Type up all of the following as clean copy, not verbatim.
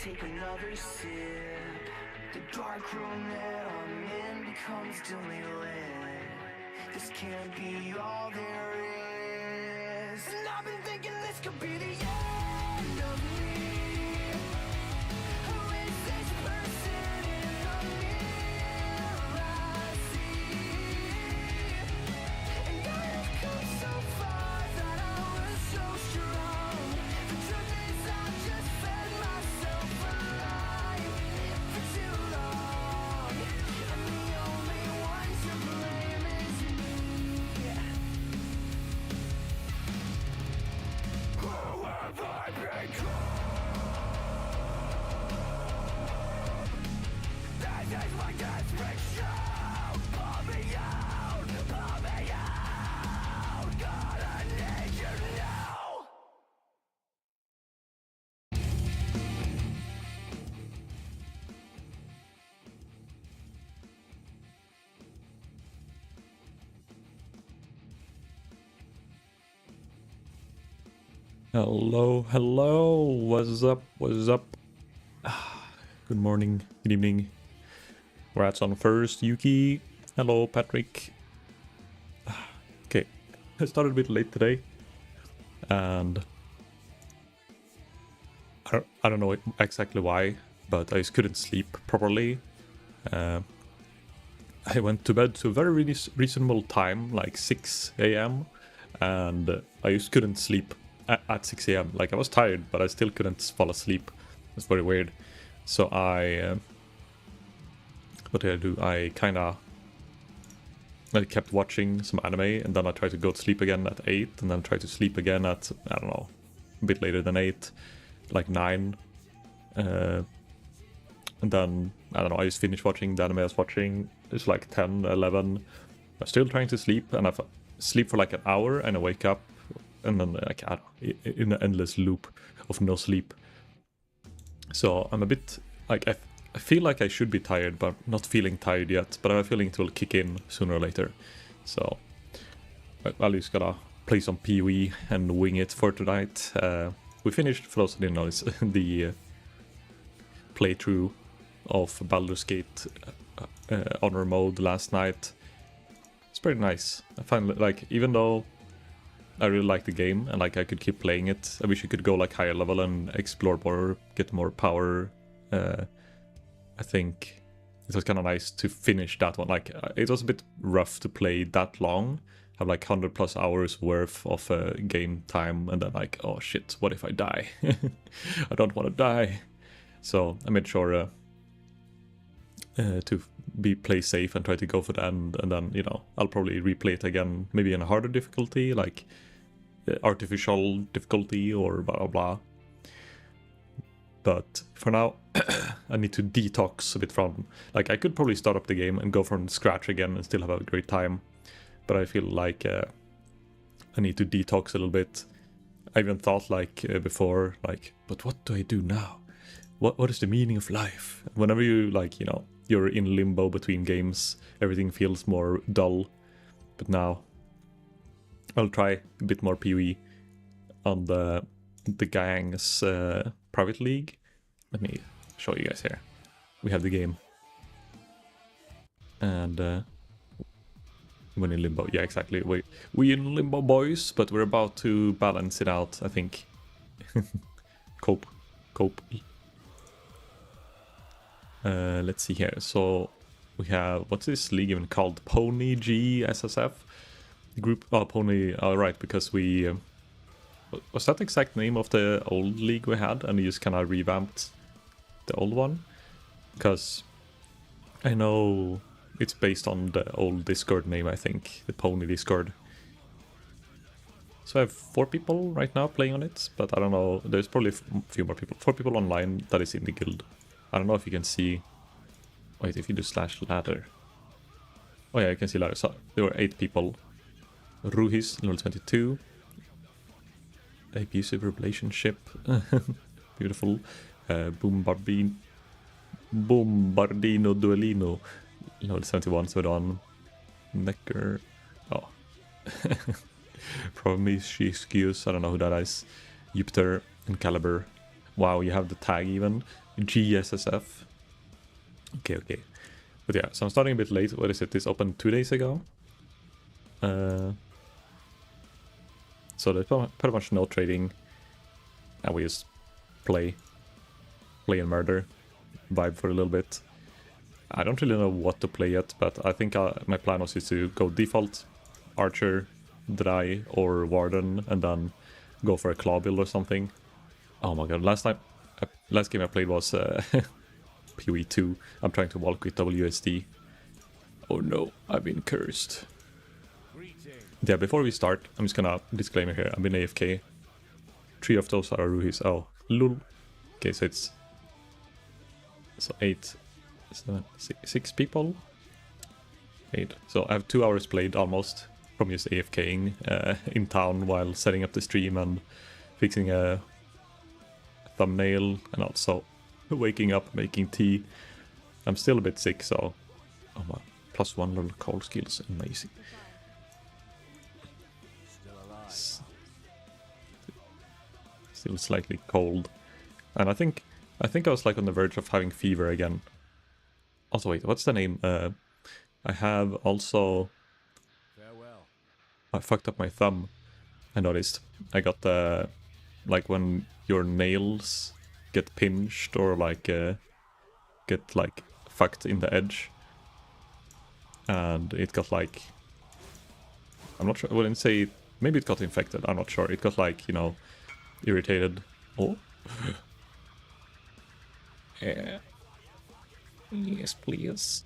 Take another sip. The dark room that I'm in becomes dimly lit. This can't be all there is. And I've been thinking this could be the end of me. Who is this person in the mirror I see? And I have come so far that I was so strong. The truth is I've just fed myself alive for too long. And the only one to blame is me. Who have I become? This is my desperate show. Pull me out, pull me out. Gonna need you now. Hello, hello, what's up, what's up? Good morning, good evening. Congrats on first, Yuki. Hello, Patrick. Okay, I started a bit late today, and I don't know exactly why, but I just couldn't sleep properly. I went to bed to a very reasonable time, like 6 a.m, and I just couldn't sleep at 6 a.m. Like, I was tired, but I still couldn't fall asleep. It's very weird. So what did I do? I kinda I kept watching some anime, and then I tried to go to sleep again at 8, and then try to sleep again at, I don't know, a bit later than 8, like 9. And then, I don't know, I just finished watching the anime I was watching. It's like 10, 11. I'm still trying to sleep, and I sleep for like an hour, and I wake up, and then like, I don't know, in an endless loop of no sleep. So I'm a bit, like, I feel like I should be tired, but not feeling tired yet. But I have a feeling it will kick in sooner or later. So I'll just gotta play some PoE and wing it for tonight. We finished, for those who didn't know, the playthrough of Baldur's Gate Honor mode last night. It's pretty nice. I find, like, even though I really like the game and like I could keep playing it, I wish you could go like higher level and explore more, get more power. I think it was kind of nice to finish that one. Like, it was a bit rough to play that long, have like 100 plus hours worth of game time, and then like, oh shit, what if I die? I don't want to die. So I made sure to play safe and try to go for the end, and then, you know, I'll probably replay it again, maybe in a harder difficulty, like artificial difficulty or blah blah blah. But for now, I need to detox a bit from, like, I could probably start up the game and go from scratch again and still have a great time, but I feel like I need to detox a little bit. I even thought, like, before, like, but what do I do now? What is the meaning of life? Whenever you, like, you know, you're in limbo between games, everything feels more dull. But now I'll try a bit more PoE on the gang's private league. Let me show you guys here. We have the game, and when in limbo, yeah, exactly. We in limbo, boys, but we're about to balance it out, I think. Cope. Let's see here. So we have, what's this league even called? Pony GSSF group. Oh, Pony. All right, because we was that the exact name of the old league we had, and we just kind of revamped the old one? Because I know it's based on the old Discord name, I think, the Pony Discord. So I have 4 people right now playing on it, but I don't know. There's probably a few more people. 4 people online that is in the guild. I don't know if you can see. Wait, if you do /ladder. Oh yeah, you can see ladder. So there were 8 people. Ruhis, level 22. Abusive relationship. Beautiful. Bombardino Duelino. Level 71, so on. Necker. Oh. Promiscuous, I don't know who that is. Jupiter and Caliber. Wow, you have the tag even. GSSF. Okay. But yeah, so I'm starting a bit late. What is it? This opened 2 days ago. So there's pretty much no trading. And we just play and murder. Vibe for a little bit. I don't really know what to play yet, but I think my plan was just to go default, Archer, Dry, or Warden, and then go for a Claw build or something. Oh my god, last game I played was PoE 2. I'm trying to walk with WSD. Oh no, I've been cursed. Yeah, before we start, I'm just gonna disclaimer here. I've been AFK. 3 of those are Ruhis. Oh, lul. Okay, so it's 8, 7, 6 people. 8. So I have 2 hours played almost from just AFKing in town while setting up the stream and fixing a thumbnail, and also waking up, making tea. I'm still a bit sick, so oh my, +1 little cold skills, amazing. Still slightly cold, and I think I was like on the verge of having fever again. Also, wait, what's the name? I have also. I fucked up my thumb. I noticed. I got the like when your nails get pinched or like get like fucked in the edge, and it got like, I'm not sure. I wouldn't say, maybe it got infected. I'm not sure. It got like, you know, irritated. Oh. Yeah. Yes, please.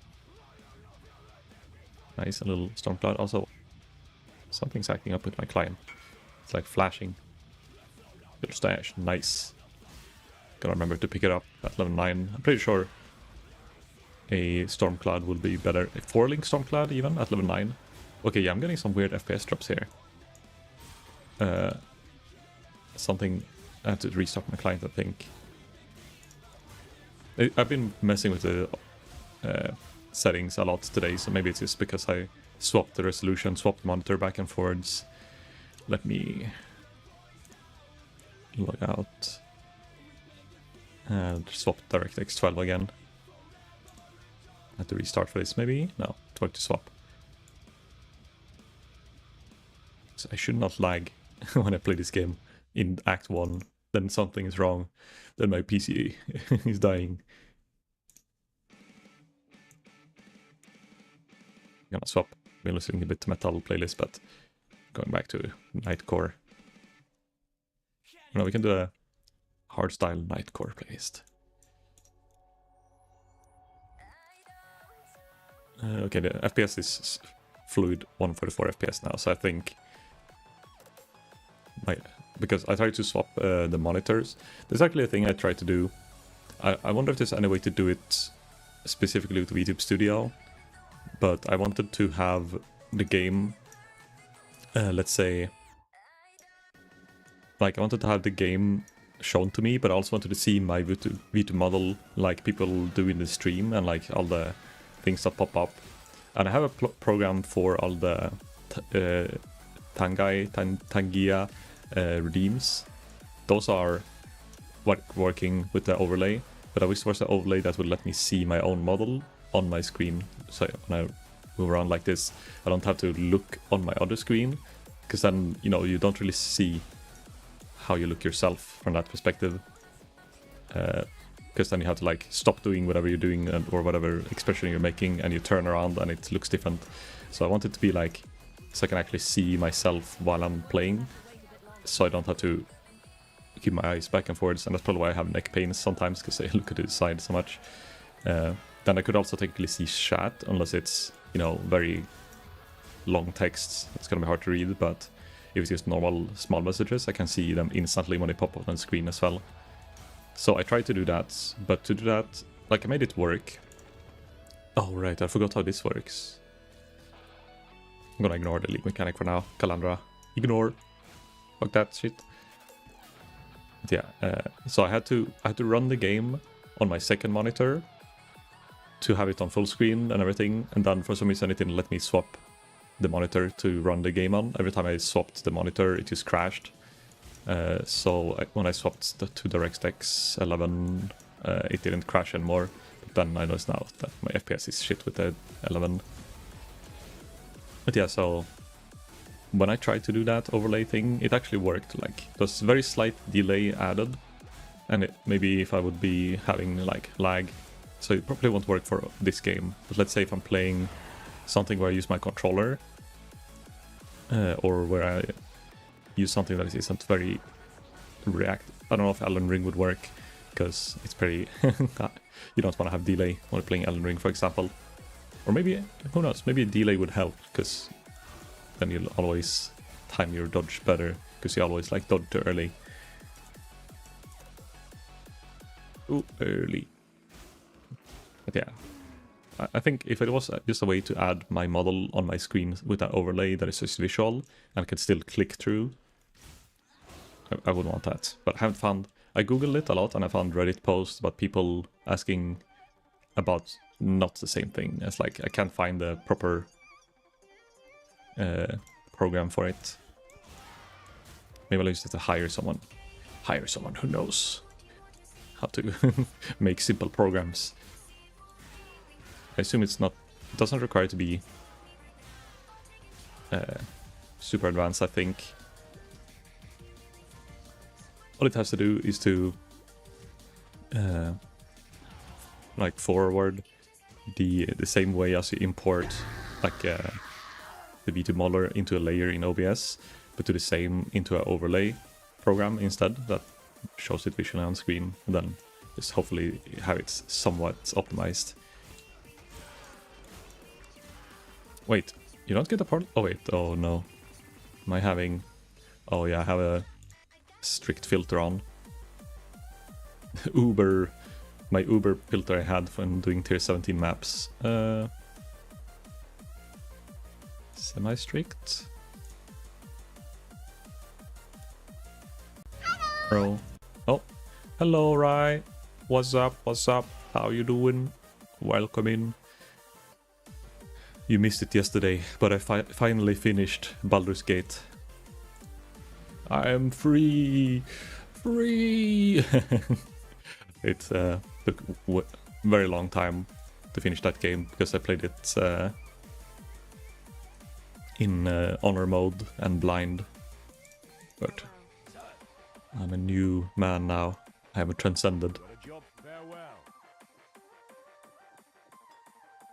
Nice, a little storm cloud. Also, something's acting up with my client. It's like flashing. Little stash, nice. Gotta remember to pick it up at level 9. I'm pretty sure a storm cloud will be better. A 4-link storm cloud even at level 9. Okay, yeah, I'm getting some weird FPS drops here. Something, I have to restock my client, I think. I've been messing with the settings a lot today, so maybe it's just because I swapped the resolution, swapped the monitor back and forwards. Let me log out and swap DirectX 12 again. I have to restart for this maybe? No, it worked to swap. So I should not lag when I play this game in Act 1. Then something is wrong. Then my PC is dying. I'm gonna swap. Been listening a bit to metal playlist, but going back to Nightcore. No, we can do a hardstyle Nightcore playlist. Okay, the FPS is fluid 144 FPS now, so I think because I tried to swap the monitors. There's actually a thing I tried to do. I wonder if there's any way to do it specifically with VTube Studio, but I wanted to have the game, let's say, like I wanted to have the game shown to me, but I also wanted to see my VTube model like people do in the stream and like all the things that pop up. And I have a program for all the Tangia redeems. Those are working with the overlay, but I wish there was an overlay that would let me see my own model on my screen. So when I move around like this, I don't have to look on my other screen, because then, you know, you don't really see how you look yourself from that perspective. Because then you have to like stop doing whatever you're doing or whatever expression you're making, and you turn around and it looks different. So I want it to be like, so I can actually see myself while I'm playing, so I don't have to keep my eyes back and forwards. And that's probably why I have neck pains sometimes, because I look at the side so much. Then I could also technically see chat, unless it's, you know, very long texts. It's gonna be hard to read, but if it's just normal small messages, I can see them instantly when they pop up on the screen as well. So I tried to do that, but to do that, like I made it work. Oh right, I forgot how this works. I'm gonna ignore the leak mechanic for now. Kalandra, ignore. Fuck that shit. But yeah, so I had to run the game on my second monitor to have it on full screen and everything, and then for some reason it didn't let me swap the monitor to run the game on. Every time I swapped the monitor, it just crashed. When I swapped to DirectX 11, it didn't crash anymore. But then I noticed now that my FPS is shit with the 11. But yeah, so when I tried to do that overlay thing, it actually worked. Like, there's very slight delay added, and maybe if I would be having like lag, so it probably won't work for this game. But let's say if I'm playing something where I use my controller, or where I use something that isn't very react. I don't know if Elden Ring would work, because it's pretty you don't want to have delay when you're playing Elden Ring, for example. Or maybe, who knows, maybe a delay would help, because then you'll always time your dodge better, because you always like dodge too early. Ooh, early. But yeah, I think if it was just a way to add my model on my screen with an overlay that is just visual and can still click through, I would want that. But I haven't found, I googled it a lot and I found Reddit posts about people asking about not the same thing. It's like, I can't find the proper program for it. Maybe I'll just have to hire someone who knows how to make simple programs. I assume it doesn't require to be super advanced, I think. All it has to do is to like forward the same way as you import like the VTube modeler into a layer in OBS, but do the same into an overlay program instead that shows it visually on screen, and then just hopefully have it somewhat optimized. Wait, you don't get a portal? Oh wait, oh no. Am I having... Oh yeah, I have a strict filter on. Uber... My Uber filter I had when doing tier 17 maps. Semi-strict? Bro. Oh, hello Rai. What's up, what's up? How you doing? Welcome in. You missed it yesterday, but I finally finished Baldur's Gate. I am free! Free! It took a very long time to finish that game because I played it in honor mode and blind. But I'm a new man now. I have transcended.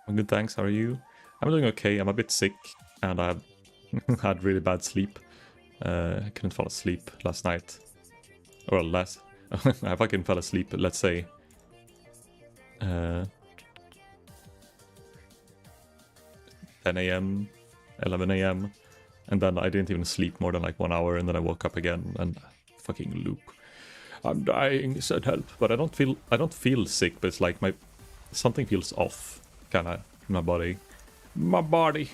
I'm good, thanks. How are you? I'm doing okay. I'm a bit sick and I had really bad sleep. I couldn't fall asleep last night. Or last... I fucking fell asleep, let's say. 10 AM, 11 AM, and then I didn't even sleep more than like 1 hour, and then I woke up again and fucking loop. I'm dying, said help. But I don't feel sick, but it's like something feels off, kinda, in my body. My body!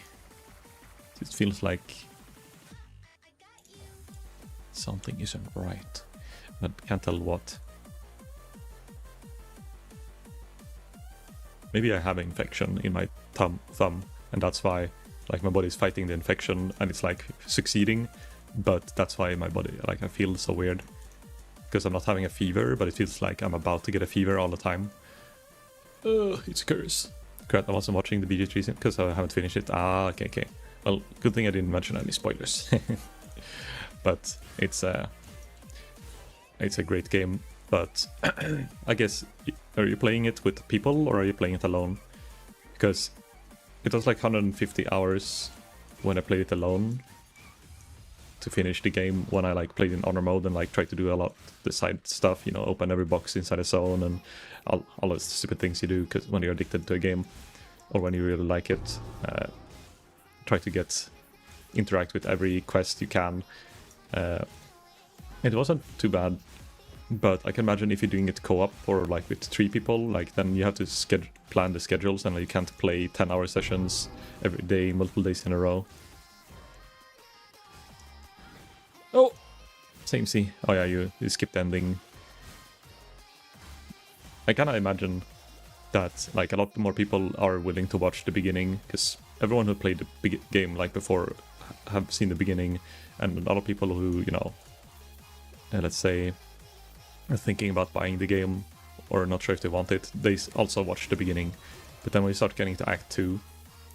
It feels like something isn't right. I can't tell what. Maybe I have an infection in my thumb, and that's why, like, my body's fighting the infection, and it's like succeeding, but that's why my body, like, I feel so weird. Because I'm not having a fever, but it feels like I'm about to get a fever all the time. It's a curse. Crap, I wasn't watching the BG3 season because I haven't finished it. Ah, okay. Well, good thing I didn't mention any spoilers. But it's a great game, but I guess, are you playing it with people or are you playing it alone? Because it was like 150 hours when I played it alone to finish the game, when I like played in honor mode and like tried to do a lot the side stuff, you know, open every box inside a zone and all those stupid things you do because when you're addicted to a game or when you really like it, try to interact with every quest you can. It wasn't too bad, but I can imagine if you're doing it co-op or like with 3 people, like then you have to plan the schedules and you can't play 10-hour sessions every day, multiple days in a row. Oh! Same see. Oh yeah, you skipped the ending. I kinda imagine that like a lot more people are willing to watch the beginning, because everyone who played the game like before have seen the beginning, and a lot of people who, you know, let's say, are thinking about buying the game or not sure if they want it, they also watch the beginning. But then when you start getting to Act 2,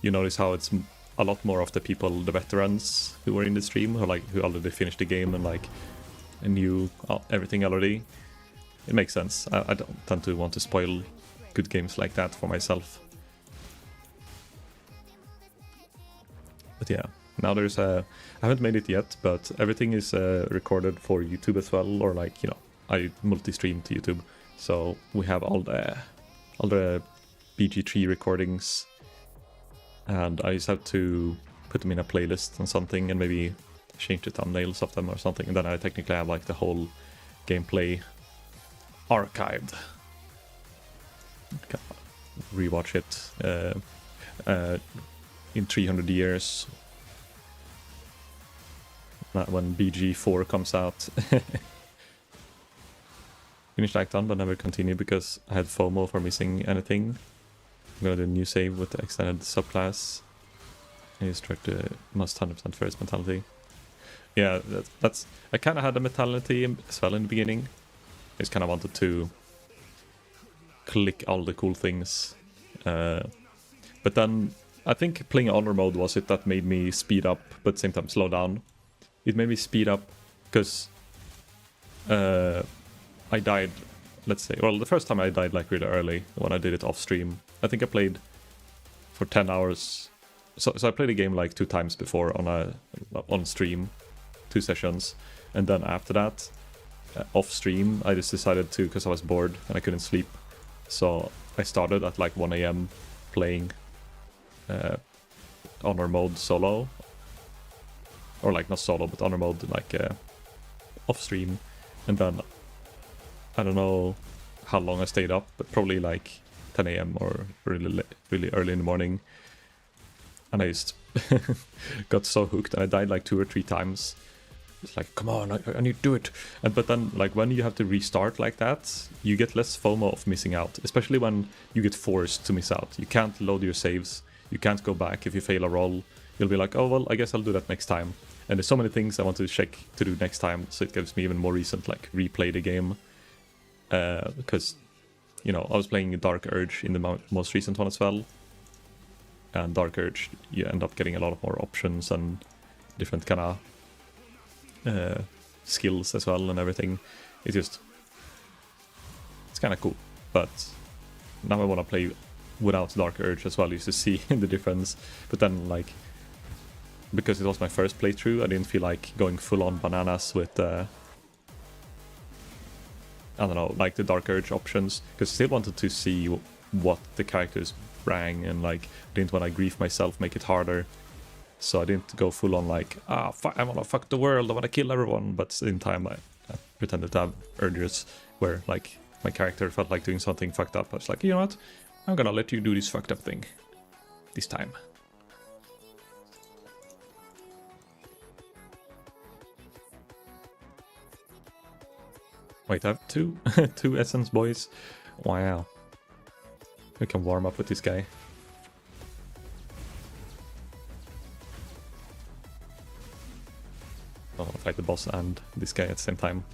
you notice how it's a lot more of the people, the veterans who were in the stream, who already finished the game and like knew everything already. It makes sense. I don't tend to want to spoil good games like that for myself. But yeah, now there's I haven't made it yet, but everything is recorded for YouTube as well, or like, you know, I multi-stream to YouTube, so we have all the BG3 recordings, and I just have to put them in a playlist and something, and maybe change the thumbnails of them or something, and then I technically have like the whole gameplay archived. Can rewatch it in 300 years when BG4 comes out. Finished Act 1 but never continued because I had FOMO for missing anything. I'm gonna do a new save with the extended subclass. I just tried to must 100% first mentality. Yeah, that's I kind of had a mentality as well in the beginning. I just kind of wanted to click all the cool things. But then I think playing honor mode was it that made me speed up but at the same time slow down. It made me speed up because I died, let's say, well, the first time I died like really early when I did it off stream. I think I played for 10 hours. So I played a game like 2 times before on stream, 2 sessions, and then after that, off stream, I just decided to, because I was bored and I couldn't sleep, so I started at like 1 AM playing honor mode solo. Or like not solo, but honor mode like off stream. And then I don't know how long I stayed up, but probably like 10 a.m. or really early in the morning. And I just got so hooked, and I died like 2 or 3 times. It's like, come on, I need to do it. But then, like, when you have to restart like that, you get less FOMO of missing out. Especially when you get forced to miss out. You can't load your saves. You can't go back if you fail a roll. You'll be like, oh, well, I guess I'll do that next time. And there's so many things I want to check to do next time, so it gives me even more reason to, like, replay the game. Because, you know, I was playing Dark Urge in the most recent one as well. And Dark Urge, you end up getting a lot of more options and different kind of skills as well and everything. It's kind of cool. But now I want to play without Dark Urge as well, just to see the difference. But then, like, because it was my first playthrough, I didn't feel like going full on bananas with I don't know, like the Dark Urge options, because I still wanted to see what the characters rang, and like I didn't want to grief myself, make it harder. So I didn't go full on like, I want to fuck the world, I want to kill everyone. But in time I pretended to have urges where like my character felt like doing something fucked up. I was like, you know what, I'm gonna let you do this fucked up thing this time. Wait, I have two essence boys. Wow. We can warm up with this guy. I want to fight the boss and this guy at the same time.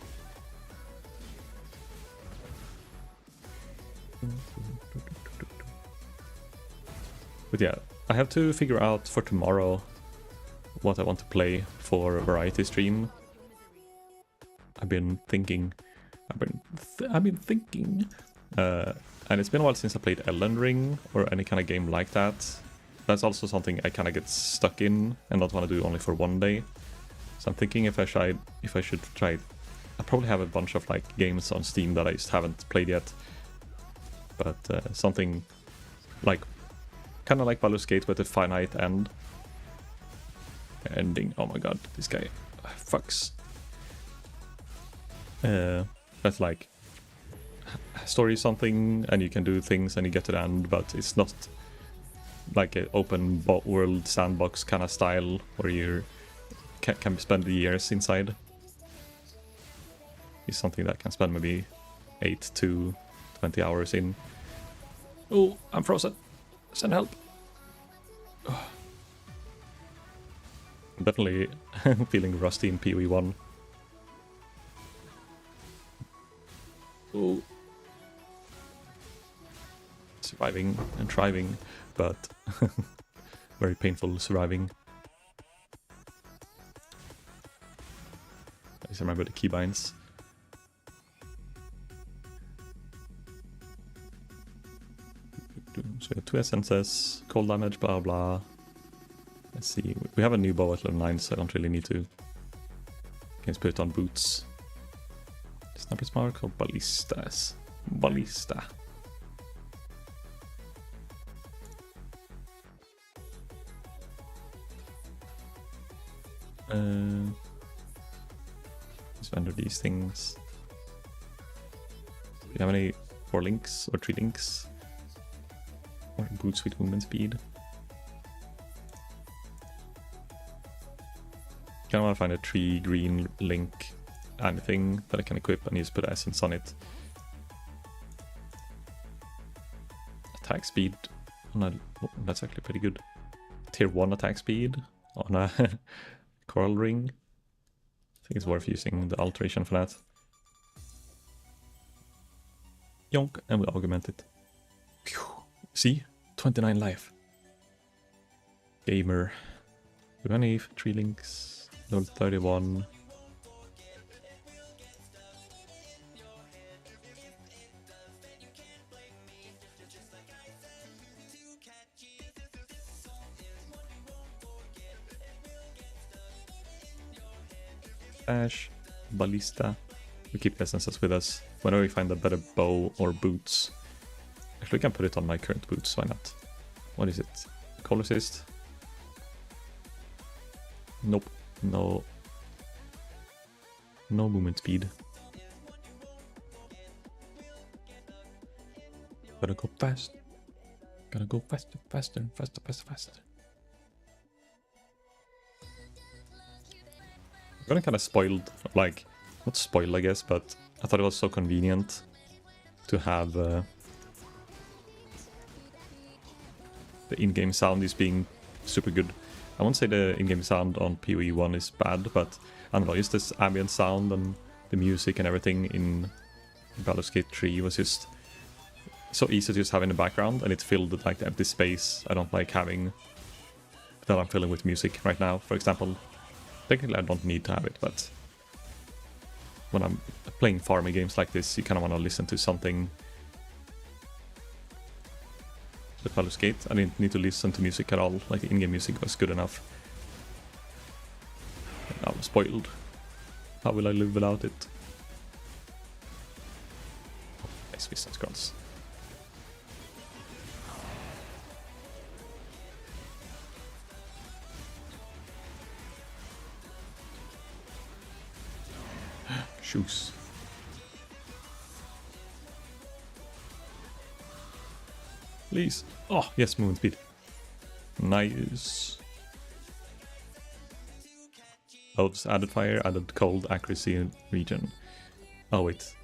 But yeah, I have to figure out for tomorrow what I want to play for a variety stream. I've been thinking, and it's been a while since I played Elden Ring or any kind of game like that. That's also something I kind of get stuck in and not want to do only for one day. So I'm thinking if I should try. I probably have a bunch of like games on Steam that I just haven't played yet. But something like kind of like Baldur's Gate with a finite ending. Oh my god, this guy fucks. That's like story something, and you can do things and you get to the end, but it's not like an open world sandbox kind of style where you can spend the years inside. It's something that can spend maybe 8 to 20 hours in. Oh, I'm frozen. Send help. I'm definitely feeling rusty in PoE 1. Oh. Surviving and thriving, but very painful surviving. I just remember the keybinds. So we have 2 essences, cold damage, blah blah. Let's see, we have a new bow at level 9, so I don't really need to. Can just put it on boots. Sniper's mark or ballistas? Ballista. Just render these things. Do you have any 4 links or 3 links? Or boots with movement speed? Kind of want to find a 3 green link, anything that I can equip, and just put essence on it. Attack speed. Oh, that's actually pretty good. Tier 1 attack speed on a coral ring. I think it's worth using the alteration for that. Yonk, and we'll augment it. Phew. See? 29 life. Gamer. Do I need 3 links? Level 31. Ash, Ballista. We keep essences with us. Whenever we find a better bow or boots. Actually, we can put it on my current boots, why not? What is it? Cold resist? Nope. No. No movement speed. Gotta go fast. Gotta go faster, faster, faster, faster, faster. I'm getting kind of spoiled, like, not spoiled I guess, but I thought it was so convenient to have the in-game sound is being super good. I won't say the in-game sound on PoE 1 is bad, but I don't know, just this ambient sound and the music and everything in Baldur's Gate 3 was just so easy to just have in the background, and it filled like the empty space I don't like having that I'm filling with music right now, for example. Technically I don't need to have it, but when I'm playing farming games like this, you kind of want to listen to something. With Baldur's Gate, I didn't need to listen to music at all, like the in-game music was good enough. And now I'm spoiled. How will I live without it? Oh, nice Vista Scrolls. Shoes. Please. Oh, yes, movement speed. Nice. Oh, just added fire, added cold, accuracy, and region. Oh, wait.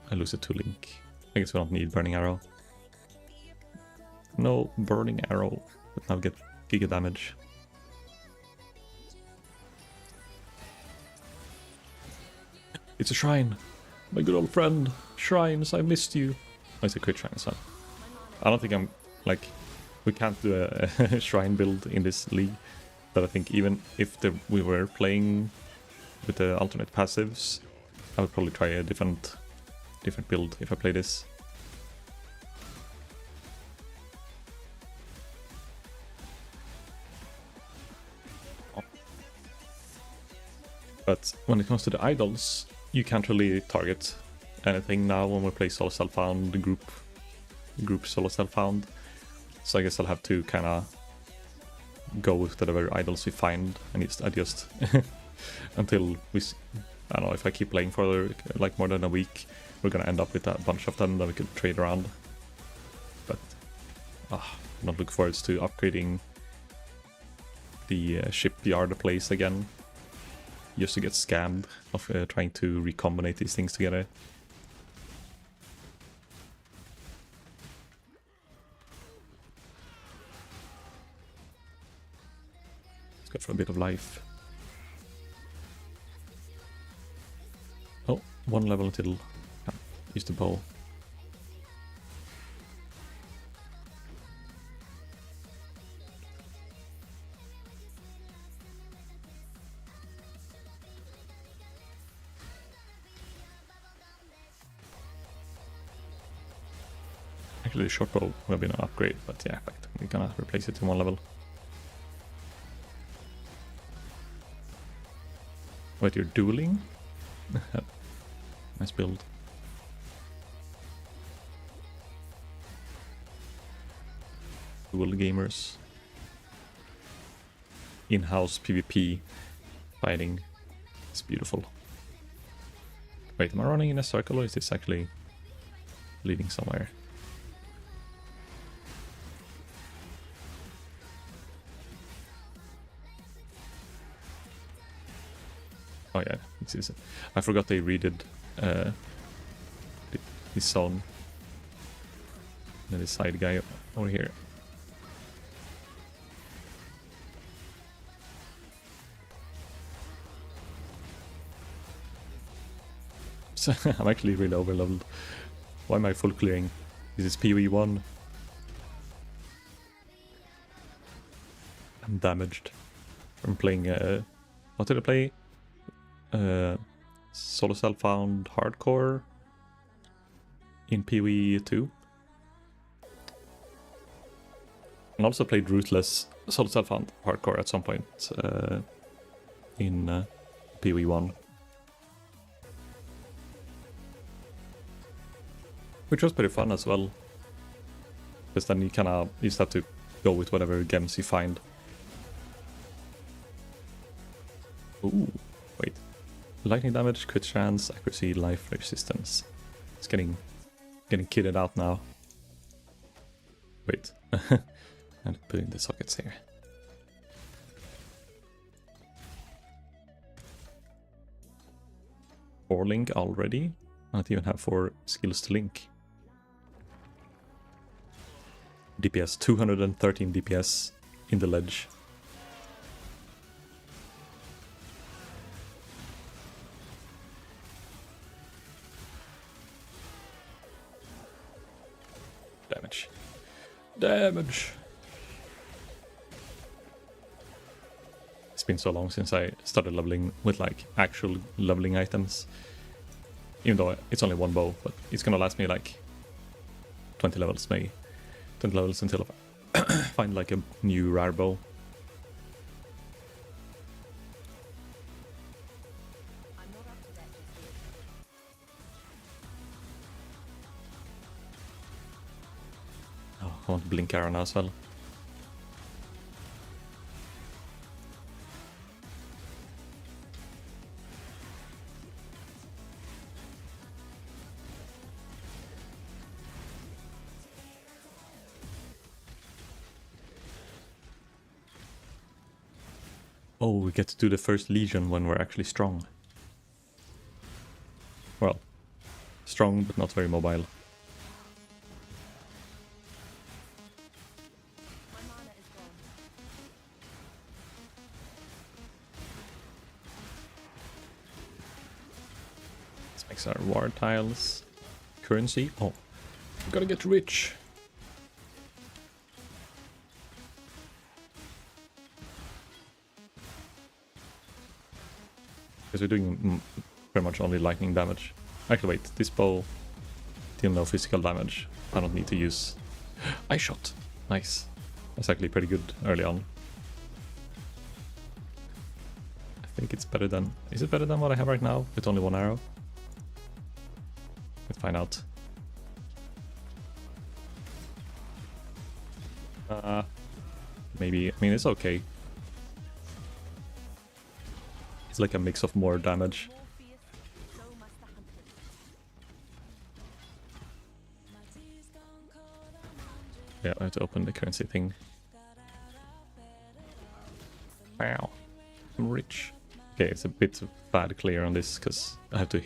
I lose it to Link. I guess we don't need burning arrow. No burning arrow, but now get giga damage. It's a shrine. My good old friend. Shrines, I missed you. Oh, it's a crit shrine, so I don't think I'm, like, we can't do a shrine build in this league, but I think even if we were playing with the alternate passives, I would probably try a different build if I play this. But when it comes to the idols, you can't really target anything now when we play solo self-found, the group solo self-found. So I guess I'll have to kind of go with whatever idols we find and just adjust until we, I don't know, if I keep playing for like more than a week, we're gonna end up with a bunch of them that we could trade around. But I'm not looking forward to upgrading the shipyard place again, just to get scammed of trying to recombinate these things together. Let's go for a bit of life. Oh, one level until use the bow. Actually, the short bow would have been an upgrade, but yeah, we're gonna replace it in one level. Wait, you're dueling? Nice build. Duel gamers. In-house PvP fighting. It's beautiful. Wait, am I running in a circle or is this actually leading somewhere? Oh yeah, it's I forgot they redid this zone. And this side guy over here. So I'm actually really overleveled. Why am I full clearing? This is PoE 1. I'm damaged from playing what did I play? Solo self-found hardcore in PoE 2. And also played Ruthless solo self-found hardcore at some point in PoE 1. Which was pretty fun as well. Because then you just have to go with whatever gems you find. Ooh, wait. Lightning damage, crit chance, accuracy, life resistance. It's getting kitted out now. Wait. And putting the sockets here. Four link already? I don't even have 4 skills to link. DPS, 213 DPS in the ledge. Damage. Damage! It's been so long since I started leveling with like actual leveling items. Even though it's only one bow, but it's gonna last me like 20 levels, maybe. 20 levels until I find like a new rare bow. Oh, I want Blink Arrow now as well. Oh, we get to do the first Legion when we're actually strong. Well, strong but not very mobile. Let's make our war tiles. Currency. Oh, we gotta get rich. Because we're doing pretty much only lightning damage. Actually, wait, this bow deal no physical damage. I don't need to use Eye Shot. Nice. That's actually pretty good early on. I think it's better than... Is it better than what I have right now with only 1 arrow? Let's find out. Maybe. I mean, it's okay. It's like a mix of more damage. Yeah, I have to open the currency thing. Wow, I'm rich. Okay, it's a bit bad clear on this because I have to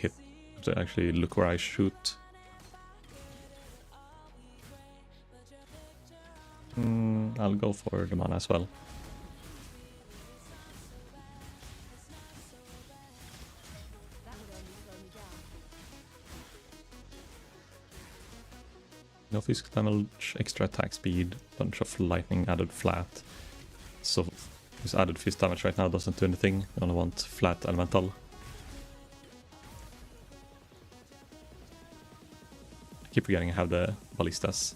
actually look where I shoot. I'll go for the mana as well. No physical damage, extra attack speed, bunch of lightning added flat. So this added fist damage right now doesn't do anything. I only want flat elemental. I keep forgetting I have the ballistas.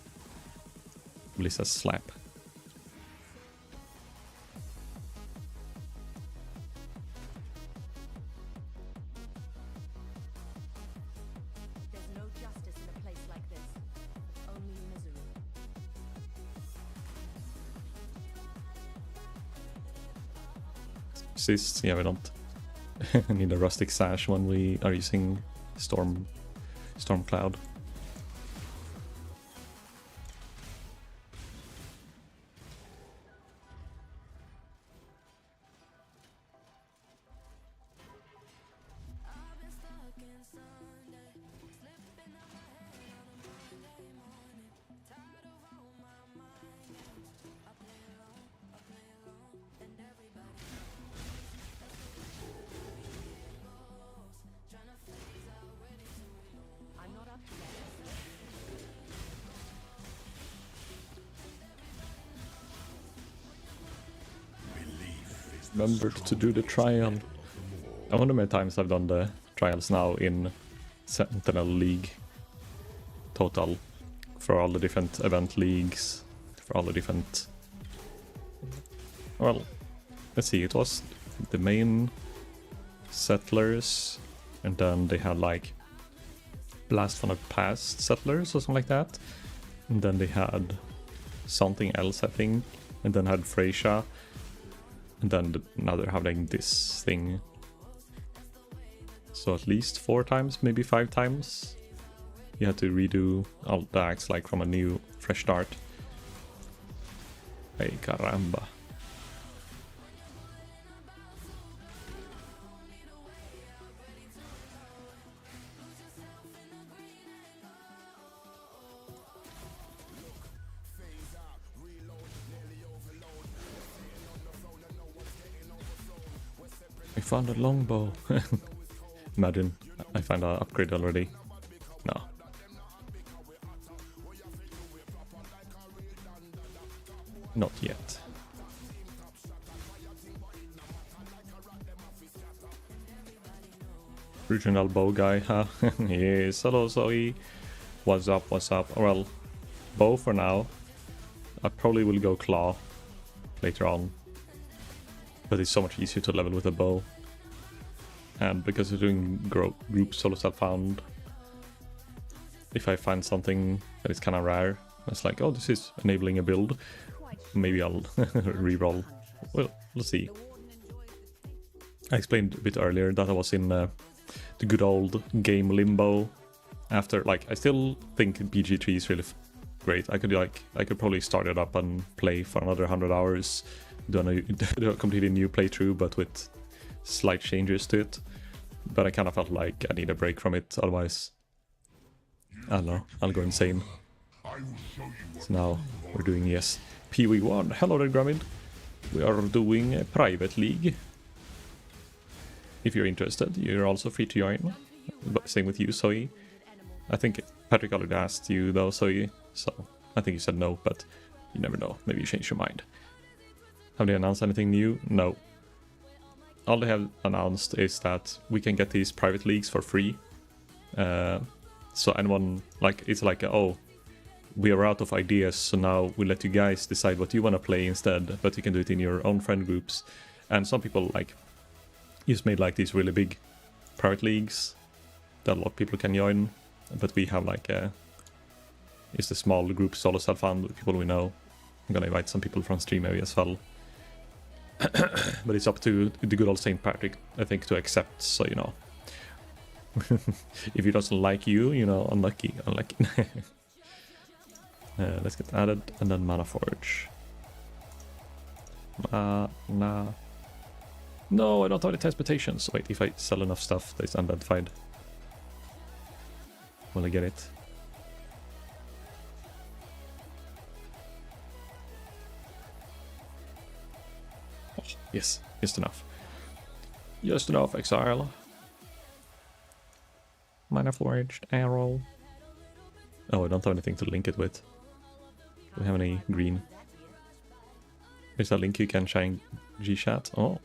Ballistas slap. Yeah, we don't need a rustic sash when we are using storm cloud. Remembered to do the trial. I wonder how many times I've done the trials now in Sentinel League total for all the different event leagues, for all the different... Well, let's see, it was the main settlers, and then they had like Blast from the Past settlers or something like that, and then they had something else I think, and then had Freysha. And then now they're having this thing So at least 4 times, maybe 5 times. You had to redo all the acts like from a new, fresh start. Hey, caramba. I found a longbow. Imagine, I find an upgrade already. No. Not yet. Regional bow guy, huh? Yes, hello Zoe. What's up, what's up? Well, bow for now. I probably will go claw later on. But it's so much easier to level with a bow. And because we're doing group solo self-found, if I find something that is kind of rare, it's like, oh, this is enabling a build, maybe I'll reroll. Well, let's see. I explained a bit earlier that I was in the good old game limbo. After, like, I still think BG3 is really great. I could probably start it up and play for another 100 hours, do a completely new playthrough, but with slight changes to it. But I kind of felt like I need a break from it, otherwise, I don't know, I'll go insane. So now we're doing, yes, PoE 1. Hello there, Gramid. We are doing a private league. If you're interested, you're also free to join. But same with you, Zoe. I think Patrick already asked you though, Zoe, so I think you said no, but you never know, maybe you change your mind. Have they announced anything new? No. All they have announced is that we can get these private leagues for free. So anyone, like, it's like, oh, we are out of ideas, so now we let you guys decide what you want to play instead, but you can do it in your own friend groups. And some people, like, just made like these really big private leagues that a lot of people can join, but we have like it's the small group solo self-found with people we know. I'm gonna invite some people from stream maybe as well. But it's up to the good old St. Patrick, I think, to accept, so you know. If he doesn't like you, you know, unlucky. Let's get added, and then Mana Forge. Nah. No, I don't have any transportations. Wait, if I sell enough stuff that is unidentified, will I get it? Oh, yes, just enough. Just enough, Exile. Mana Forged, Arrow. Oh, I don't have anything to link it with. Do we have any green? Is that link you can shine G-Chat? Oh.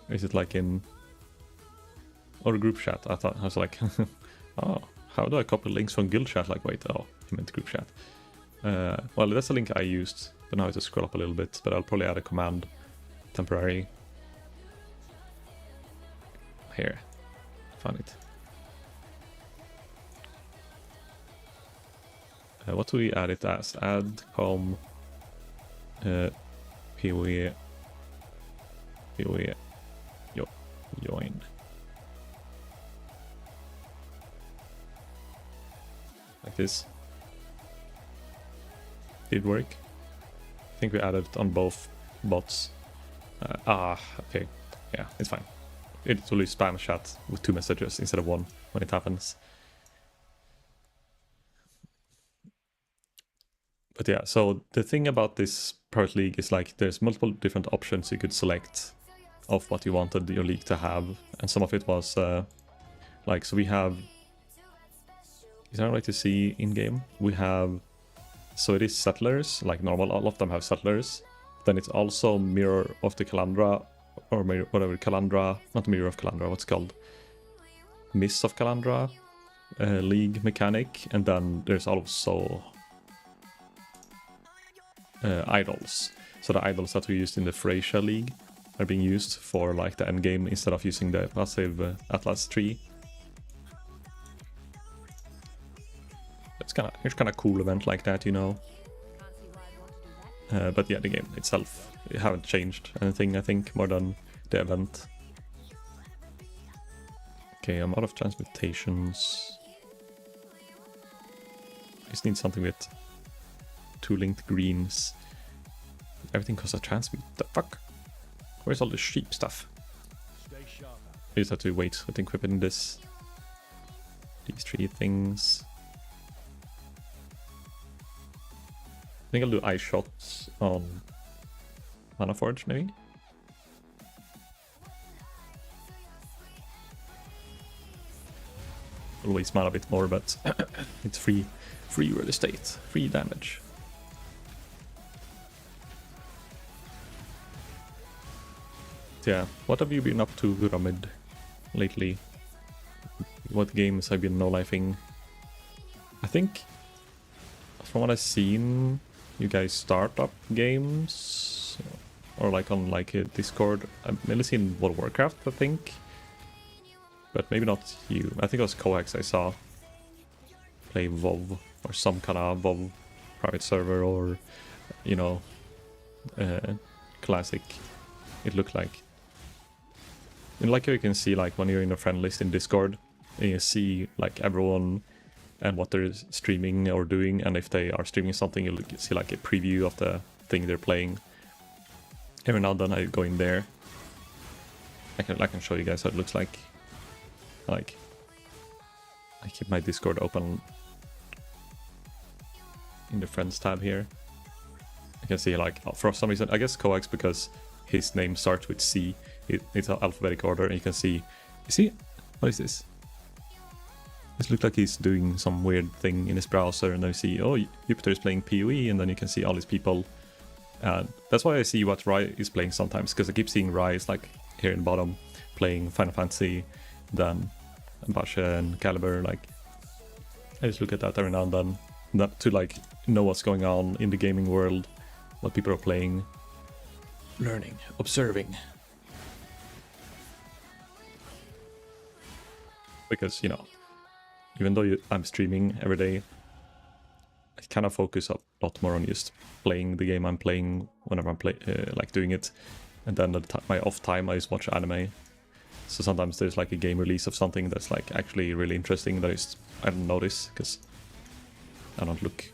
Is it like in or group chat? I thought I was like, oh, how do I copy links from guild chat? Like, wait, oh, I meant group chat. Well, that's a link I used, but now I have to scroll up a little bit. But I'll probably add a command, temporary. Here, found it. What do we add it as? Add com PoE join. Like this. Did work. I think we added it on both bots. Okay. Yeah, it's fine. It will spam chat with 2 messages instead of 1 when it happens. But yeah, so the thing about this private league is like there's multiple different options you could select of what you wanted your league to have, and some of it was like, so we have, is that right to see in game? We have, so it is settlers, like normal, all of them have settlers. Then it's also Mirror of the Kalandra, or whatever, Kalandra, not Mirror of Kalandra, what's it called? Mists of Kalandra league mechanic, and then there's also idols. So the idols that we used in the Freysia League are being used for like the end game instead of using the passive Atlas tree. It's kind of cool event like that, you know. But yeah, the game itself, it haven't changed anything, I think, more than the event. Okay, I'm out of transmutations. I just need something with 2 linked greens. Everything costs a transmute. The fuck? Where's all the sheep stuff? I just have to wait with equipping this. These 3 things. I think I'll do ice shots on Mana Forge, maybe? Will waste mana a bit more, but it's free real estate, free damage. Yeah, what have you been up to, Ramid, lately? What games have you been no-lifing? I think, from what I've seen, you guys start up games, or like on like a Discord. I've mainly seen World of Warcraft, I think. But maybe not you. I think it was Coax I saw play WoW, or some kind of WoW private server, or, you know, classic, it looked like. And like you can see, like when you're in a friend list in Discord, and you see like everyone and what they're streaming or doing, and if they are streaming something, you'll see like a preview of the thing they're playing. Every now and then I go in there. I can show you guys how it looks like. Like, I keep my Discord open in the friends tab here. I can see like, for some reason, I guess Coax, because his name starts with C, it's an alphabetic order, and you can see, what is this? This looks like he's doing some weird thing in his browser, and then you see, oh, Jupiter is playing PoE, and then you can see all these people. That's why I see what Rai is playing sometimes, because I keep seeing Rai is like here in the bottom, playing Final Fantasy, then Basha and Caliber. Like, I just look at that every now and then, not to like know what's going on in the gaming world, what people are playing, learning, observing. Because, you know, even though I'm streaming every day, I kind of focus a lot more on just playing the game I'm playing whenever I'm like doing it, and then my off time I just watch anime. So sometimes there's like a game release of something that's like actually really interesting that I don't notice, because I don't look.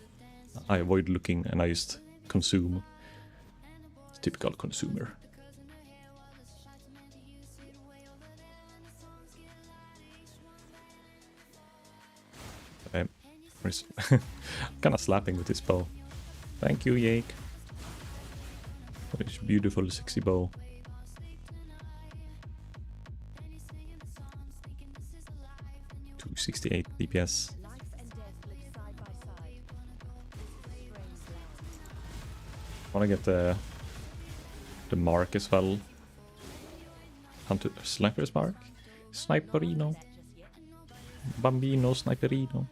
I avoid looking and I just consume. It's typical consumer. I'm kind of slapping with this bow. Thank you, Yake. For this beautiful, sexy bow. .268 DPS. I want to get the mark as well. Hunter Sniper's mark? Sniperino. Bambino Sniperino.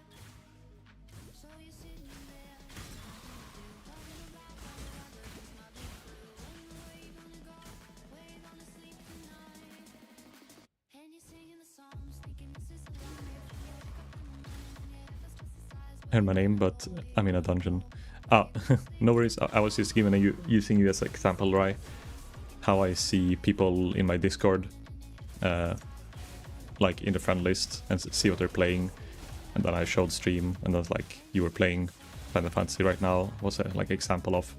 I heard my name, but I'm in a dungeon. Ah, no worries. I was just using you as an example, right? How I see people in my Discord, like in the friend list, and see what they're playing, and then I showed stream, and then like you were playing Final Fantasy right now was a like example of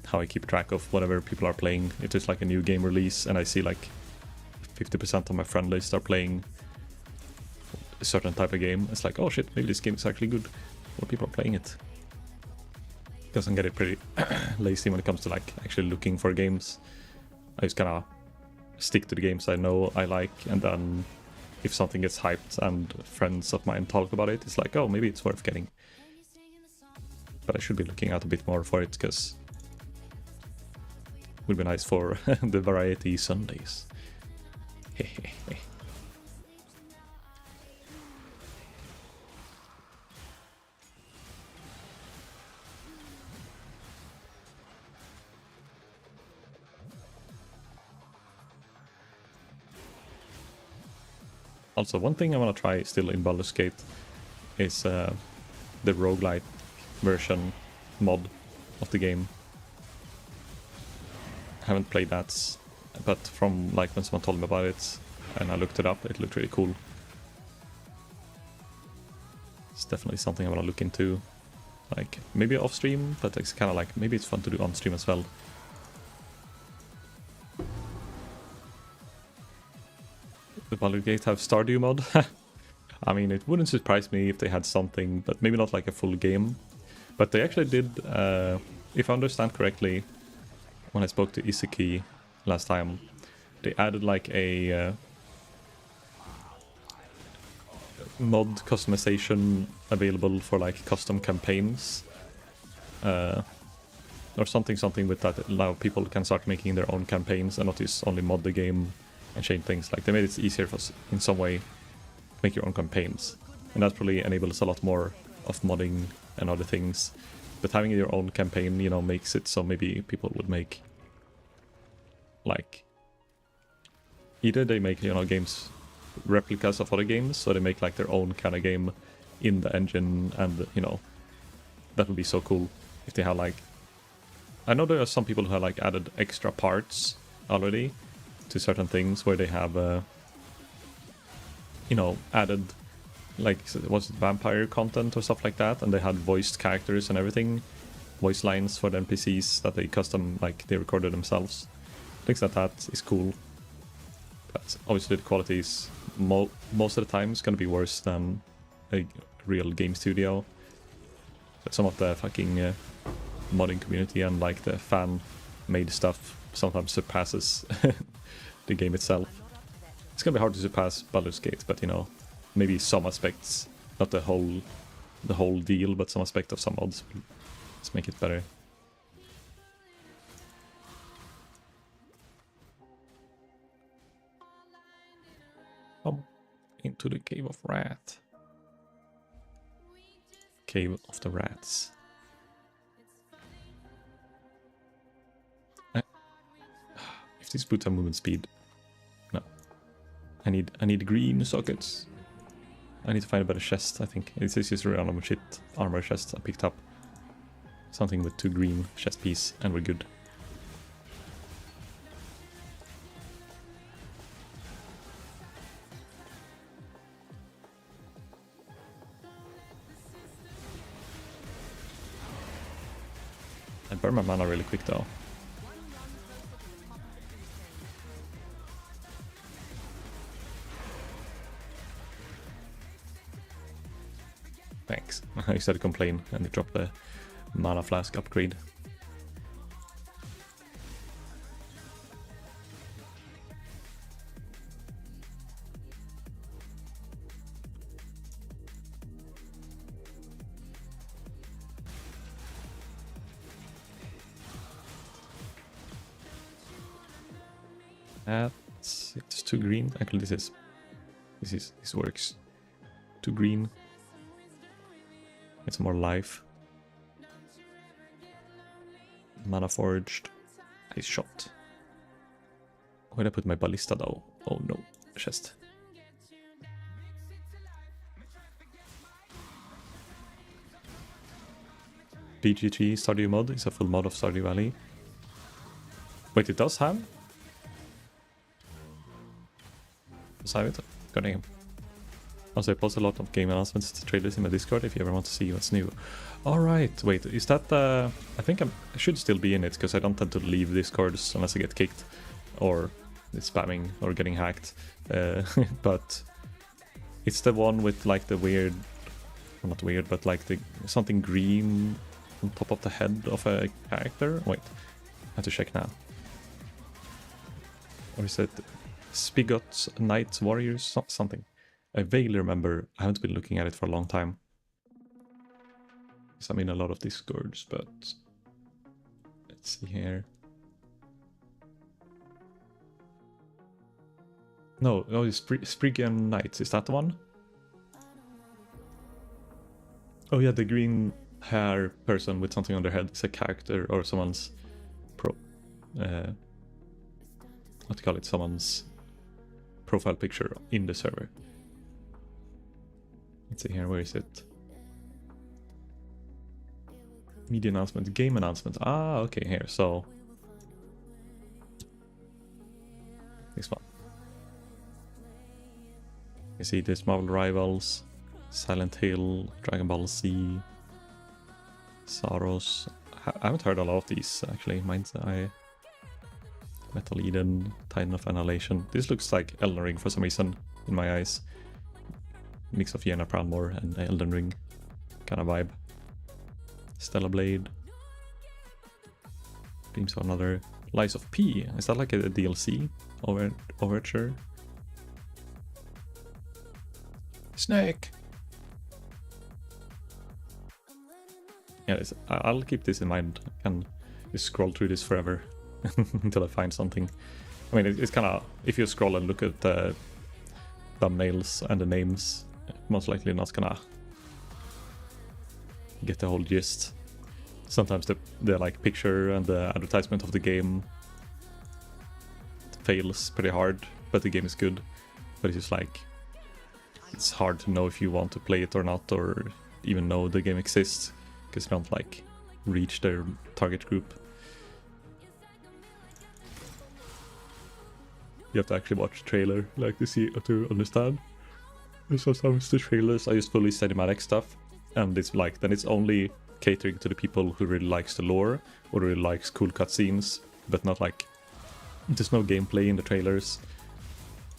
how I keep track of whatever people are playing. If there's like a new game release, and I see like 50% of my friend list are playing a certain type of game, it's like, oh shit, maybe this game is actually good. More people are playing it. Because I'm getting pretty lazy when it comes to like actually looking for games. I just kind of stick to the games I know I like, and then if something gets hyped and friends of mine talk about it, it's like, oh, maybe it's worth getting. But I should be looking out a bit more for it, because it would be nice for the variety Sundays. Also, one thing I want to try still in Baldur's Gate is the roguelite version mod of the game. I haven't played that, but from like when someone told me about it, and I looked it up. It looked really cool. It's definitely something I want to look into. Like, maybe off stream, but it's kind of like, maybe it's fun to do on stream as well. The Baldur's Gate have Stardew mod? I mean, it wouldn't surprise me if they had something, but maybe not like a full game. But they actually did, if I understand correctly, when I spoke to Isaki last time, they added like a mod customization available for like custom campaigns. Or something with that. Now people can start making their own campaigns and not just only mod the game and change things. Like, they made it easier for us in some way to make your own campaigns. And that probably enables a lot more of modding and other things. But having your own campaign, you know, makes it so maybe people would make, like, either they make, you know, games replicas of other games, or they make like their own kind of game in the engine, and, you know, that would be so cool if they had like, I know there are some people who have like added extra parts already to certain things where they have, you know, added like, was it vampire content or stuff like that, and they had voiced characters and everything, voice lines for the NPCs that they custom, like they recorded themselves. Things like that is cool. But obviously the quality is most of the time is going to be worse than a real game studio. But some of the fucking modding community and like the fan-made stuff sometimes surpasses the game itself. It's gonna be hard to surpass Baldur's Gate, but you know, maybe some aspects, not the whole deal, but some aspect of some mods. Let's make it better. Into the Cave of Rat. Cave of the Rats. If these boots have movement speed. No. I need green sockets. I need to find a better chest, I think. It's just a random shit armor chest I picked up. Something with 2 green chest piece and we're good. I burn my mana really quick though. Thanks. I started to complain and they dropped the mana flask upgrade. It's 2 green. Actually, this works. 2 green. It's more life. Mana forged. Ice shot. Where'd I put my ballista though? Oh no, chest. BGG Stardew mod is a full mod of Stardew Valley. Wait, it does have? Does have it? God damn. Also, I post a lot of game announcements to trailers in my Discord if you ever want to see what's new. Alright, wait, is that I think I should still be in it, because I don't tend to leave Discords unless I get kicked, or it's spamming, or getting hacked. But it's the one with like the weird, well, not weird, but like the something green on top of the head of a character. Wait, I have to check now. Or is it Spigot Knight Warriors? Something. I vaguely remember. I haven't been looking at it for a long time. So I'm in a lot of Discords, but let's see here. No, it's Spriggan Knights. Is that the one? Oh yeah, the green hair person with something on their head is a character or someone's what do you call it? Someone's profile picture in the server. Let's see here, where is it? Media announcement, game announcement. Ah, okay, here, so this one. You see this Marvel Rivals, Silent Hill, Dragon Ball Z, Saros. I haven't heard a lot of these actually. Mind's Eye, Metal Eden, Titan of Annihilation. This looks like Elden Ring for some reason in my eyes. Mix of Yenna Proudmoore and Elden Ring kind of vibe. Stellar Blade. Dreams of Another. Lies of P. Is that like a DLC? Overture? Snake! Yeah, I'll keep this in mind. I can just scroll through this forever until I find something. I mean, it's kind of... If you scroll and look at the thumbnails and the names, most likely not gonna get the whole gist. Sometimes the like picture and the advertisement of the game fails pretty hard, but the game is good. But it's just like, it's hard to know if you want to play it or not, or even know the game exists, because you don't like reach their target group. You have to actually watch the trailer, like to see, to understand. And sometimes the trailers are just fully cinematic stuff, and it's like, then it's only catering to the people who really likes the lore or really likes cool cutscenes, but not like, there's no gameplay in the trailers,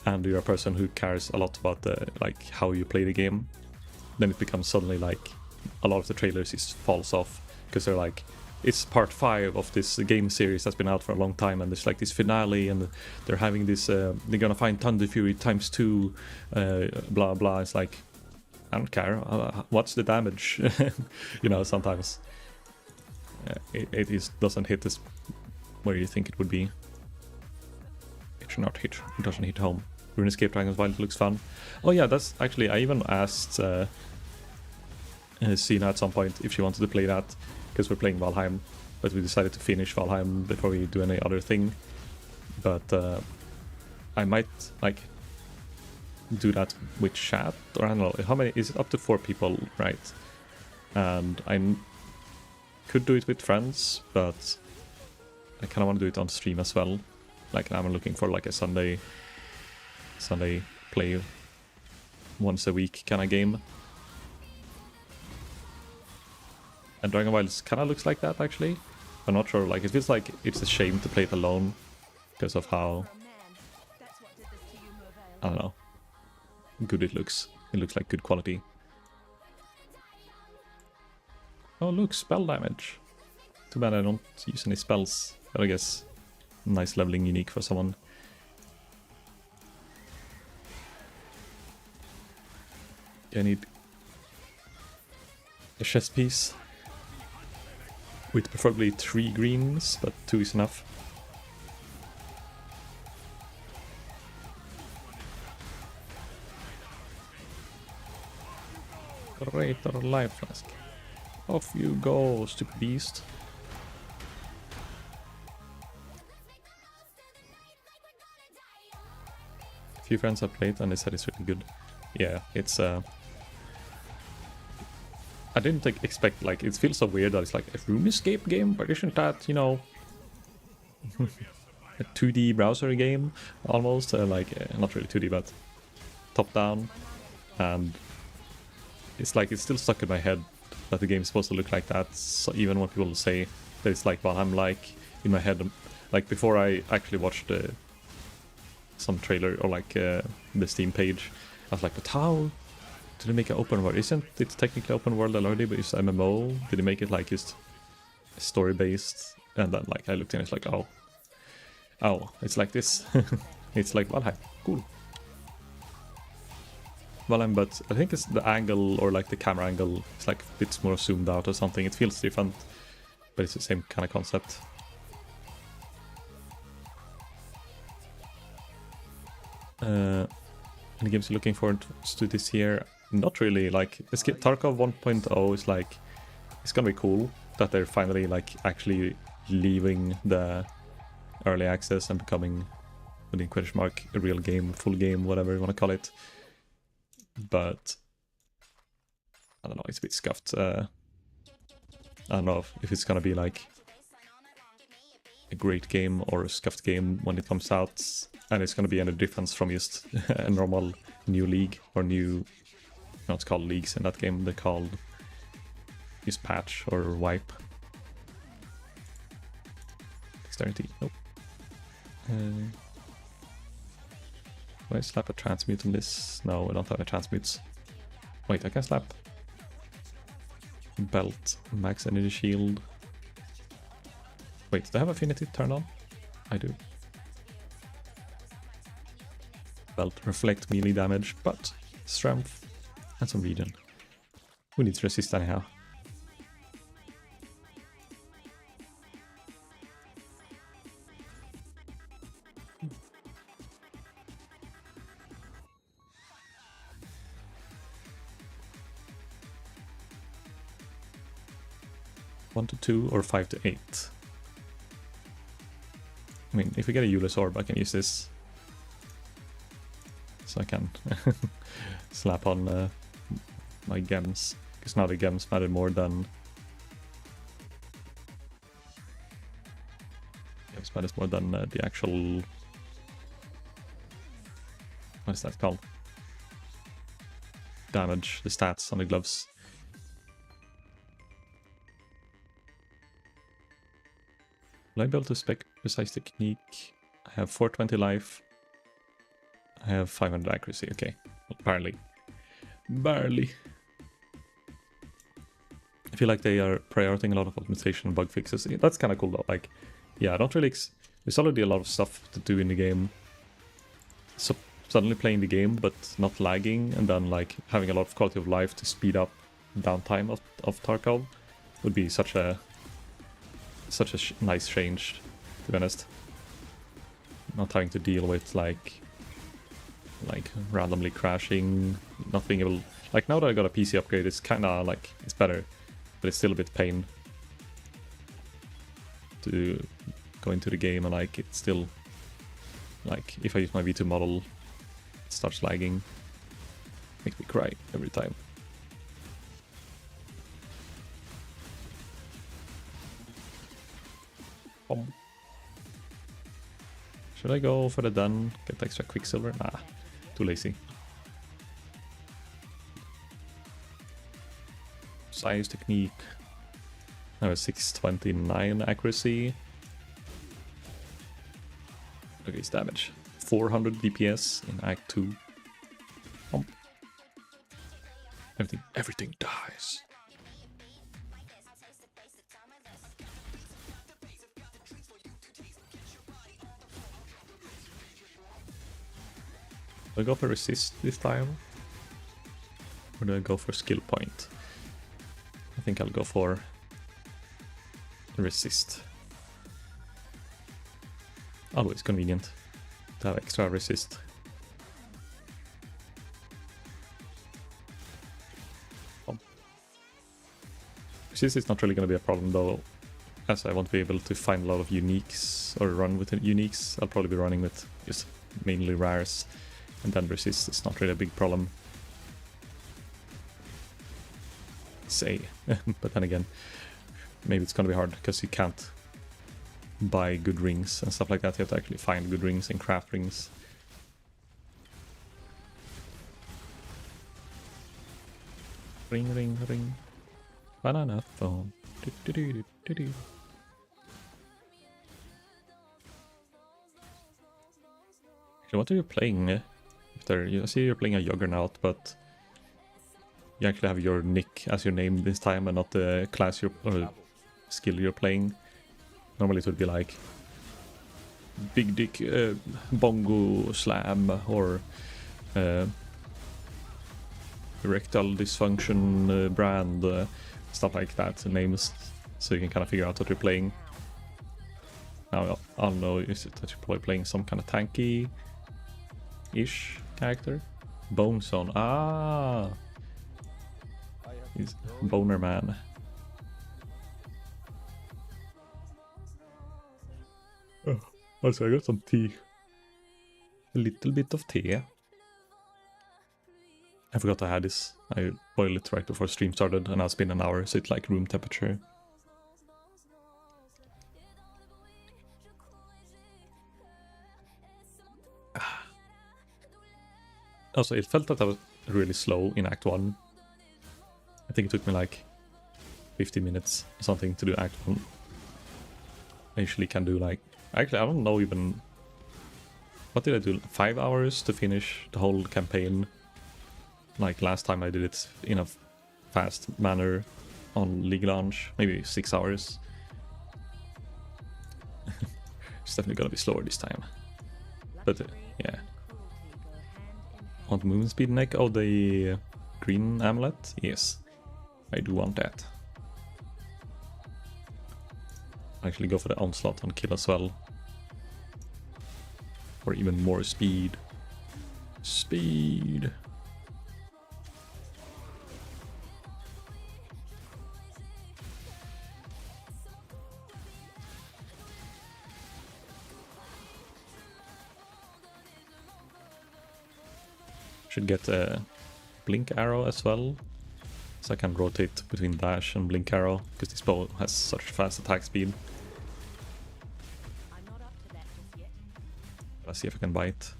and you're a person who cares a lot about the like how you play the game. Then it becomes suddenly like a lot of the trailers just falls off, because they're like, it's part 5 of this game series that's been out for a long time, and there's like this finale, and they're having this they're gonna find Thunder Fury ×2 blah blah. It's like, I don't care, what's the damage? You know, sometimes it just doesn't hit this where you think it would be. It should not hit, it doesn't hit home. RuneScape Dragon's Wild looks fun. Oh yeah, that's actually, I even asked Sina at some point if she wanted to play that, because we're playing Valheim, but we decided to finish Valheim before we do any other thing. But I might like do that with chat, or I don't know, how many, is it up to 4 people, right? And I could do it with friends, but I kind of want to do it on stream as well. Like, I'm looking for like a Sunday play once a week kind of game. And Dragon Wilds kind of looks like that actually. I'm not sure, like it feels like it's a shame to play it alone because of how, I don't know, good it looks. It looks like good quality. Oh look, spell damage. Too bad I don't use any spells, but I guess nice leveling unique for someone. I need a chess piece with preferably 3 greens, but 2 is enough. Greater life flask. Off you go, stupid beast. A few friends have played and they said it's really good. Yeah, it's I didn't expect, like, it feels so weird that it's like a RuneScape game, but isn't that, you know, a 2D browser game almost? Like, not really 2D, but top down. And it's like, it's still stuck in my head that the game is supposed to look like that. So even when people say that it's like what I'm like in my head, like before I actually watched some trailer or like the Steam page, I was like, but how did they make an open world? Isn't it technically open world already, but it's MMO? Did they make it like just story based? And then like I looked in, it's like, oh, it's like this. It's like Valheim, cool. Valheim, but I think it's the angle or like the camera angle. It's like a bit more zoomed out or something. It feels different, but it's the same kind of concept. Any games you're looking forward to this year? Not really. Like Tarkov 1.0 is like, it's gonna be cool that they're finally like actually leaving the early access and becoming, within quotation mark, a real game, full game, whatever you want to call it. But I don't know, it's a bit scuffed. I don't know if it's gonna be like a great game or a scuffed game when it comes out, and it's gonna be any difference from just a normal new league or new. No, it's called leagues in that game. They're called use patch or wipe. Dexterity. Nope. Do I slap a transmute on this? No, I don't have a transmutes. Wait, I can slap belt, max energy shield. Wait, do I have affinity turned on? I do. Belt, reflect melee damage, but strength and some regen. Who needs resist anyhow? One to 2 or 5 to 8. I mean, if we get a Euless Orb, I can use this. So I can slap on my gems. Because now the gems matter more than... Gems matters more than the actual... What is that called? Damage, the stats on the gloves. Will I be able to spec precise technique? I have 420 life. I have 500 accuracy. Okay, well, barely. Barely. I feel like they are prioritizing a lot of optimization and bug fixes. That's kind of cool though. Like, yeah, I don't really... There's already a lot of stuff to do in the game. So suddenly playing the game, but not lagging, and then like having a lot of quality of life to speed up downtime of Tarkov would be such a nice change, to be honest. Not having to deal with like randomly crashing, not being able... Like now that I got a PC upgrade, it's kinda like, it's better, but it's still a bit pain to go into the game, and like it's still like, if I use my V2 model, it starts lagging. Makes me cry every time. Should I go for the done? Get extra quicksilver? Nah, too lazy. Size technique. I have 629 accuracy. Okay, it's damage. 400 DPS in Act 2. Everything dies. Do I go for resist this time? Or do I go for skill point? I think I'll go for resist. Always convenient to have extra resist. Resist is not really going to be a problem though, as I won't be able to find a lot of uniques or run with uniques. I'll probably be running with just mainly rares. And then resist is not really a big problem. Say. But then again, maybe it's gonna be hard because you can't buy good rings and stuff like that. You have to actually find good rings and craft rings. Ring, ring, ring. Banana phone. Do, do, do, do, do, do. So what are you playing? I see you're playing a Juggernaut, but you actually have your nick as your name this time and not the class or skill you're playing. Normally it would be like Big Dick Bongo Slam or Erectile Dysfunction Brand, stuff like that, names, so you can kind of figure out what you're playing. Now I'll know, is it that you're probably playing some kind of tanky-ish character? Bone Zone. Ah! He's Boner Man. Oh, also I got some tea. A little bit of tea. I forgot I had this. I boiled it right before stream started and now it's been an hour, so it's like room temperature. Also, it felt that I was really slow in Act 1. I think it took me like 50 minutes or something to do Act 1. I usually can do like... Actually, I don't know even... What did I do? 5 hours to finish the whole campaign. Like last time I did it in a fast manner on League launch. Maybe 6 hours. It's definitely gonna be slower this time. But yeah. Want movement speed neck? Oh, the green amulet? Yes. I do want that. Actually go for the onslaught on kill as well. Or even more speed. Speed! Should get a blink arrow as well. So I can rotate between dash and blink arrow, because this bow has such fast attack speed. Let's see if I can bite.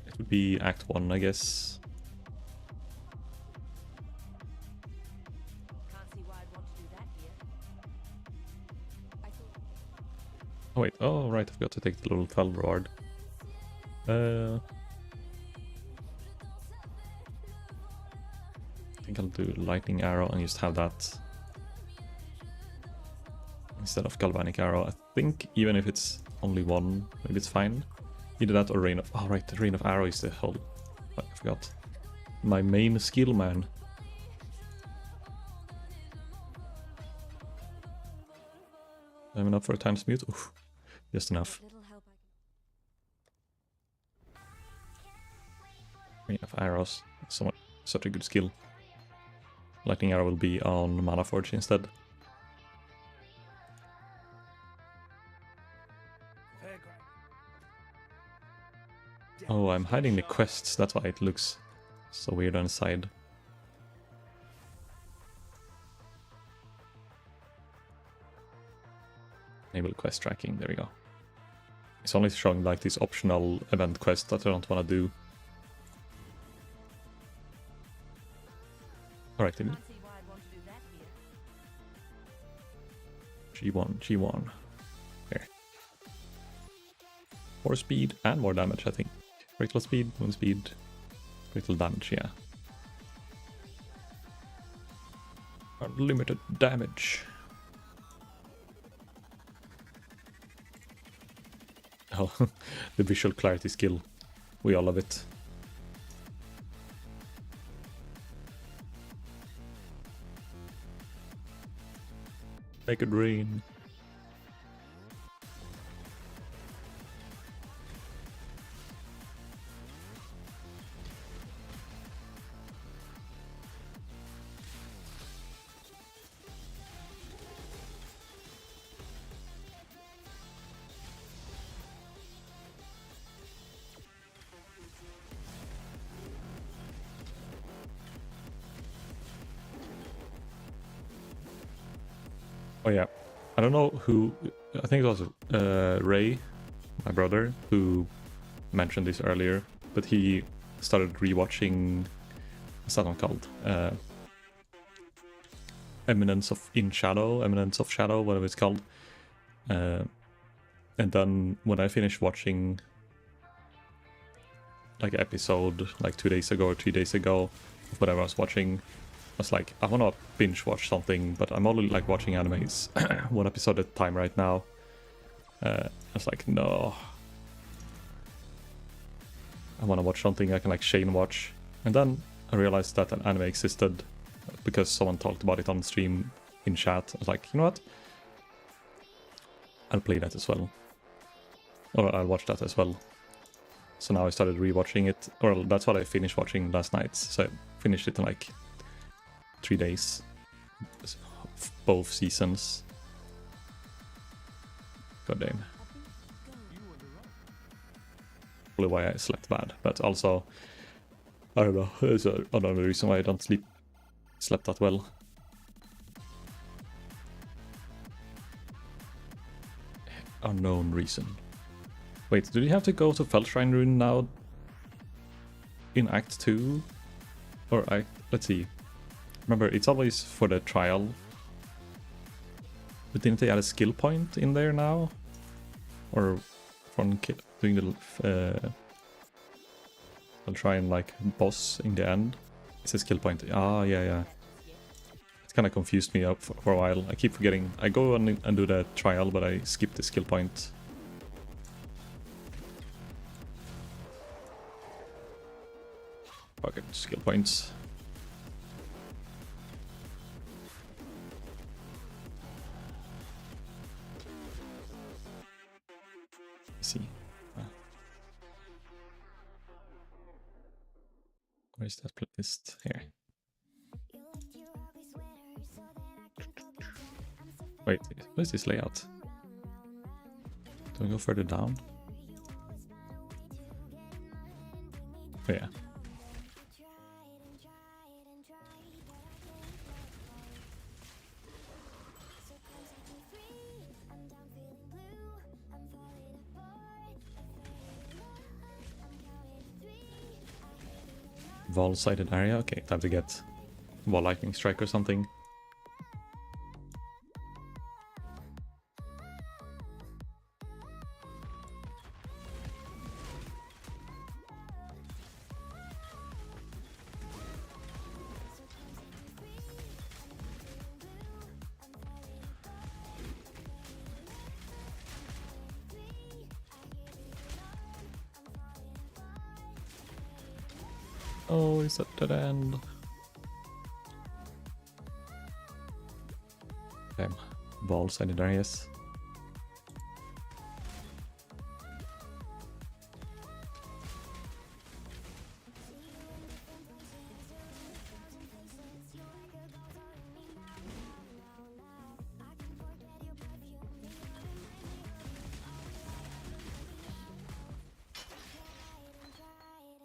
It would be Act 1, I guess. Oh wait, oh right, I forgot to take the little 12 reward. I think I'll do lightning arrow and just have that instead of galvanic arrow. I think even if it's only one, maybe it's fine. Either that or rain of... Oh right, the rain of arrow is the whole... I forgot. My main skill, man. I have enough for a times mute? Oof, just enough. Rain of arrows, such a good skill. Lightning arrow will be on Mana Forge instead. Oh, I'm hiding the quests, that's why it looks so weird on the side. Enable quest tracking, there we go. It's only showing like this optional event quest that I don't want to do. Alright, G1. Here. More speed and more damage, I think. Critical speed, wound speed, critical damage, yeah. Unlimited damage. Oh, the visual clarity skill. We all love it. Make it rain. Oh yeah, I don't know who, I think it was Ray, my brother, who mentioned this earlier, but he started rewatching, what's that one called? Eminence of Shadow, whatever it's called. And then when I finished watching like an episode like 2 days ago or 3 days ago of whatever I was watching, I was like, I want to binge watch something, but I'm only like watching animes one episode at a time right now. I was like, no. I want to watch something I can like Shane watch. And then I realized that an anime existed because someone talked about it on stream in chat. I was like, you know what? I'll play that as well. Or I'll watch that as well. So now I started rewatching it. Or that's what I finished watching last night. So I finished it in like 3 days. Both seasons. God damn. Probably why I slept bad, but also I don't know, there's another reason why I don't slept that well. Unknown reason. Wait, do you have to go to Feldshrine Rune now in Act 2? Or Act... let's see. Remember, it's always for the trial. But didn't they add a skill point in there now? Or from doing the... I'll try and like boss in the end. It's a skill point. Ah, yeah. It kind of confused me up for a while. I keep forgetting. I go and do the trial, but I skip the skill point. Fucking skill points. Let's see. Where's that playlist? Here. Wait, what is this layout? Do I go further down? Oh yeah. Wall-sided area? Okay, time to get wall lightning strike or something. Oh, is that dead end? Okay, wall-sided areas.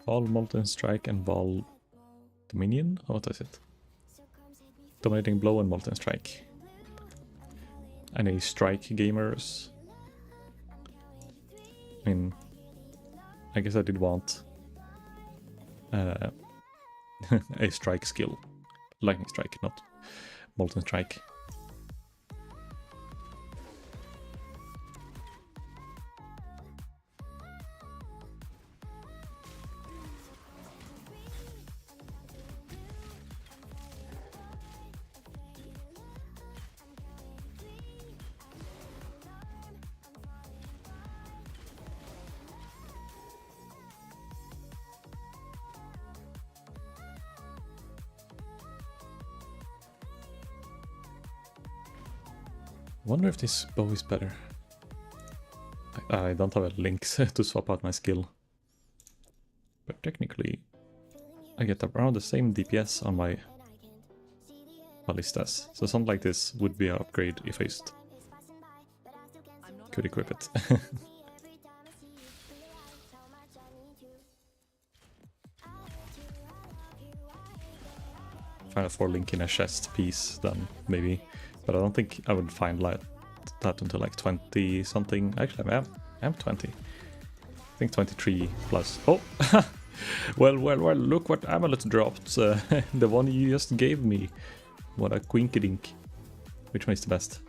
Wall Molten Strike and Wall Dominion? Oh, what is it? Dominating Blow and Molten Strike. Any strike gamers? I mean, I guess I did want a strike skill. Lightning Strike, not Molten Strike. Wonder if this bow is better. I don't have a link to swap out my skill. But technically, I get around the same DPS on my ballistas. So something like this would be an upgrade if I just could equip it. Find a 4 link in a chest piece, then maybe. But I don't think I would find that until like 20 something. Actually, I'm 20. I think 23 plus. Oh! well, look what amulet dropped. The one you just gave me. What a quinkydink. Which one is the best?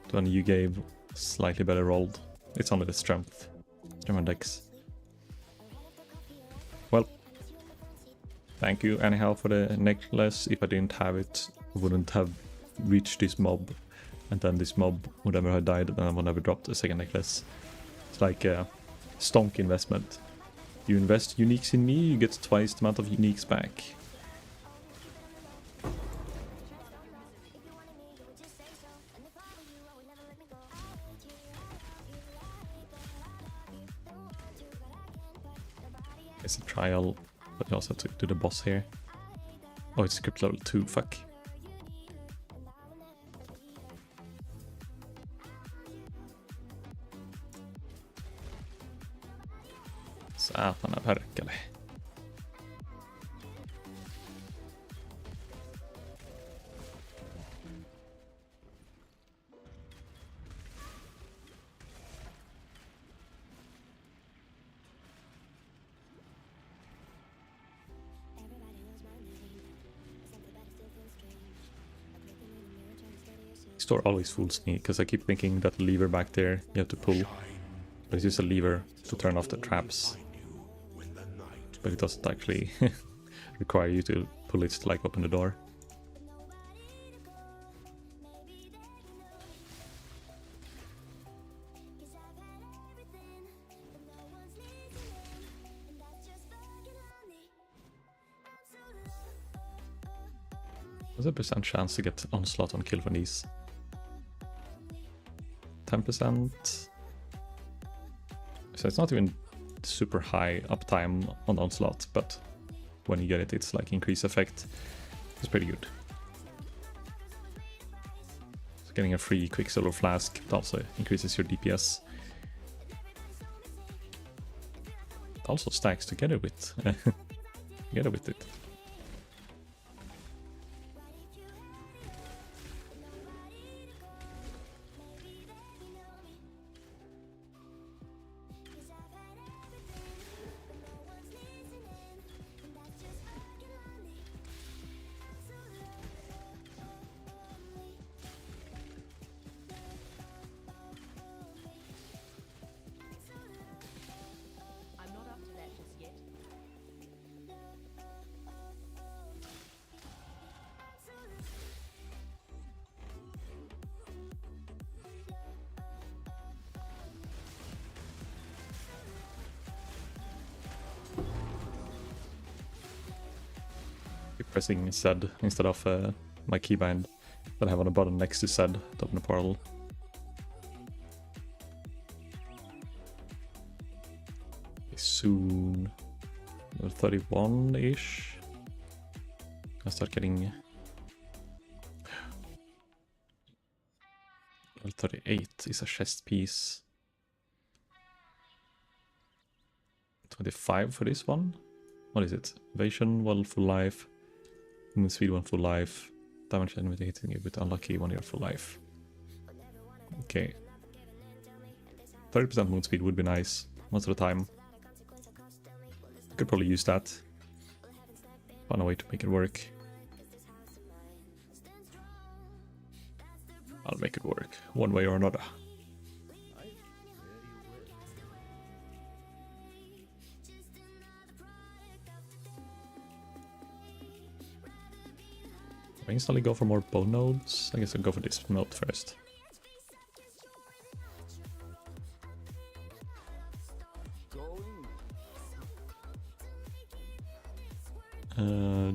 The one you gave slightly better rolled. It's only the strength. German dex. Well, thank you anyhow for the necklace. If I didn't have it, I wouldn't have reached this mob. And then this mob would never have died, and I would never dropped a second necklace. It's like a stonk investment. You invest uniques in me, you get twice the amount of uniques back. It's a trial, but you also have to do the boss here. Oh, it's script level 2, fuck. Saatana perkele. door always fools me, because I keep thinking that lever back there you have to pull. But it's just a lever to turn off the traps. But it doesn't actually require you to pull it to like open the door. What's the percent chance to get onslaught on kill from these? 10%. So it's not even super high uptime on onslaught, but when you get it, it's like increased effect. It's pretty good. So getting a free Quicksilver Flask also increases your DPS. It also stacks together with it. Pressing Z instead of my keybind that I have on the button next to Z to open the portal. Soon, 31-ish. I start getting 38 is a chest piece. 25 for this one. What is it? Evasion, while full life. Moon speed, 1 full life. Damage enemy hitting you with unlucky 1 year full life. Okay. 30% moon speed would be nice most of the time. Could probably use that. Find a way to make it work. I'll make it work one way or another. I instantly go for more bone nodes. I guess I'll go for this node first.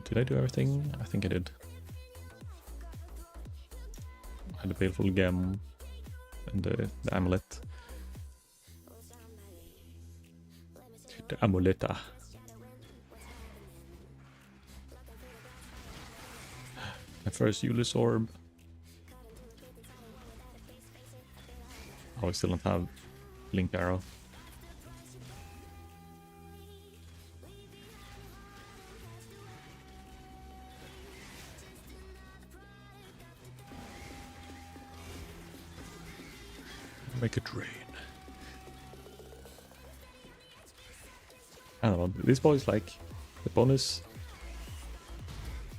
Did I do everything? I think I did. I had the Baleful Gem and the amulet. The amuleta. My first Euless Orb. Oh, I still don't have Link Arrow. Make it rain. I don't know, this boy is like the bonus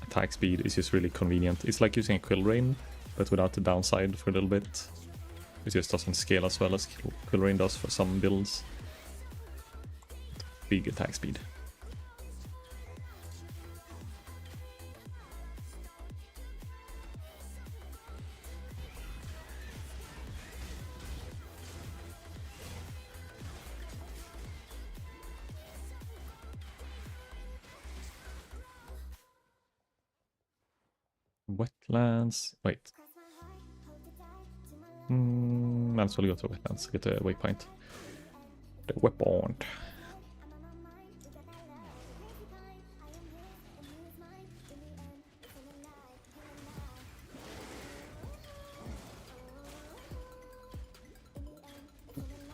attack speed is just really convenient. It's like using a Quill Rain, but without the downside for a little bit. It just doesn't scale as well as Quill Rain does for some builds. Big attack speed. Wetlands. Wait. Might as well go to wetlands. Get a waypoint. The weapon.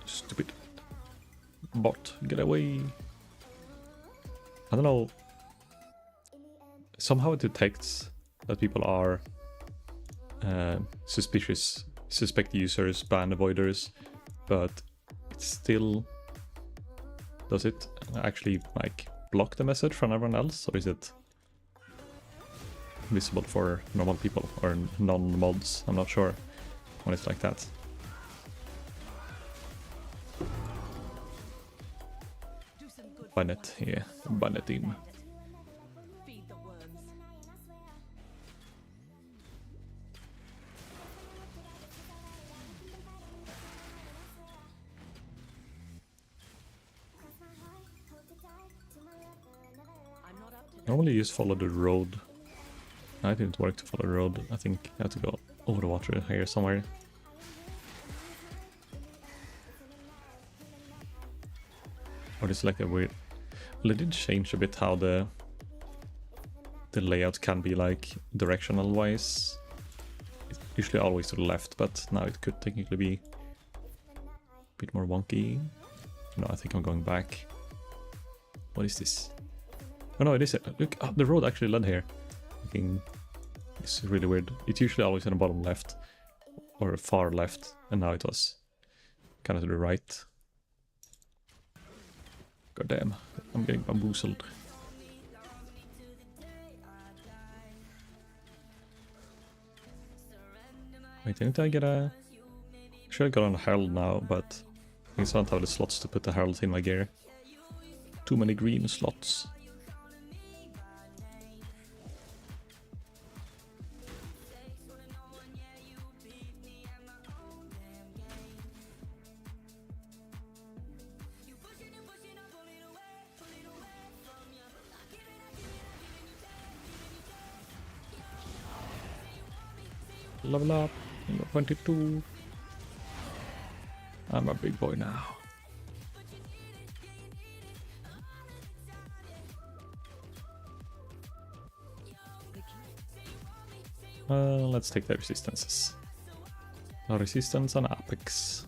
Stupid bot. Get away. I don't know. Somehow it detects that people are suspect users, ban avoiders, but it still does it actually like block the message from everyone else, or is it visible for normal people or non-mods? I'm not sure. when it's like that. Bannett, yeah, Bannett team. Feed the worms. I'm not up to Normally you just follow the road. I didn't work to follow the road. I think I have to go over the water here somewhere. Or it's like a weird... Well, it did change a bit how the layout can be like directional wise. It's usually always to the left, but now it could technically be a bit more wonky. No, I think I'm going back. What is this? Oh no, it is it. Look, oh, the road actually led here. Looking, it's really weird. It's usually always in the bottom left or far left, and now it was kind of to the right. God damn, I'm getting bamboozled. Wait, didn't I get a... Should have got on a herald now, but I don't have the slots to put the herald in my gear. Too many green slots. Level up, number 22. I'm a big boy now. Let's take the resistances. No resistance and apex.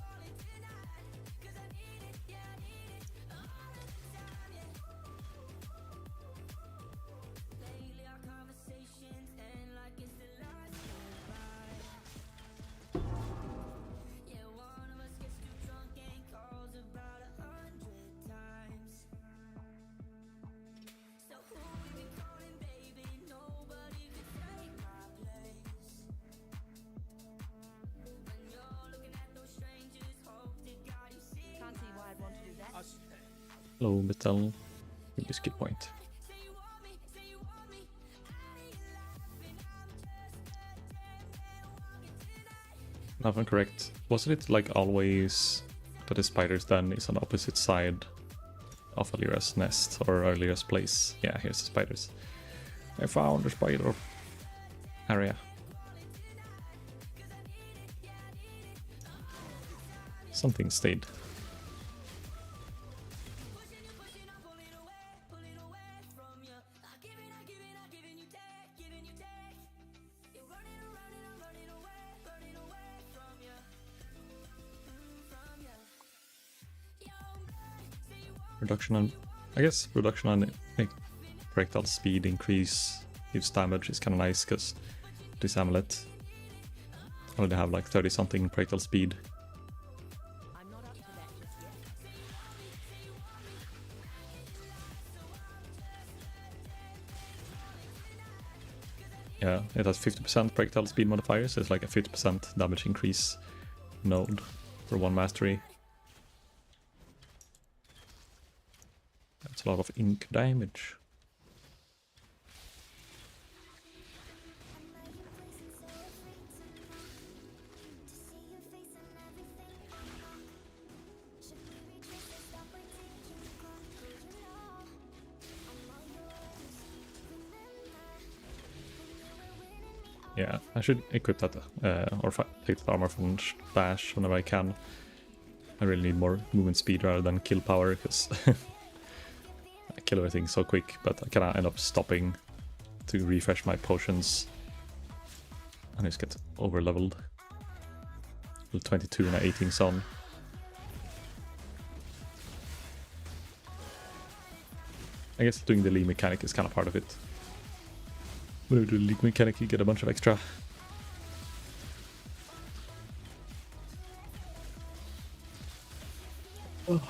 Can't see why I'd want to do that. Hello, Betel. Give this kid point. Now if I'm correct, wasn't it like always that the spiders then is on the opposite side of Alira's nest or Alira's place? Yeah, here's the spiders. I found the spider area. Something stayed. Reduction on, I guess, reduction on projectile speed increase gives damage is kind of nice because this amulet I already have like 30 something projectile speed. I'm not up to that just yet. Yeah, it has 50% projectile speed modifier, so it's like a 50% damage increase node for one mastery. That's a lot of ink damage. Yeah, I should equip that or take that armor from Bash whenever I can. I really need more movement speed rather than kill power because I kill everything so quick, but I kind of end up stopping to refresh my potions and I just get over leveled. Level 22 and 18 zone. I guess doing the league mechanic is kind of part of it. When you do the league mechanic, you get a bunch of extra. Oh.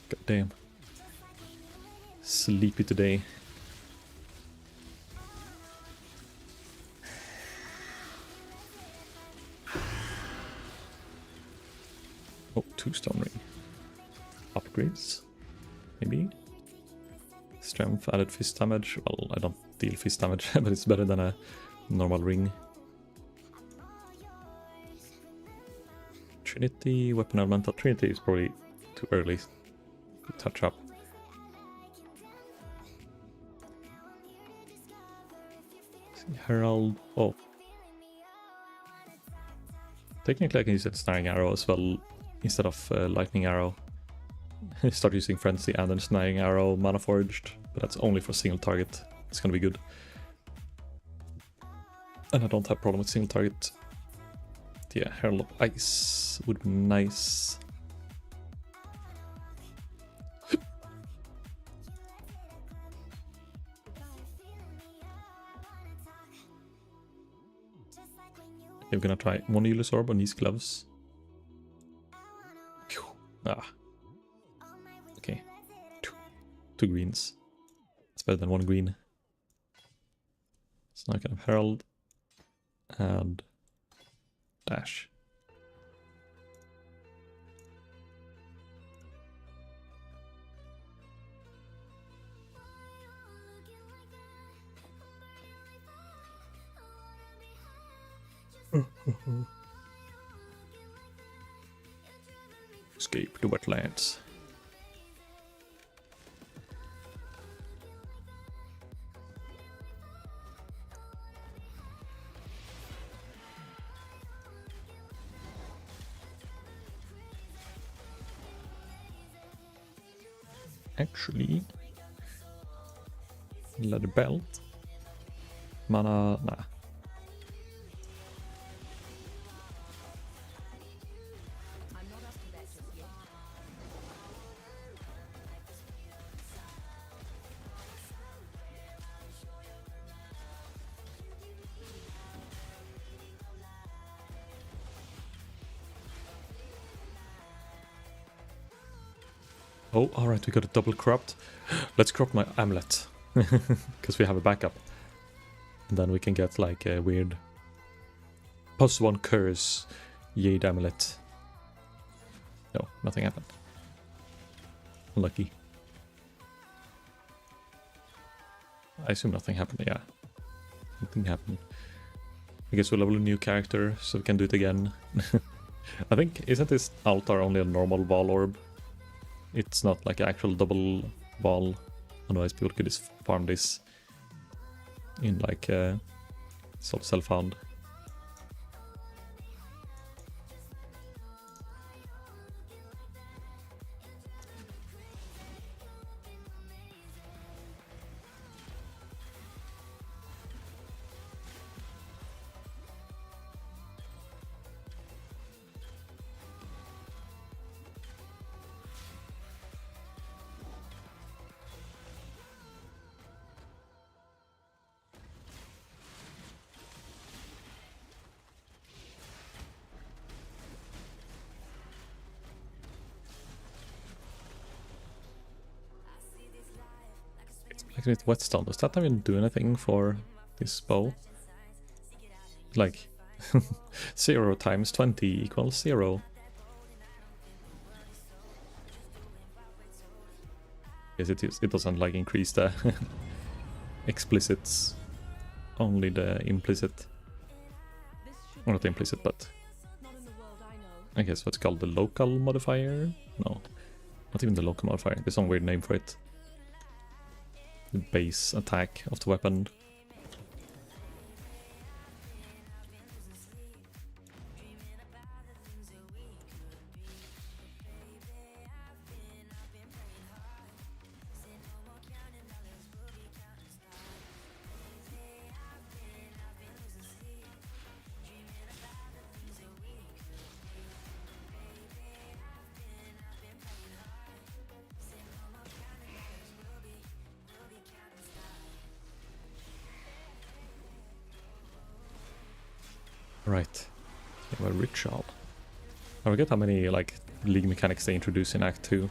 God damn. Sleepy today. Oh, 2 stone ring. Upgrades? Maybe? Strength, added fist damage. Well, I don't deal fist damage, but it's better than a normal ring. Trinity, weapon elemental. Trinity is probably too early to touch up. Herald. Oh. Technically I can use that snaring arrow as well instead of lightning arrow. Start using frenzy and then snaring arrow mana forged, but that's only for single target. It's gonna be good. And I don't have problem with single target. Yeah, Herald of Ice would be nice. We're gonna try Monolith Orb on these gloves. Phew. Ah. Okay. 2 greens. It's better than 1 green. So now I can have Herald and dash. Escape the wetlands. Actually, leather belt, mana, nah. I'm not up to that just yet. Oh, alright, we got a double corrupt. Let's crop my amulet. Because we have a backup. And then we can get like a weird +1 curse Jade amulet. No, nothing happened. Unlucky. I assume nothing happened, yeah. Nothing happened. I guess we'll level a new character so we can do it again. I think, isn't this altar only a normal wall orb? It's not like an actual double wall. Otherwise people could just farm this in like sort of self-found. Like with whetstone, does that even do anything for this bow? Like 0 times 20 equals 0. Yes, it is. It doesn't like increase the explicits, only the implicit. This should Or not implicit, but not in the world I know. I guess what's called the local modifier? No, not even the local modifier. There's some weird name for it. The base attack of the weapon. Right. Yeah, well, ritual. I forget how many like league mechanics they introduce in Act 2.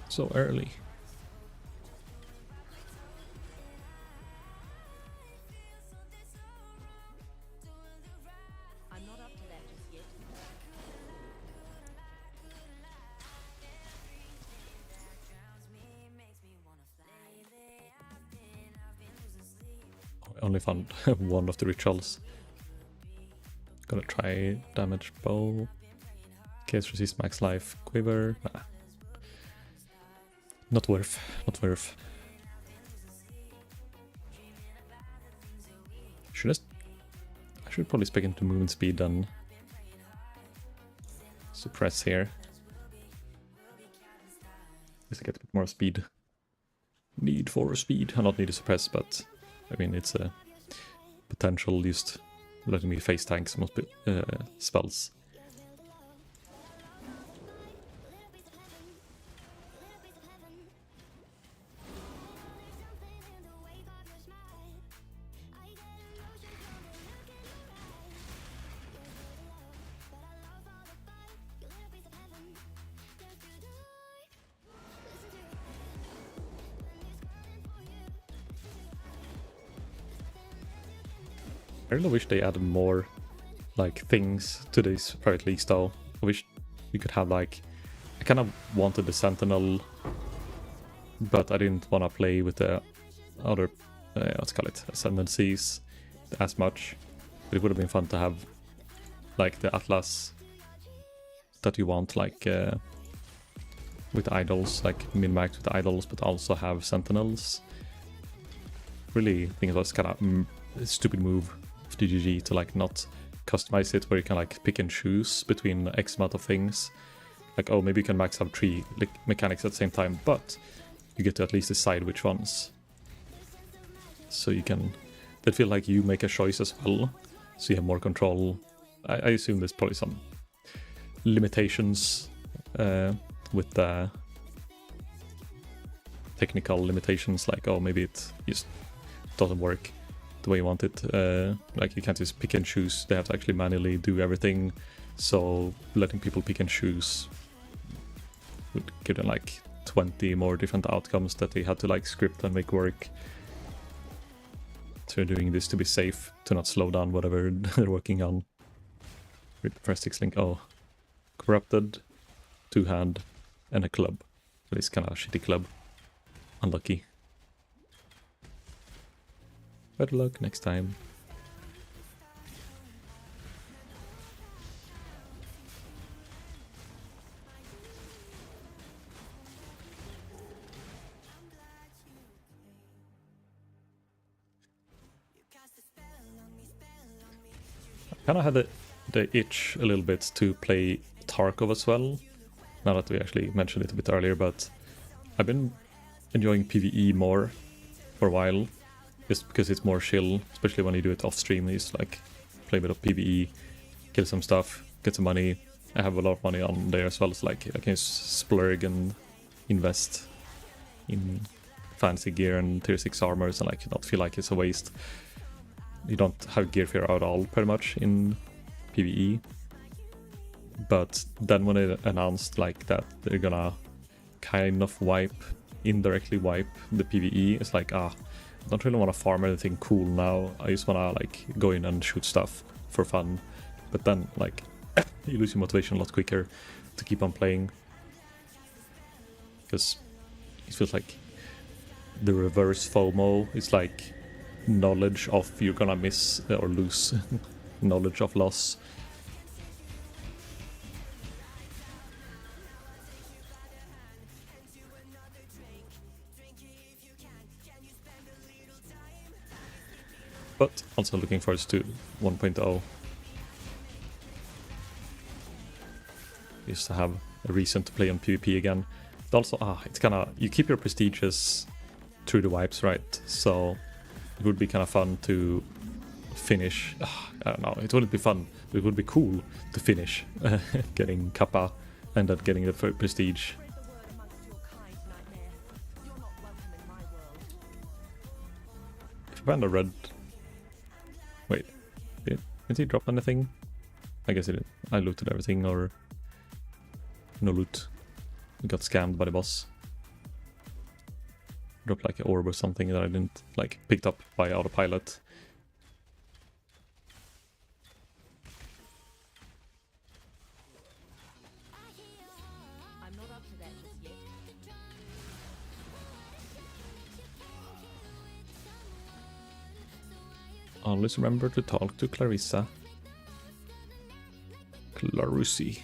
So early. only found one of the rituals. Gonna try damage bow. Case resist max life quiver. Nah. Not worth. Not worth. I should probably spec into movement speed and suppress here. Just to get a bit more speed. Need for speed. I not need to suppress, but I mean it's a potential just letting me face tank some spells. I really wish they added more like things to these private leagues though. I wish you could have like, I kind of wanted the Sentinel, but I didn't want to play with the other, let's call it, ascendancies as much. But it would have been fun to have like the Atlas that you want, like with idols, like min-max with idols, but also have Sentinels. Really think it was kind of a stupid move of DGG to like not customize it where you can like pick and choose between X amount of things. Like, oh, maybe you can max out 3 mechanics at the same time, but you get to at least decide which ones. So you can, they feel like you make a choice as well, so you have more control. I assume there's probably some limitations with the technical limitations, like, oh, maybe it just doesn't work the way you want it. Like, you can't just pick and choose, they have to actually manually do everything, so letting people pick and choose would give them like 20 more different outcomes that they had to like script and make work. So they're doing this to be safe, to not slow down whatever they're working on. With the first 6 link, oh, corrupted, 2-hand, and a club. So this kind of shitty club. Unlucky. Better luck next time. I kind of had the itch a little bit to play Tarkov as well. Now that we actually mentioned it a bit earlier, but I've been enjoying PvE more for a while. Just because it's more chill, especially when you do it off stream. You just like play a bit of PvE, kill some stuff, get some money. I have a lot of money on there as well, so like I can just splurge and invest in fancy gear and tier 6 armors and like not feel like it's a waste. You don't have gear fear at all pretty much in PvE. But then when they announced like that they're gonna kind of indirectly wipe the PvE, it's like, I don't really want to farm anything cool now. I just want to like go in and shoot stuff for fun. But then like you lose your motivation a lot quicker to keep on playing. Because it feels like the reverse FOMO is like knowledge of you're gonna miss or lose. Knowledge of loss. But also looking forward to 1.0. Just to have a reason to play on PvP again. But also, it's kinda, you keep your prestiges through the wipes, right? So it would be kind of fun to finish. I don't know, it wouldn't be fun, but it would be cool to finish getting Kappa and then getting the prestige. The word amongst your kind, nightmare. You're not welcome in my world. If I find a red... Wait, did he drop anything? I guess he did. I looted everything, or... No loot. We got scammed by the boss. Dropped like an orb or something that I didn't, like, picked up by autopilot. I'm not up to that just yet. Always remember to talk to Clarissa. Clarussi.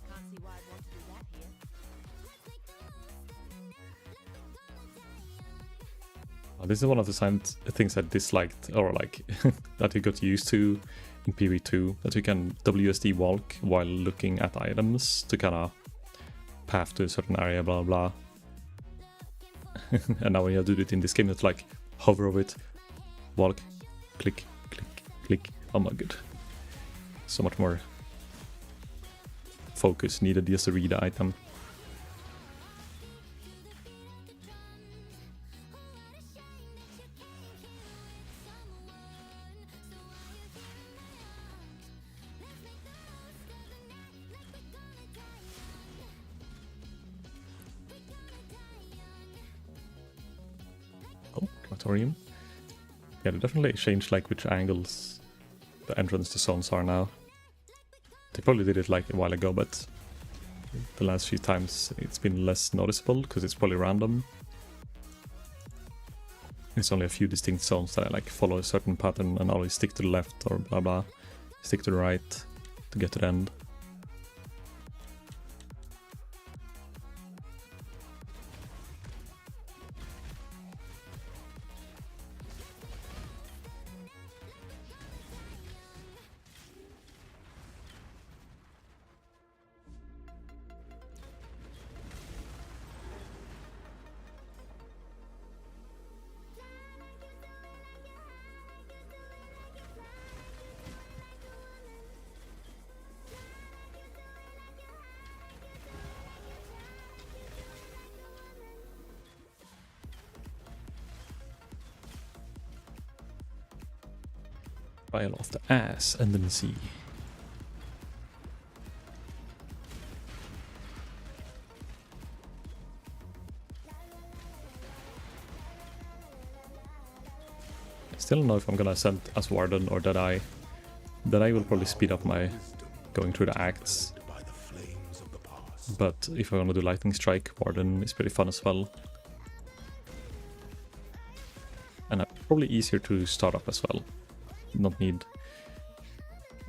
Can't see why I'd want to do that here. This is one of the things I disliked, or like that you got used to in PV2, that you can WSD walk while looking at items to kind of path to a certain area, blah blah. And now when you do it in this game, it's like hover over it, walk, click, click, click. Oh my god. So much more focus needed just to read the item. Oh, crematorium. Yeah, they definitely changed like which angles the entrance to zones are now. They probably did it like a while ago, but the last few times it's been less noticeable because it's probably random. It's only a few distinct zones that I like follow a certain pattern and always stick to the left or blah blah, stick to the right to get to the end. Trial of the ass and then see. I still don't know if I'm gonna ascend as Warden or Deadeye. Deadeye will probably speed up my going through the acts. But if I want to do Lightning Strike, Warden is pretty fun as well. And probably easier to start up as well. Not need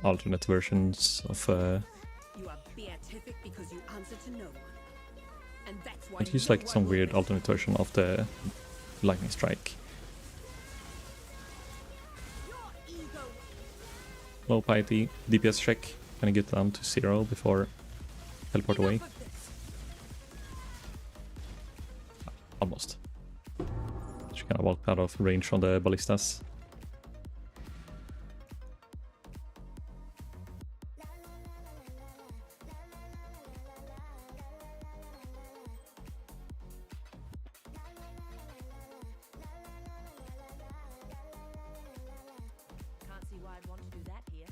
alternate versions of You are beatific because you answer to no one. And that's why I'd use no like one some will weird listen. alternate version of the Lightning Strike. Your ego. Low piety, DPS check. Can I get down to 0 before teleport away? Enough of this. Almost. She kind of walked out of range on the ballistas. Can't see why I'd want to do that here.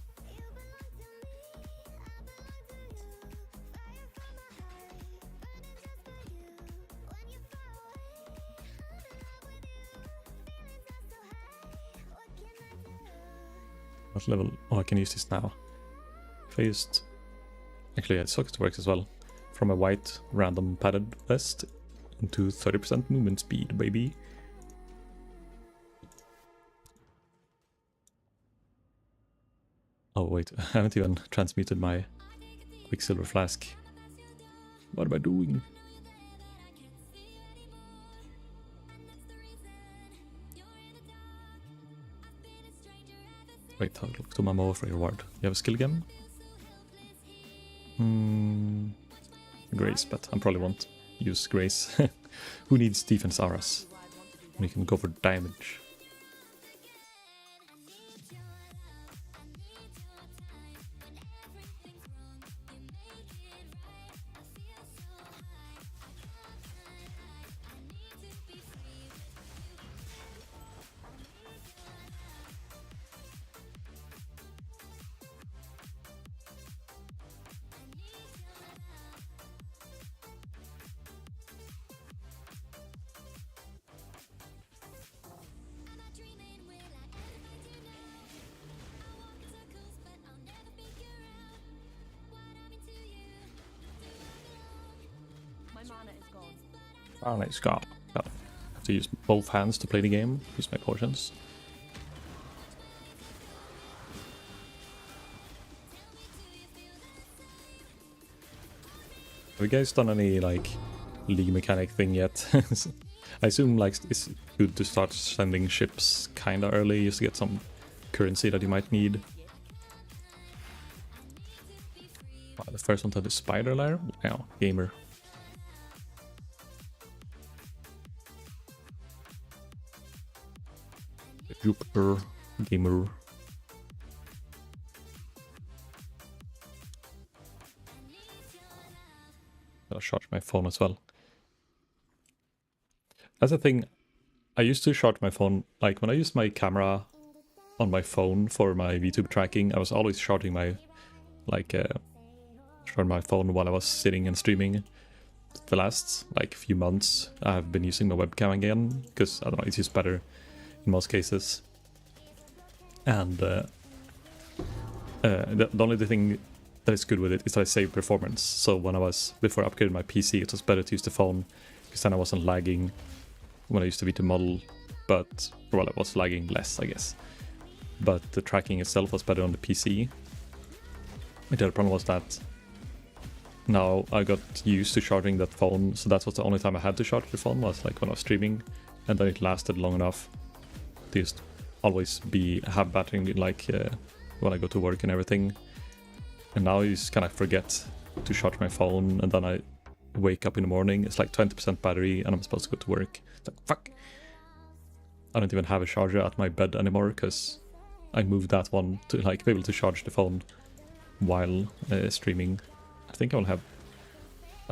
What level? Oh, I can use this now. If I used... Actually, yeah, socket works as well. From a white random padded vest into 30% movement speed, baby. Oh wait, I haven't even transmuted my Quicksilver Flask. What am I doing? Wait, I'll look to my Moa for your ward. You have a skill again? Grace, but I probably won't use Grace. Who needs defense auras when you can go for damage? mana is gone. Oh, nice. Got it. Have to use both hands to play the game. Use my potions. Have you guys done any like league mechanic thing yet? I assume like it's good to start sending ships kinda early just to get some currency that you might need. Wow, the first one to the spider lair? Wow, gamer. Jupiter gamer. I'll charge my phone as well. That's the thing. I used to charge my phone, like when I used my camera on my phone for my VTuber tracking, I was always charging my, charging my phone while I was sitting and streaming. The last, like, few months, I've been using my webcam again, because, I don't know, it's just better in most cases. And the only thing that is good with it is that I save performance. So when before I upgraded my PC, it was better to use the phone, because then I wasn't lagging when I used to VTuber model, but, well, it was lagging less, I guess. But the tracking itself was better on the PC. The other problem was that now I got used to charging that phone, so that was the only time I had to charge the phone, was like when I was streaming, and then it lasted long enough to just always have battery like when I go to work and everything. And now I just kind of forget to charge my phone, and then I wake up in the morning, it's like 20% battery, and I'm supposed to go to work. It's like, fuck! I don't even have a charger at my bed anymore, because I moved that one to like be able to charge the phone while streaming. I think I have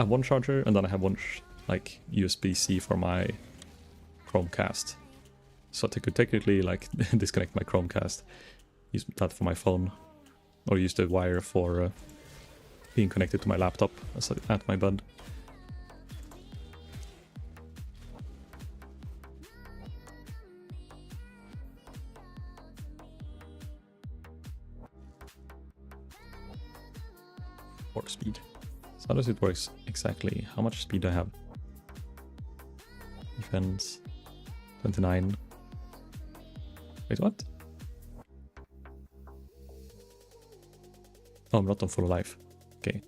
one charger, and then I have one like USB-C for my Chromecast. So I could technically like disconnect my Chromecast, use that for my phone, or use the wire for being connected to my laptop at my bed. Or speed. So how does it work exactly? How much speed do I have? Defense 29. Wait, what? Oh, I'm not on full life. Okay.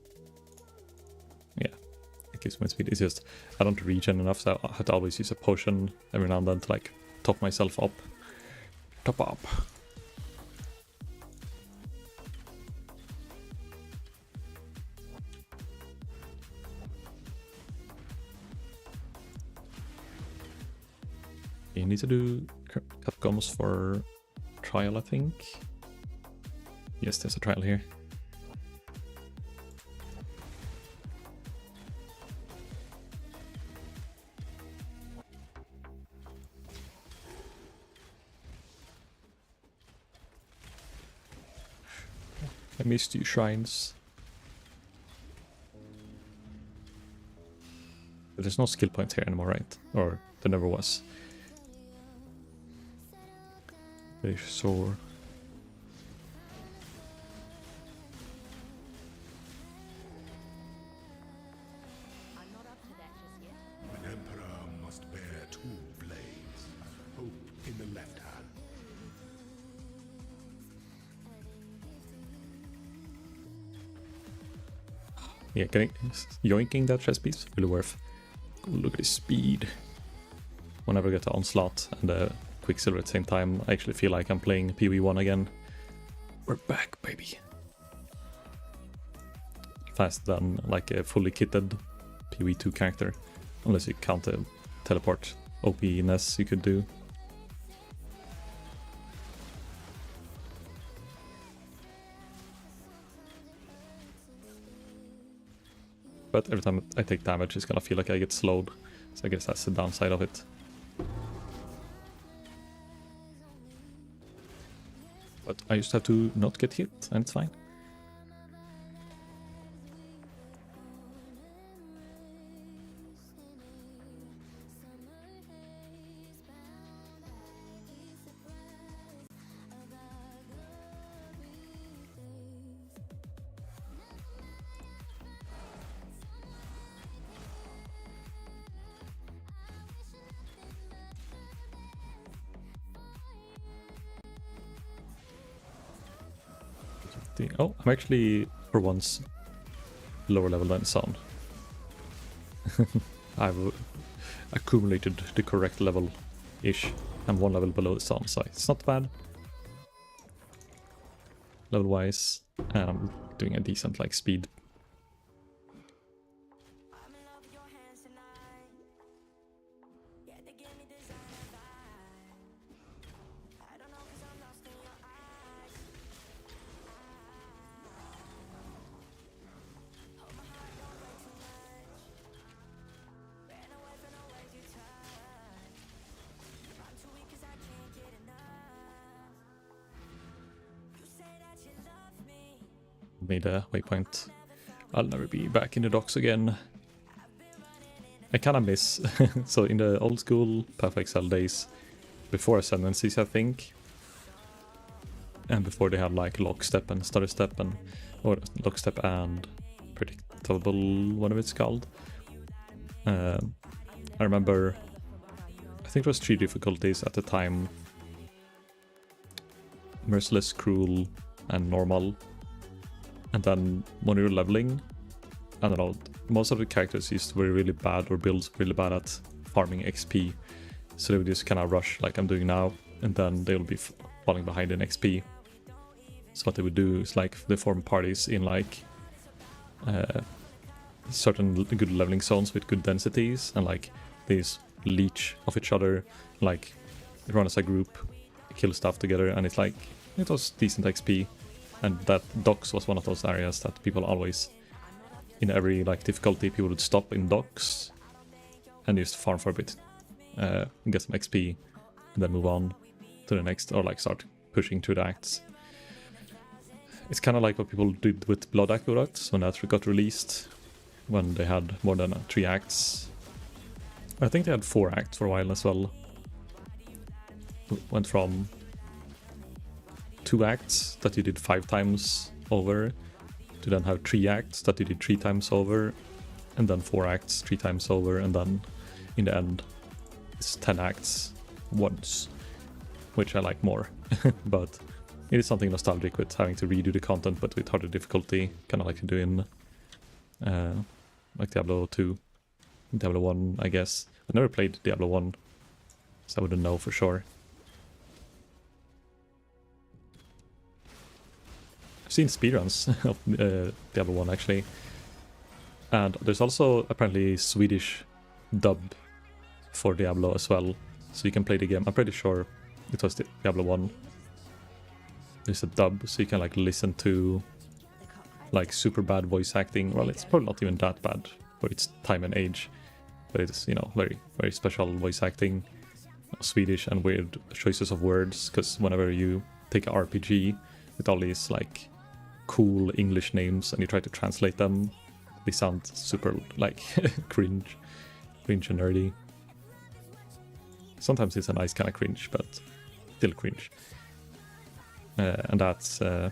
Yeah, it gives me speed. It's just I don't regen enough, so I have to always use a potion every now and then to like top myself up. Top up. You need to do catacombs for trial, I think. Yes, there's a trial here. I missed you, shrines. But there's no skill points here anymore, right? Or there never was. Very sore. I'm not up to that just yet. An emperor must bear two blades, hope in the left hand. Yeah, yoinking that chest piece, really worth. Oh, look at his speed. Whenever I get the onslaught and the Quicksilver at the same time, I actually feel like I'm playing PoE 1 again. We're back, baby. Faster than like a fully kitted PoE 2 character. Unless you count the teleport OP-ness you could do. But every time I take damage, it's gonna feel like I get slowed. So I guess that's the downside of it. But I just have to not get hit, and it's fine. Oh, I'm actually, for once, lower level than Sun. I've accumulated the correct level-ish. I'm 1 level below the Sun, so it's not bad. Level-wise, and I'm doing a decent, like, speed. Made a waypoint. I'll never be back in the docks again. I kinda miss, so in the old school Path of Exile days, before Ascendancies I think, and before they had like Lockstep and Stutter Step and, or Lockstep and Predictable, whatever it's called. I remember, I think it was 3 difficulties at the time. Merciless, Cruel, and Normal. And then when you're leveling, I don't know, most of the characters used to be really bad or builds really bad at farming XP. So they would just kind of rush like I'm doing now, and then they'll be falling behind in XP. So what they would do is like they form parties in like certain good leveling zones with good densities, and like these leech off each other, like run as a group, kill stuff together, and it's like, it was decent XP. And that docks was one of those areas that people always, in every like difficulty, people would stop in docks and just farm for a bit, get some XP, and then move on to the next, or like start pushing through the acts. It's kind of like what people did with Blood Aqueducts when that got released, when they had more than 3 acts. I think they had 4 acts for a while as well. Went from 2 acts that you did 5 times over, to then have 3 acts that you did 3 times over, and then 4 acts 3 times over, and then in the end it's 10 acts once, which I like more. But it is something nostalgic with having to redo the content, but with harder difficulty, kind of like you do in like Diablo 2, Diablo 1, I guess. I've never played Diablo 1, so I wouldn't know for sure. I've seen speedruns of Diablo 1 actually, and there's also apparently Swedish dub for Diablo as well, so you can play the game. I'm pretty sure it was Diablo 1. There's a dub, so you can like listen to like super bad voice acting. Well, it's probably not even that bad for its time and age, but it's, you know, very, very special voice acting, Swedish, and weird choices of words, because whenever you take an RPG with all these like cool English names and you try to translate them, they sound super like cringe and nerdy. Sometimes it's a nice kind of cringe, but still cringe. And that's I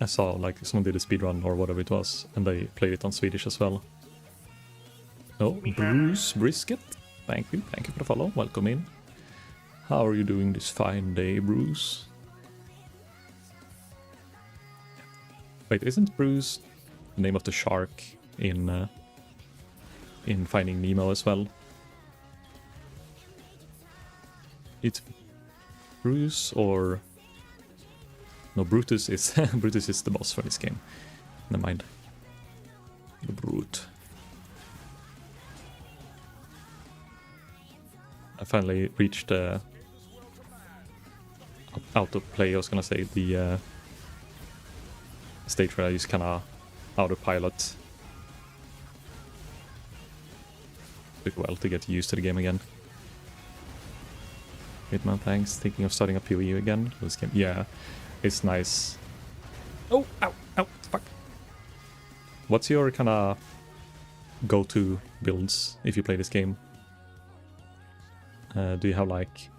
saw like someone did a speedrun or whatever it was, and they played it on Swedish as well. Oh, Bruce Brisket, thank you for the follow, welcome in. How are you doing this fine day, Bruce? Wait, isn't Bruce the name of the shark in Finding Nemo as well? It's Bruce, or no, Brutus is Brutus is the boss for this game. Never mind. The Brute. I finally reached out of play. I was gonna say the stage where I just kinda autopilot. Took a while to get used to the game again. Hitman, thanks. Thinking of starting a PoE again. This game, yeah, it's nice. Oh, ow, fuck. What's your kinda go-to builds if you play this game? Do you have like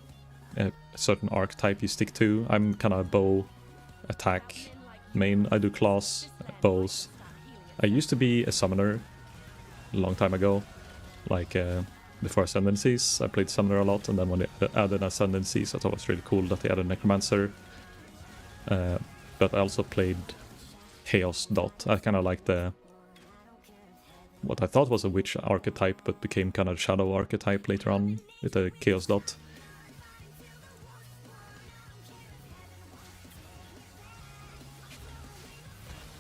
a certain archetype you stick to? I'm kinda bow attack main. I do claws, bows. I used to be a summoner a long time ago, like before Ascendancies. I played summoner a lot, and then when they added Ascendancies, I thought it was really cool that they added necromancer. but I also played Chaos Dot. I kind of like the what I thought was a witch archetype, but became kind of shadow archetype later on with the Chaos Dot.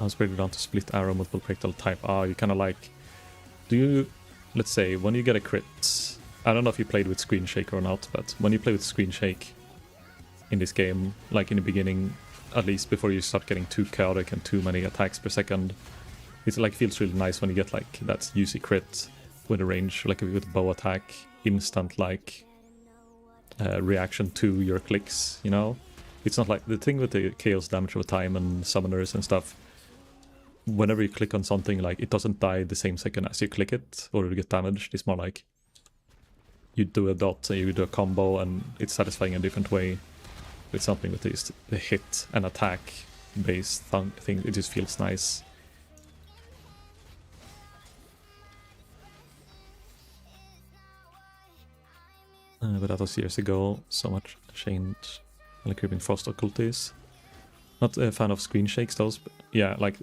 I was pretty down to split arrow, multiple projectile type. You kind of like... Do you... Let's say, when you get a crit... I don't know if you played with Screen Shake or not, but when you play with Screen Shake in this game, like in the beginning, at least before you start getting too chaotic and too many attacks per second, it like feels really nice when you get like that UC crit with a range, like with a bow attack, instant like reaction to your clicks, you know? It's not like the thing with the chaos damage over time and summoners and stuff. Whenever you click on something, like it doesn't die the same second as you click it or you get damaged. It's more like you do a dot and you do a combo and it's satisfying in a different way. With something with this the hit and attack based thing, it just feels nice. But that was years ago. So much changed. Like creeping frost occulties. Not a fan of screen shakes those, but yeah, like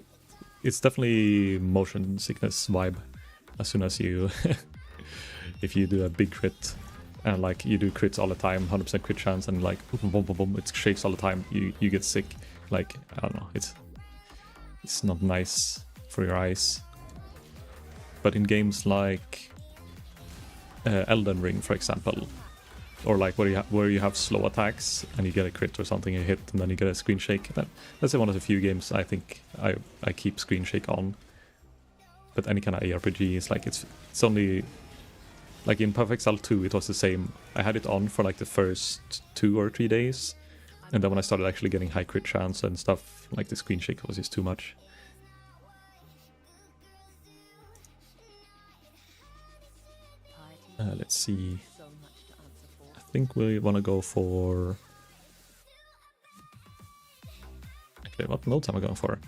it's definitely motion sickness vibe. As soon as you if you do a big crit and like you do crits all the time, 100% crit chance, and like boom, boom, boom, boom, it shakes all the time, you get sick. Like, I don't know, it's not nice for your eyes. But in games like Elden Ring, for example, or like where you have slow attacks and you get a crit or something, you hit and then you get a screen shake. That's one of the few games I think I keep screen shake on. But any kind of ARPG is like it's only like in Perfect Cell 2 it was the same. I had it on for like the first 2 or 3 days, and then when I started actually getting high crit chance and stuff, like the screen shake was just too much. Let's see. I think we want to go for... Okay, what notes am I going for?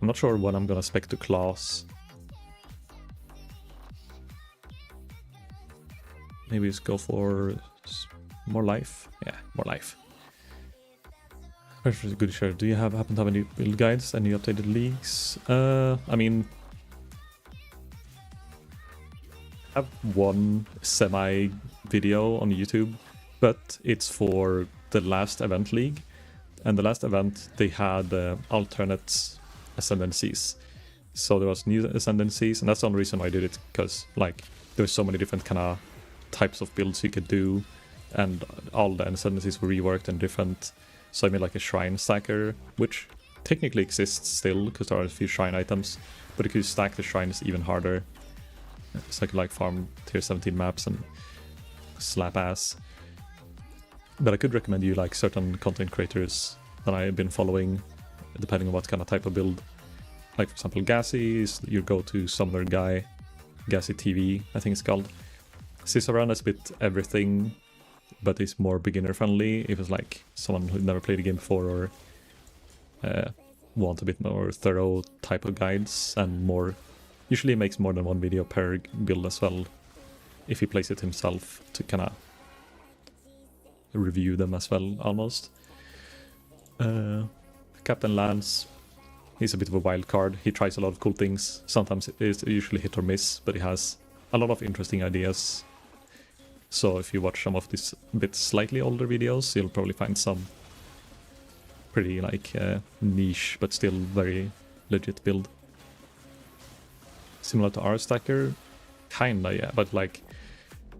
I'm not sure what I'm gonna spec to class. Maybe just go for more life. Yeah, more life. First, good sure. Do you happen to have any build guides? Any updated leagues? I mean, I have one semi video on YouTube, but it's for the last event league, and the last event they had alternate ascendancies. So there was new ascendancies, and that's the only reason why I did it, because like there's so many different kind of types of builds you could do, and all the ascendancies were reworked and different. So I made like a shrine stacker, which technically exists still because there are a few shrine items, but if you stack the shrines even harder, so I could like farm tier 17 maps and slap ass. But I could recommend you like certain content creators that I've been following, depending on what kind of type of build. Like for example, Gassy is your go-to summoner guy. Gassy TV, I think it's called. Cisaran is a bit everything, but it's more beginner friendly if it's like someone who never played the game before or want a bit more thorough type of guides, and more usually makes more than one video per build as well if he plays it himself to kind of review them as well almost. Captain Lance, he's a bit of a wild card. He tries a lot of cool things. Sometimes it's usually hit or miss, but he has a lot of interesting ideas. So if you watch some of these bit slightly older videos, you'll probably find some pretty like niche but still very legit build. Similar to our stacker, kinda, yeah, but like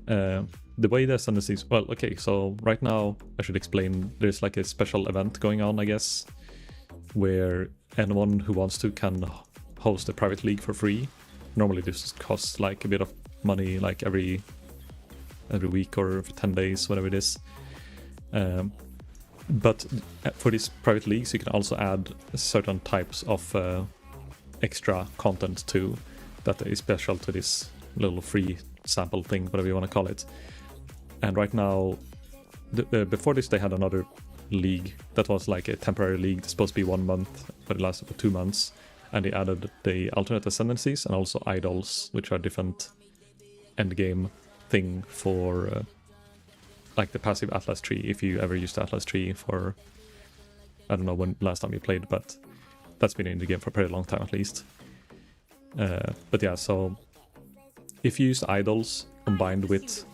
the way the ascendancies... Well, okay, so right now I should explain there's like a special event going on, I guess, where anyone who wants to can host a private league for free. Normally this costs like a bit of money, like every week or for 10 days, whatever it is. But for these private leagues, you can also add certain types of extra content too, that is special to this little free sample thing, whatever you want to call it. And right now, before this, they had another league that was like a temporary league. It's supposed to be 1 month, but it lasted for 2 months. And they added the alternate ascendancies and also idols, which are different endgame thing for like the passive Atlas tree, if you ever used the Atlas tree for I don't know when last time you played, but that's been in the game for a pretty long time at least. But yeah, so if you use idols combined with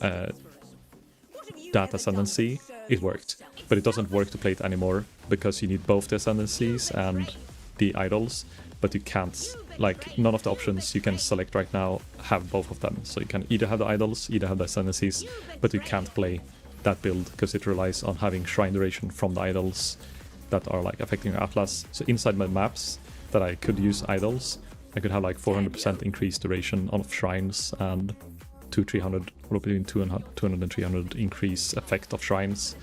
that ascendancy, it worked. But it doesn't work to play it anymore because you need both the ascendancies and the idols, but you can't, like, none of the options you can select right now have both of them. So you can either have the idols, either have the ascendancies, but you can't play that build because it relies on having shrine duration from the idols that are like affecting your atlas. So inside my maps that I could use idols, I could have like 400% increased duration of shrines and 200-300 or between 200 and 300 increase effect of shrines.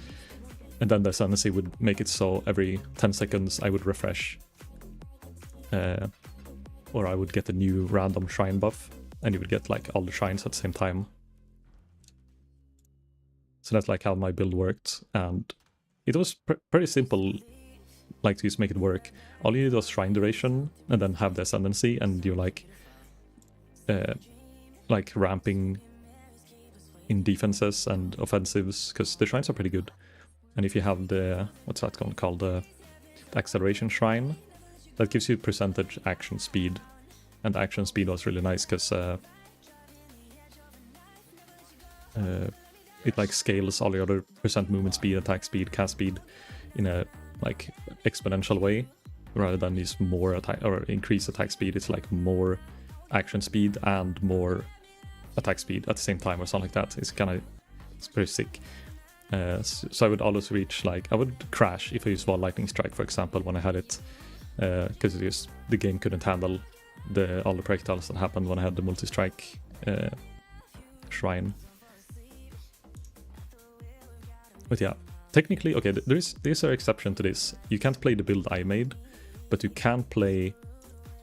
And then the ascendancy would make it so every 10 seconds I would refresh, or I would get a new random shrine buff, and you would get like all the shrines at the same time. So that's like how my build worked, and it was pretty simple, like, to just make it work. All you need was shrine duration, and then have the ascendancy, and you're like ramping in defenses and offensives, because the shrines are pretty good. And if you have the, what's that called, the acceleration shrine, that gives you percentage action speed, and action speed was really nice because it like scales all the other percent movement speed, attack speed, cast speed in a like exponential way, rather than these more attack or increased attack speed. It's like more action speed and more attack speed at the same time or something like that. It's pretty sick. So I would always reach, like, I would crash if I used Wall Lightning Strike, for example, when I had it, because the game couldn't handle all the projectiles that happened when I had the multi-strike shrine. But yeah, technically, okay, there's an exception to this. You can't play the build I made, but you can play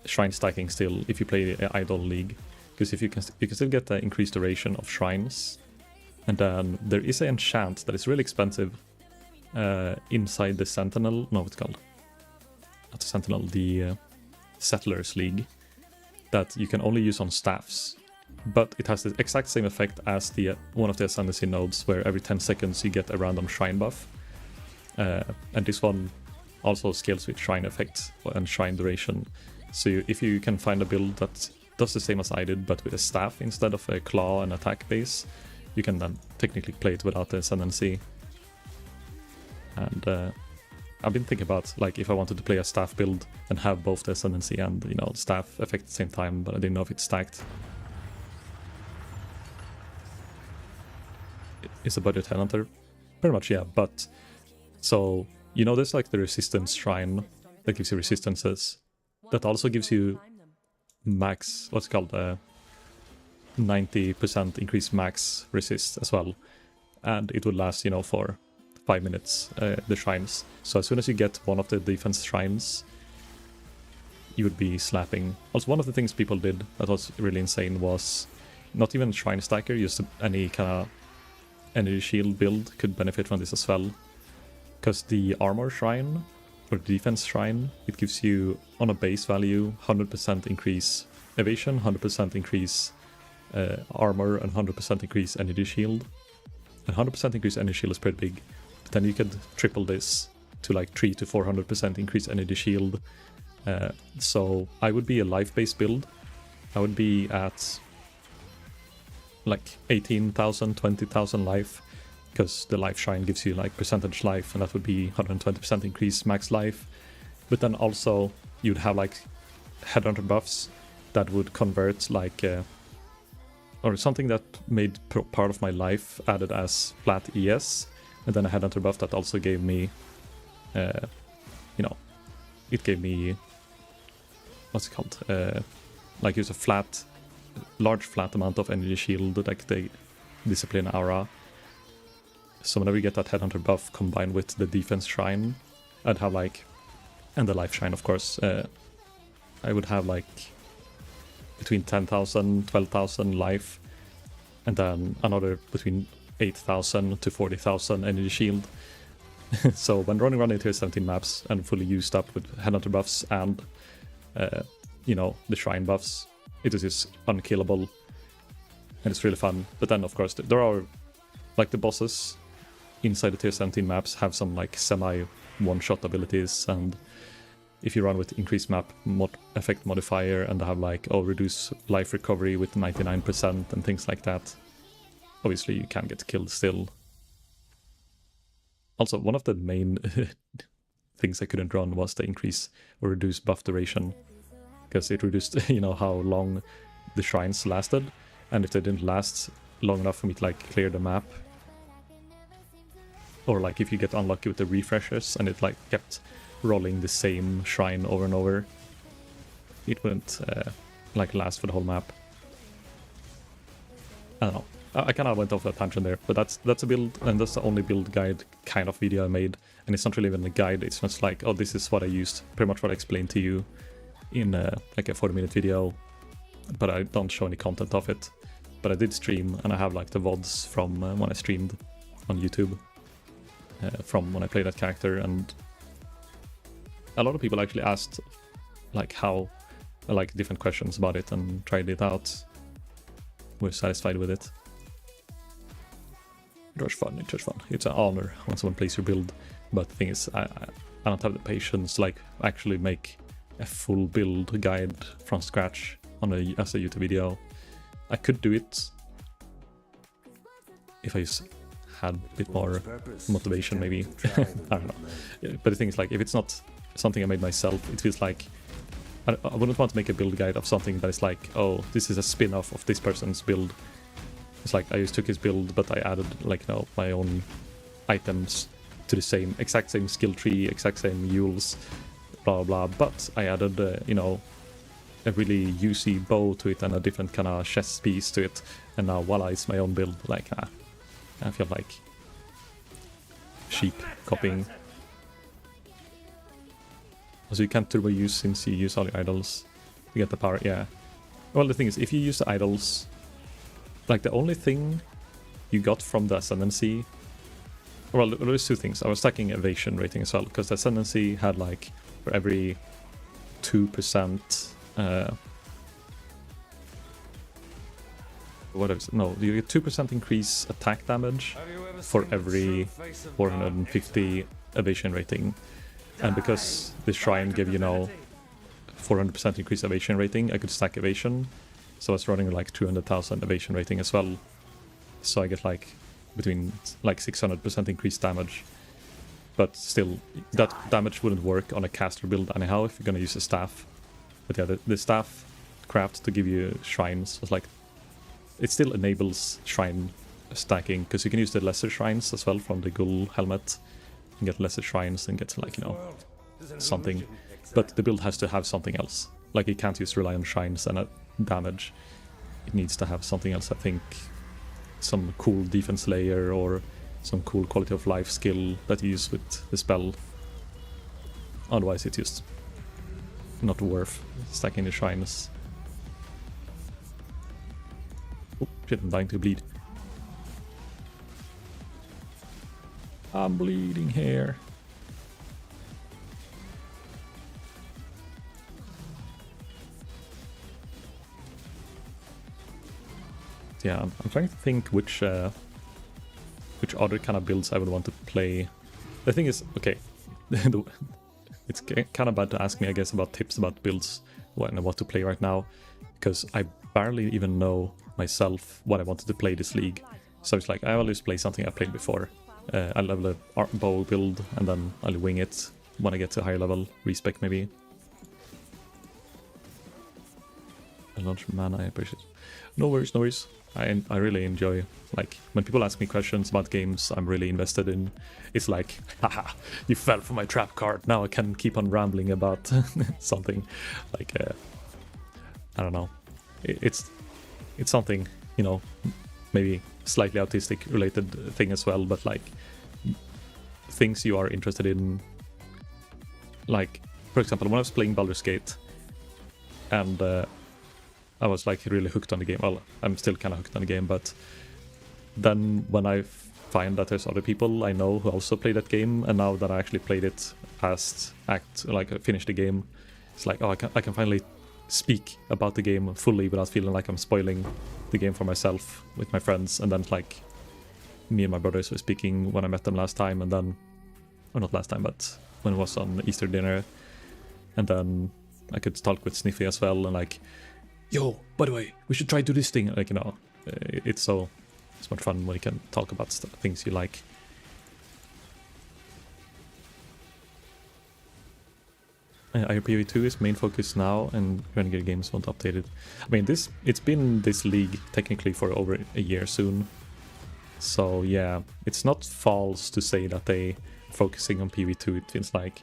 shrine stacking still if you play the Idol League, because if you can still get the increased duration of shrines. And then there is an enchant that is really expensive inside the Sentinel. No, what's it called? Not the Sentinel, the Settlers League, that you can only use on staffs. But it has the exact same effect as the one of the Ascendancy nodes, where every 10 seconds you get a random shrine buff. And this one also scales with shrine effect and shrine duration. So if you can find a build that does the same as I did, but with a staff instead of a claw and attack base, you can then technically play it without the Ascendancy. And I've been thinking about, like, if I wanted to play a staff build and have both the Ascendancy and, you know, staff effect at the same time, but I didn't know if it's stacked. It's a budget headhunter? Pretty much, yeah, but... So, you know, there's like the resistance shrine that gives you resistances. That also gives you max, what's it called, 90% increased max resist as well. And it would last, you know, for 5 minutes, the shrines. So as soon as you get one of the defense shrines, you would be slapping. Also, one of the things people did that was really insane was not even Shrine Stacker, just any kind of energy shield build could benefit from this as well. Because the armor shrine, or defense shrine, it gives you, on a base value, 100% increase evasion, 100% increase armor, and 100% increase energy shield. And 100% increase energy shield is pretty big. But then you could triple this to like 300 to 400% increase energy shield. So I would be a life-based build. I would be at like 18,000, 20,000 life, because the life shrine gives you like percentage life, and that would be 120% increase max life. But then also you'd have like headhunter buffs that would convert like or something that made part of my life added as flat ES, and then a headhunter buff that also gave me you know, it gave me, what's it called, like it was a large flat amount of energy shield, like the discipline aura. So whenever you get that headhunter buff combined with the defense shrine, I'd have like, and the life shrine of course, I would have like between 10,000, 12,000 life, and then another between 8,000 to 40,000 energy shield. So when running around tier 17 maps and fully used up with headhunter buffs and you know, the shrine buffs, it is just unkillable, and it's really fun. But then of course there are like the bosses inside the tier 17 maps have some like semi one-shot abilities, and if you run with increased map effect modifier and have like, oh, reduce life recovery with 99% and things like that, obviously you can get killed still. Also, one of the main things I couldn't run was the increase or reduce buff duration, because it reduced, you know, how long the shrines lasted, and if they didn't last long enough for me to like clear the map, or like if you get unlucky with the refreshers and it like kept rolling the same shrine over and over, it wouldn't like last for the whole map. I don't know. I kind of went off a tangent there, but that's a build, and that's the only build guide kind of video I made, and it's not really even a guide. It's just like, oh, this is what I used, pretty much what I explained to you in like a 40-minute video, but I don't show any content of it. But I did stream, and I have like the VODs from when I streamed on YouTube, from when I played that character, and a lot of people actually asked like how, like different questions about it and tried it out. We're satisfied with it. It was fun, it was fun. It's an honor when someone plays your build, but the thing is, I don't have the patience to like actually make a full build guide from scratch on as a YouTube video. I could do it if I had a bit more motivation, maybe. I don't know. Yeah, but the thing is, like, if it's not something I made myself, it feels like I wouldn't want to make a build guide of something that is like, oh, this is a spin-off of this person's build. It's like I just took his build, but I added like, you know, my own items to the exact same skill tree, exact same mules, blah blah. But I added, you know, a really juicy bow to it and a different kind of chest piece to it, and now voila, it's my own build. Like, I feel like sheep copying. So you can't turbo use since you use all your idols. You get the power, yeah. Well, the thing is, if you use the idols, like the only thing you got from the Ascendancy, well, there's two things. I was stacking evasion rating as well, because the Ascendancy had like for every 2%, what is it? No, you get 2% increase attack damage for every 450 evasion rating. And because the shrine gave, you know, 400% increased evasion rating, I could stack evasion. So I was running like 200,000 evasion rating as well. So I get like between like 600% increased damage. But still, that damage wouldn't work on a caster build anyhow if you're gonna use a staff. But yeah, the staff craft to give you shrines was like, it still enables shrine stacking, because you can use the lesser shrines as well from the ghoul helmet and get lesser shrines and get like, you know, something. But the build has to have something else. Like, it can't just rely on shrines and damage. It needs to have something else, I think. Some cool defense layer or some cool quality of life skill that you use with the spell. Otherwise it's just not worth stacking the shrines. Oh shit, I'm dying to bleed. I'm bleeding here. Yeah, I'm trying to think which other kind of builds I would want to play. The thing is, okay, it's kind of bad to ask me, I guess, about tips about builds and what to play right now, because I barely even know myself what I wanted to play this league. So it's like, I always play something I played before. I'll level a bow build, and then I'll wing it when I get to a higher level, respec maybe. A launch mana, I appreciate it. No worries, no worries. I really enjoy, like, when people ask me questions about games I'm really invested in. It's like, haha, you fell for my trap card, now I can keep on rambling about something. Like, I don't know. It's something, you know, maybe slightly autistic related thing as well, but like, things you are interested in. Like, for example, when I was playing Baldur's Gate, and I was like really hooked on the game. Well, I'm still kind of hooked on the game, but then when I find that there's other people I know who also play that game, and now that I actually played it past act, like I finished the game, it's like, oh, I can finally speak about the game fully without feeling like I'm spoiling the game for myself with my friends. And then like, me and my brothers were speaking when I met them last time, and then, or not last time, but when it was on Easter dinner. And then I could talk with Sniffy as well, and like, yo, by the way, we should try to do this thing. Like, you know, it's much fun when you can talk about things you like. IRPV2 is main focus now, and Renegade Games won't update it. I mean, it's been this league technically for over a year soon. So yeah, it's not false to say that they focusing on PV2. It feels like,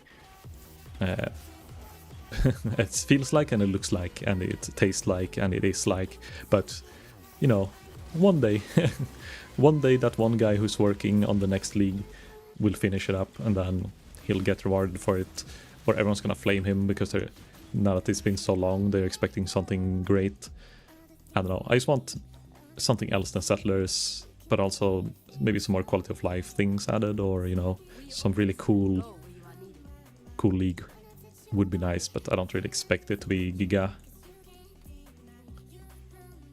it feels like, and it looks like, and it tastes like, and it is like. But you know, one day, one day that one guy who's working on the next league will finish it up, and then he'll get rewarded for it. Or everyone's gonna flame him because now that it's been so long, they're expecting something great. I don't know. I just want something else than Settlers, but also maybe some more quality of life things added, or you know, some really cool league would be nice. But I don't really expect it to be Giga.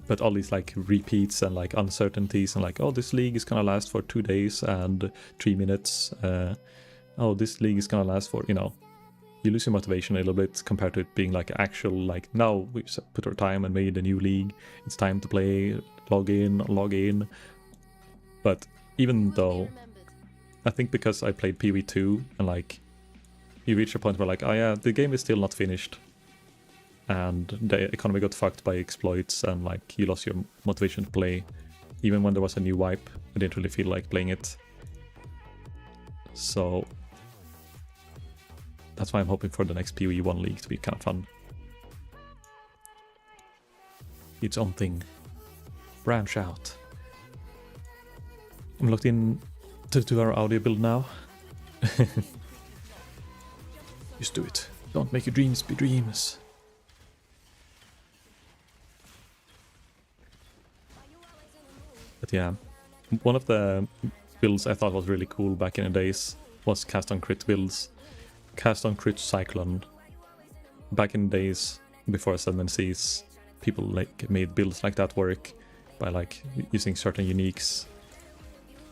But all these like repeats and like uncertainties and like, oh, this league is gonna last for 2 days and 3 minutes. Oh, this league is gonna last for, you know. You lose your motivation a little bit compared to it being like actual, like, now we put our time and made a new league, it's time to play, log in. But even though, I think because I played PV2 and like, you reach a point where like, oh yeah, the game is still not finished. And the economy got fucked by exploits and like, you lost your motivation to play. Even when there was a new wipe, I didn't really feel like playing it. So that's why I'm hoping for the next PoE 1 league to be kind of fun. Its own thing. Branch out. I'm logged in to our audio build now. Just do it. Don't make your dreams be dreams. But yeah, one of the builds I thought was really cool back in the days was cast on crit builds. Cast on crit Cyclone. Back in the days before Ascendancies, people like made builds like that work by like using certain uniques.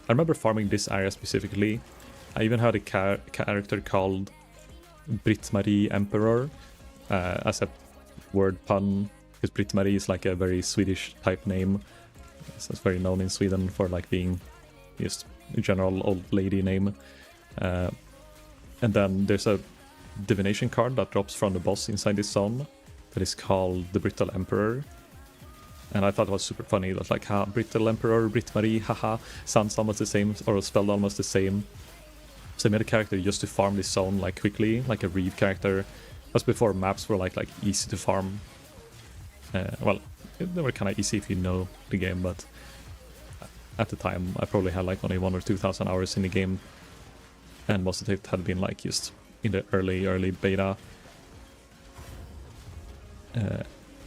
I remember farming this area specifically. I even had a character called Britt-Marie Emperor as a word pun, because Britt-Marie is like a very Swedish type name. So it's very known in Sweden for like being just a general old lady name. And then there's a divination card that drops from the boss inside this zone that is called the Brittle Emperor. And I thought it was super funny. It was like, ha, Brittle Emperor, Britt-Marie, haha, sounds almost the same, or spelled almost the same. So I made a character just to farm this zone like quickly, like a Reeve character. That's before maps were like easy to farm. Well, they were kind of easy if you know the game, but at the time I probably had like only 1,000 or 2,000 hours in the game. And most of it had been like just in the early beta.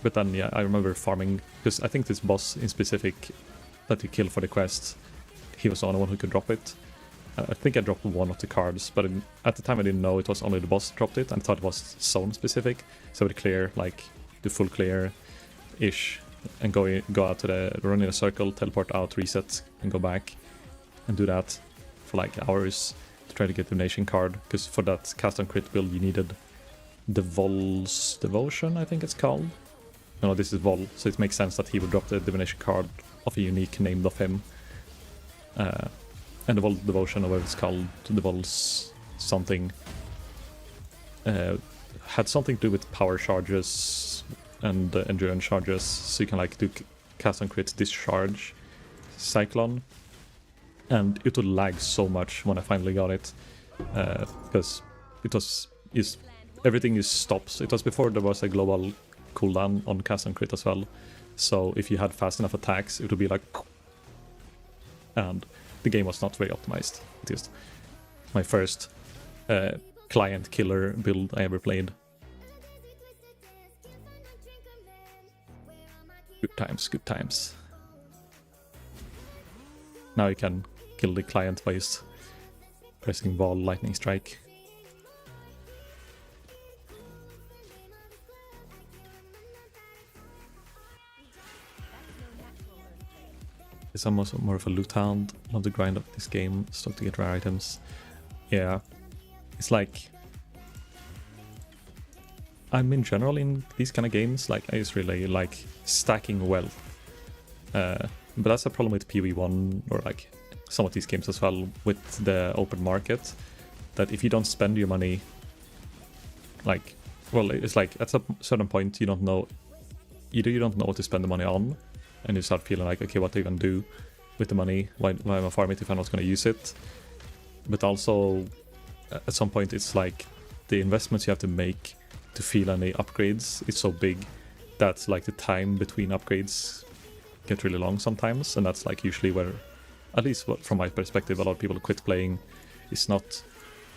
But then yeah, I remember farming, because I think this boss in specific that you kill for the quest, he was the only one who could drop it. I think I dropped one of the cards, but at the time I didn't know it was only the boss that dropped it. I thought it was zone specific, so I would clear like the full clear-ish and go out to run in a circle, teleport out, reset, and go back, and do that for like hours. Try to get the Divination card, because for that cast on crit build you needed the Vol's Devotion, I think it's called. No, this is Vol, so it makes sense that he would drop the Divination card of a unique named of him. And the Vol Devotion, or whatever it's called, the Vol's something, had something to do with power charges and endurance charges, so you can like do cast on crit discharge Cyclone. And it would lag so much when I finally got it, because everything stops. It was before there was a global cooldown on cast and crit as well, so if you had fast enough attacks, it would be like, and the game was not very optimized. It is my first client killer build I ever played. Good times, good times. Now you can kill the client by just pressing Vol Lightning Strike. It's almost more of a loot hound. Love the grind of this game, stock to get rare items. Yeah, it's like I'm in general in these kind of games, like I just really like stacking wealth. But that's a problem with PoE1 or like some of these games as well with the open market, that if you don't spend your money, like, well, it's like at a certain point you don't know, either you don't know what to spend the money on, and you start feeling like, okay, what do you even do with the money? Why am I farming if I'm not going to use it? But also, at some point, it's like the investments you have to make to feel any upgrades is so big that like the time between upgrades get really long sometimes, and that's like usually where, at least from my perspective, a lot of people quit playing. It's not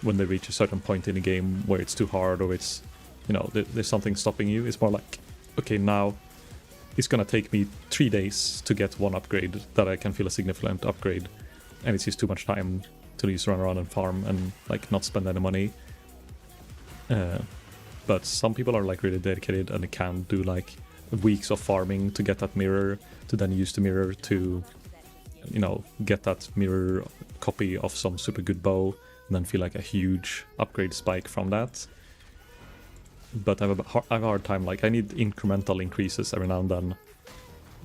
when they reach a certain point in the game where it's too hard or it's, you know, there's something stopping you. It's more like, okay, now it's gonna take me 3 days to get one upgrade that I can feel a significant upgrade, and it's just too much time to just run around and farm and like not spend any money. But some people are like really dedicated and they can do like weeks of farming to get that mirror, to then use the mirror to, you know, get that mirror copy of some super good bow and then feel like a huge upgrade spike from that. But I have a hard time, like I need incremental increases every now and then.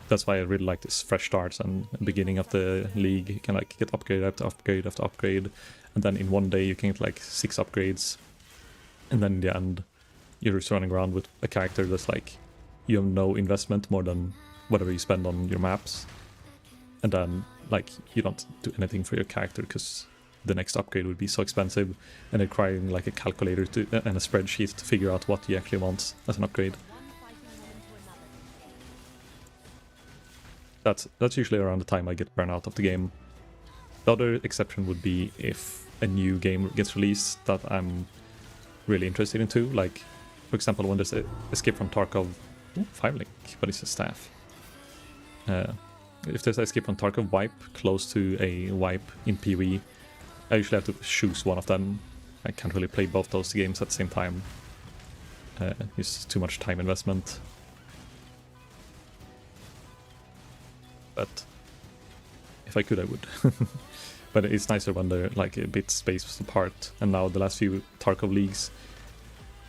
That's why I really like this fresh starts and beginning of the league. You can like get upgrade after upgrade after upgrade, and then in one day you can get like 6 upgrades, and then in the end you're just running around with a character that's like, you have no investment more than whatever you spend on your maps, and then like you don't do anything for your character because the next upgrade would be so expensive and requiring like a calculator to and a spreadsheet to figure out what you actually want as an upgrade. That's usually around the time I get burned out of the game. The other exception would be if a new game gets released that I'm really interested in too. Like, for example, when there's Escape from Tarkov, 5 link, but it's a staff. If there's Escape from Tarkov wipe close to a wipe in PoE, I usually have to choose one of them. I can't really play both those games at the same time. It's too much time investment. But if I could, I would. But it's nicer when they're like a bit spaced apart. And now the last few Tarkov leagues,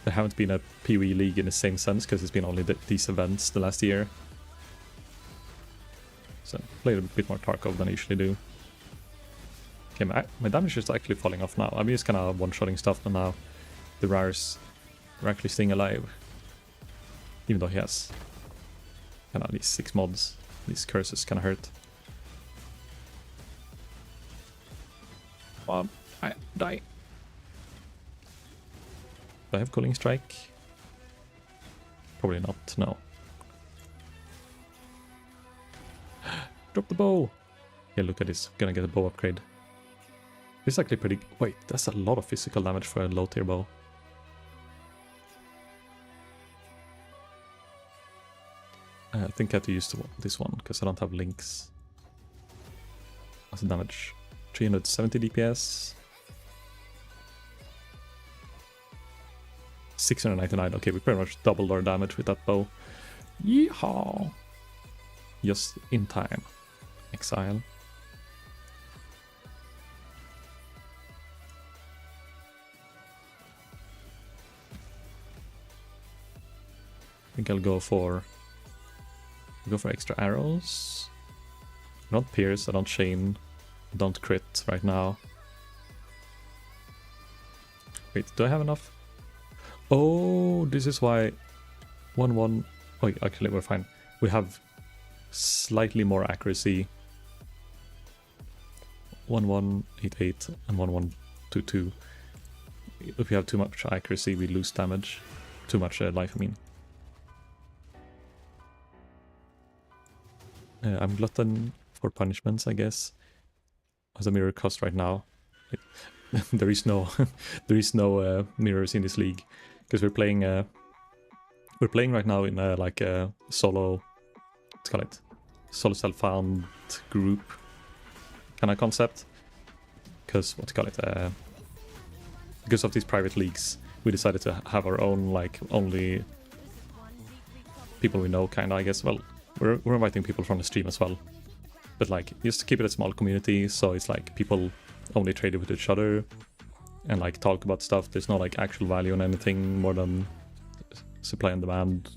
there haven't been a PoE league in the same sense because it's been only these events the last year. So I played a bit more Tarkov than I usually do. Okay, my damage is actually falling off now. I'm just kind of one-shotting stuff, but now the rares are actually staying alive. Even though he has kind of these 6 mods. These curses kind of hurt. I die. Do I have Cooling Strike? Probably not, no. Drop the bow! Yeah, look at this. Gonna get a bow upgrade. This is actually pretty... Wait, that's a lot of physical damage for a low tier bow. I think I have to use this one, because I don't have links. What's the damage? 370 DPS. 699. Okay, we pretty much doubled our damage with that bow. Yeehaw! Just in time. Exile. I think I'll go for extra arrows. I don't pierce, I don't chain, I don't crit right now. Wait, do I have enough? Oh, this is why 1-1... Oh, actually we're fine. We have slightly more accuracy. 1188 and 1122. If we have too much accuracy, we lose damage. Too much life, I mean. I'm glutton for punishments, I guess. As a mirror cost right now, there is no mirrors in this league because we're playing right now in like a solo, let's call it solo self-found group kind of concept. Because because of these private leagues, we decided to have our own, like, only people we know, kind of, I guess. Well, we're inviting people from the stream as well, but like just keep it a small community, so it's like people only trade with each other and like talk about stuff. There's no like actual value in anything more than supply and demand,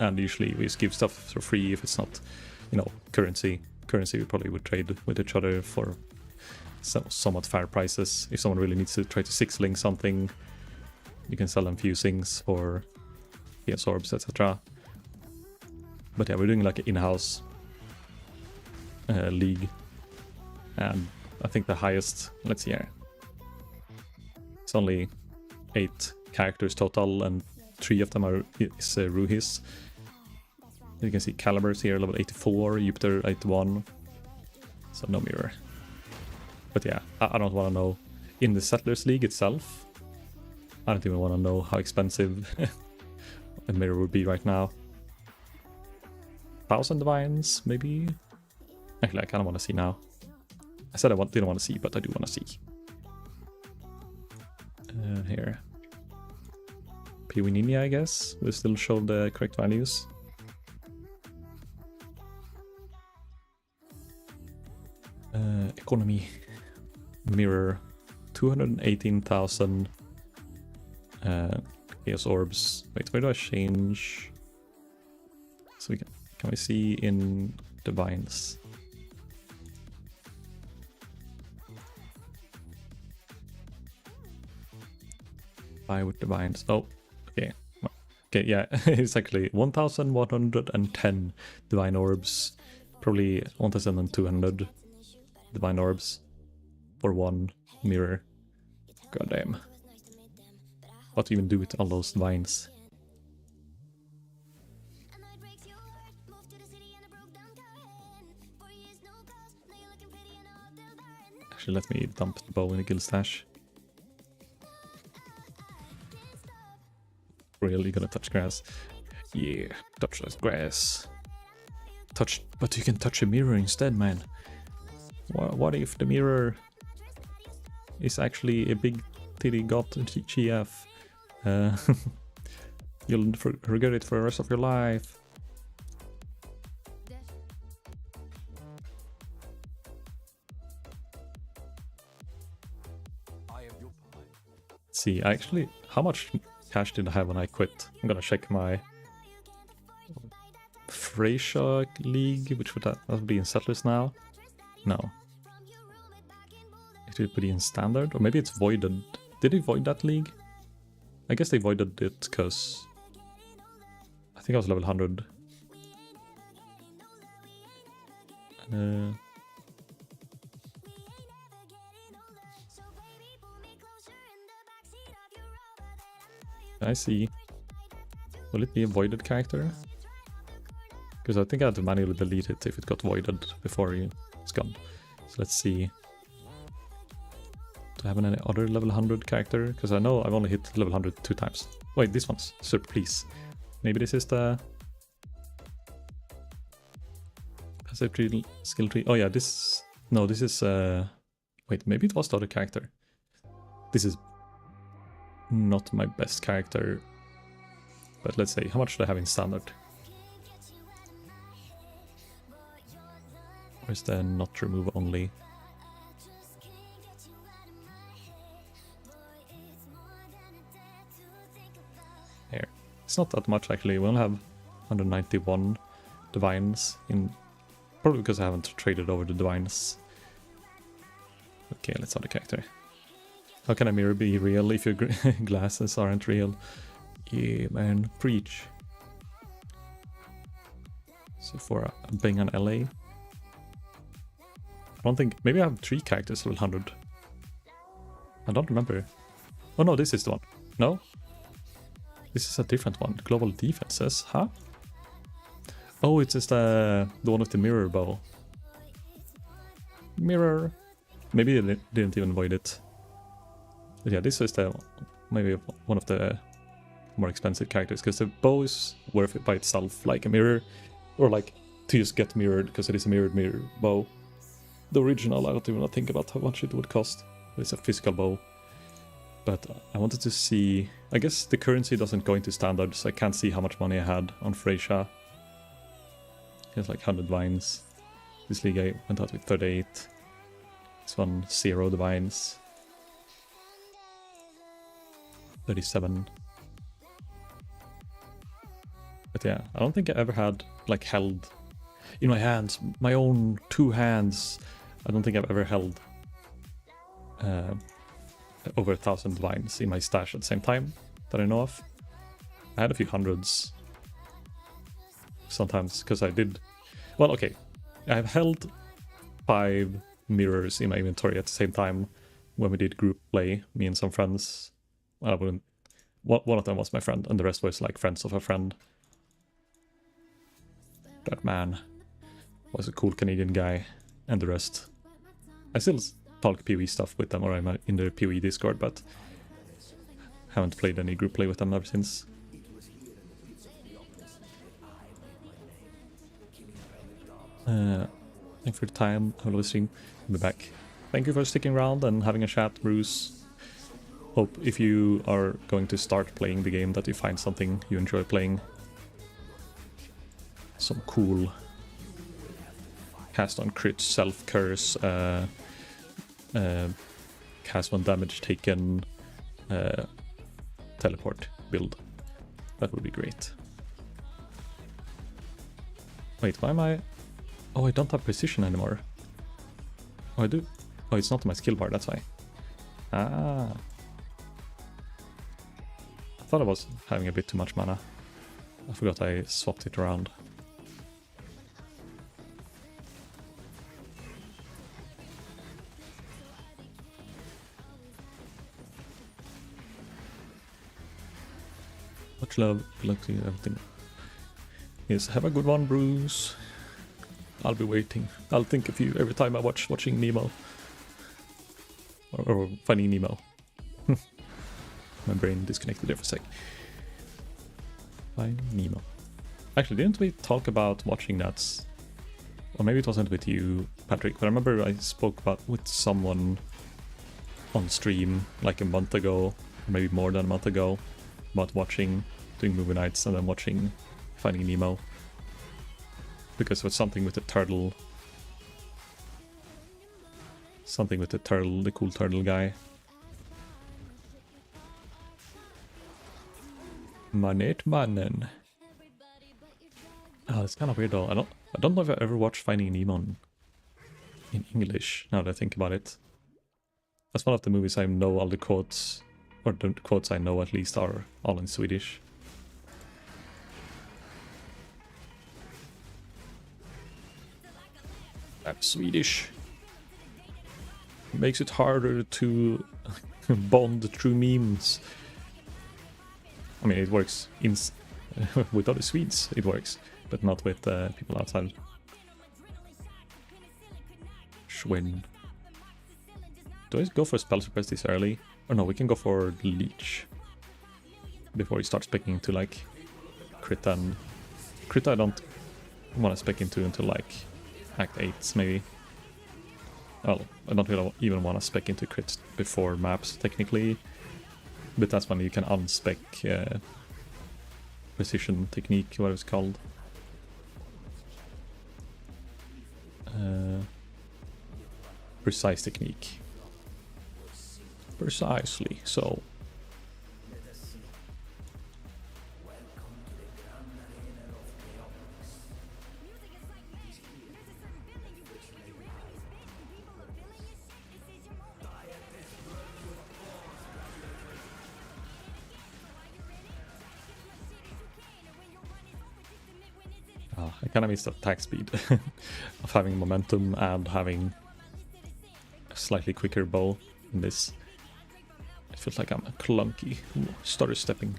and usually we just give stuff for free if it's not, you know, currency. Currency we probably would trade with each other for somewhat fair prices. If someone really needs to try to 6-link something, you can sell them fusings for PS orbs, etc. But yeah, we're doing like an in-house league, and I think the highest, let's see here, it's only 8 characters total, and 3 of them is Ruhis. You can see Calibers here, level 84, Jupiter 81, so no mirror. But yeah, I don't want to know. In the Settlers League itself, I don't even want to know how expensive a mirror would be right now. 1,000 divines, maybe? Actually, I kind of want to see now. I said I didn't want to see, but I do want to see. Here. PoE Ninja, I guess, will still show the correct values. Economy. Mirror. 218,000 Chaos Orbs. Wait, where do I change? So we can we see in Divines? Buy with Divines. Oh, okay. Okay, yeah, it's actually 1,110 Divine Orbs. Probably 1,200 Divine Orbs for one mirror. God damn. What to even do with all those divines? Actually, let me dump the bow in the guild stash. Really gonna touch grass? Yeah, touch that grass. Touch, but you can touch a mirror instead, man. What if the mirror is actually a big titty got GF? You'll regret it for the rest of your life. Let's see, how much cash did I have when I quit? I'm gonna check my Freysia League, which would that would be in Settlers now? No. It would be in Standard, or maybe it's voided. Did they void that league? I guess they voided it because I think I was level 100. I see. Will it be a voided character? Because I think I had to manually delete it if it got voided before it's gone. So let's see. Do I have any other level 100 character? Because I know I've only hit level 100 2 times. Wait, this one's Sir, please. Maybe this is the passive tree, skill tree. Oh yeah, this. No, this is. Wait, maybe it was the other character. This is not my best character. But let's say, how much do I have in Standard? Where's the not remove only? Here. It's not that much actually. We only have 191 divines in. Probably because I haven't traded over the divines. Okay, let's add the character. How can a mirror be real if your glasses aren't real? Yeah, man, preach. Zurphora, Bang on LA. I don't think. Maybe I have 3 characters level 100. I don't remember. Oh no, this is the one. No? This is a different one. Global defenses, huh? Oh, it's just the one with the mirror bow. Mirror. Maybe they didn't even void it. But yeah, this is maybe one of the more expensive characters, because the bow is worth it by itself, like a mirror, or like to just get mirrored because it is a mirror bow. The original, I don't even think about how much it would cost. It's a physical bow. But I wanted to see. I guess the currency doesn't go into Standard, so I can't see how much money I had on Freysia. It has like 100 vines. This league I went out with 38. This one 0 divines. 37. But yeah, I don't think I ever had, like, held in my hands, my own 2 hands. I don't think I've ever held over 1,000 vines in my stash at the same time that I know of. I had a few hundreds sometimes, because I did... Well, okay, I've held 5 mirrors in my inventory at the same time when we did group play, me and some friends. I wouldn't... One of them was my friend, and the rest was like friends of a friend. That man was a cool Canadian guy, and the rest. I still talk PoE stuff with them, or I'm in their PoE Discord, but haven't played any group play with them ever since. Thanks for the time. Have a lovely stream. I'll be back. Thank you for sticking around and having a chat, Bruce. Hope if you are going to start playing the game that you find something you enjoy playing. Some cool cast on crit, self-curse, cast on damage taken, teleport build. That would be great. Wait, why am I... Oh, I don't have precision anymore. Oh, I do? Oh, it's not my skill bar, that's why. Ah. I thought I was having a bit too much mana. I forgot I swapped it around. Much love, good luck to you, everything. Yes, have a good one, Bruce. I'll be waiting. I'll think of you every time I watching Nemo. Or Finding Nemo. My brain disconnected there for a sec. Finding Nemo. Actually, didn't we talk about watching that? Or maybe it wasn't with you, Patrick, but I remember I spoke about with someone on stream like a month ago, or maybe more than a month ago, about doing movie nights and then watching Finding Nemo. Because it was something with the turtle. Something with the turtle, the cool turtle guy. Manet Mannen. Oh, it's kind of weird though. I don't know if I ever watched Finding Nemo in English, now that I think about it. That's one of the movies I know all the quotes, or the quotes I know at least, are all in Swedish. I'm Swedish. Makes it harder to bond through memes. I mean, it works with other Swedes, it works, but not with people outside. Schwinn. Do I go for spell suppress this early? Or no, we can go for leech before he starts specking into like crit, and crit I don't want to spec into until like Act 8 maybe. Well, I don't really even want to spec into crits before maps technically, but that's when you can unspec precision technique, what it's called. Precise technique. Precisely, so. I kind of miss the attack speed of having momentum and having a slightly quicker bow in this. It feels like I'm clunky. Ooh, stutter stepping.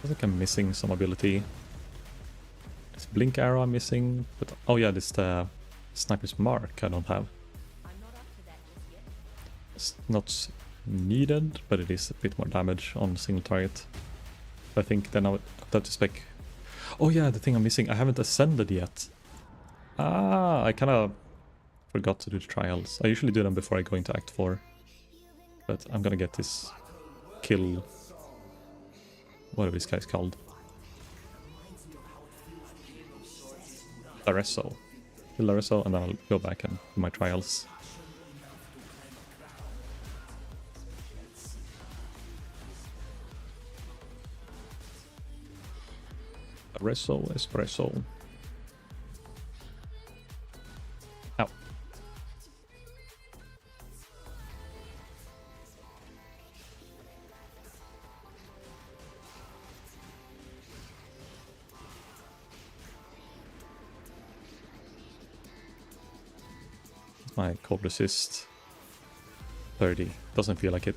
I think I'm missing some ability. This blink arrow I'm missing, but oh yeah, this sniper's mark I don't have. It's not needed, but it is a bit more damage on single target. I think then I would have to spec. Oh yeah, the thing I'm missing, I haven't ascended yet. Ah, I kind of forgot to do the trials. I usually do them before I go into Act 4. But I'm gonna get this kill, whatever this guy's called. Laresso. Kill Laresso, and then I'll go back and do my trials. Espresso, espresso. Ow. My cold resist 30. Doesn't feel like it.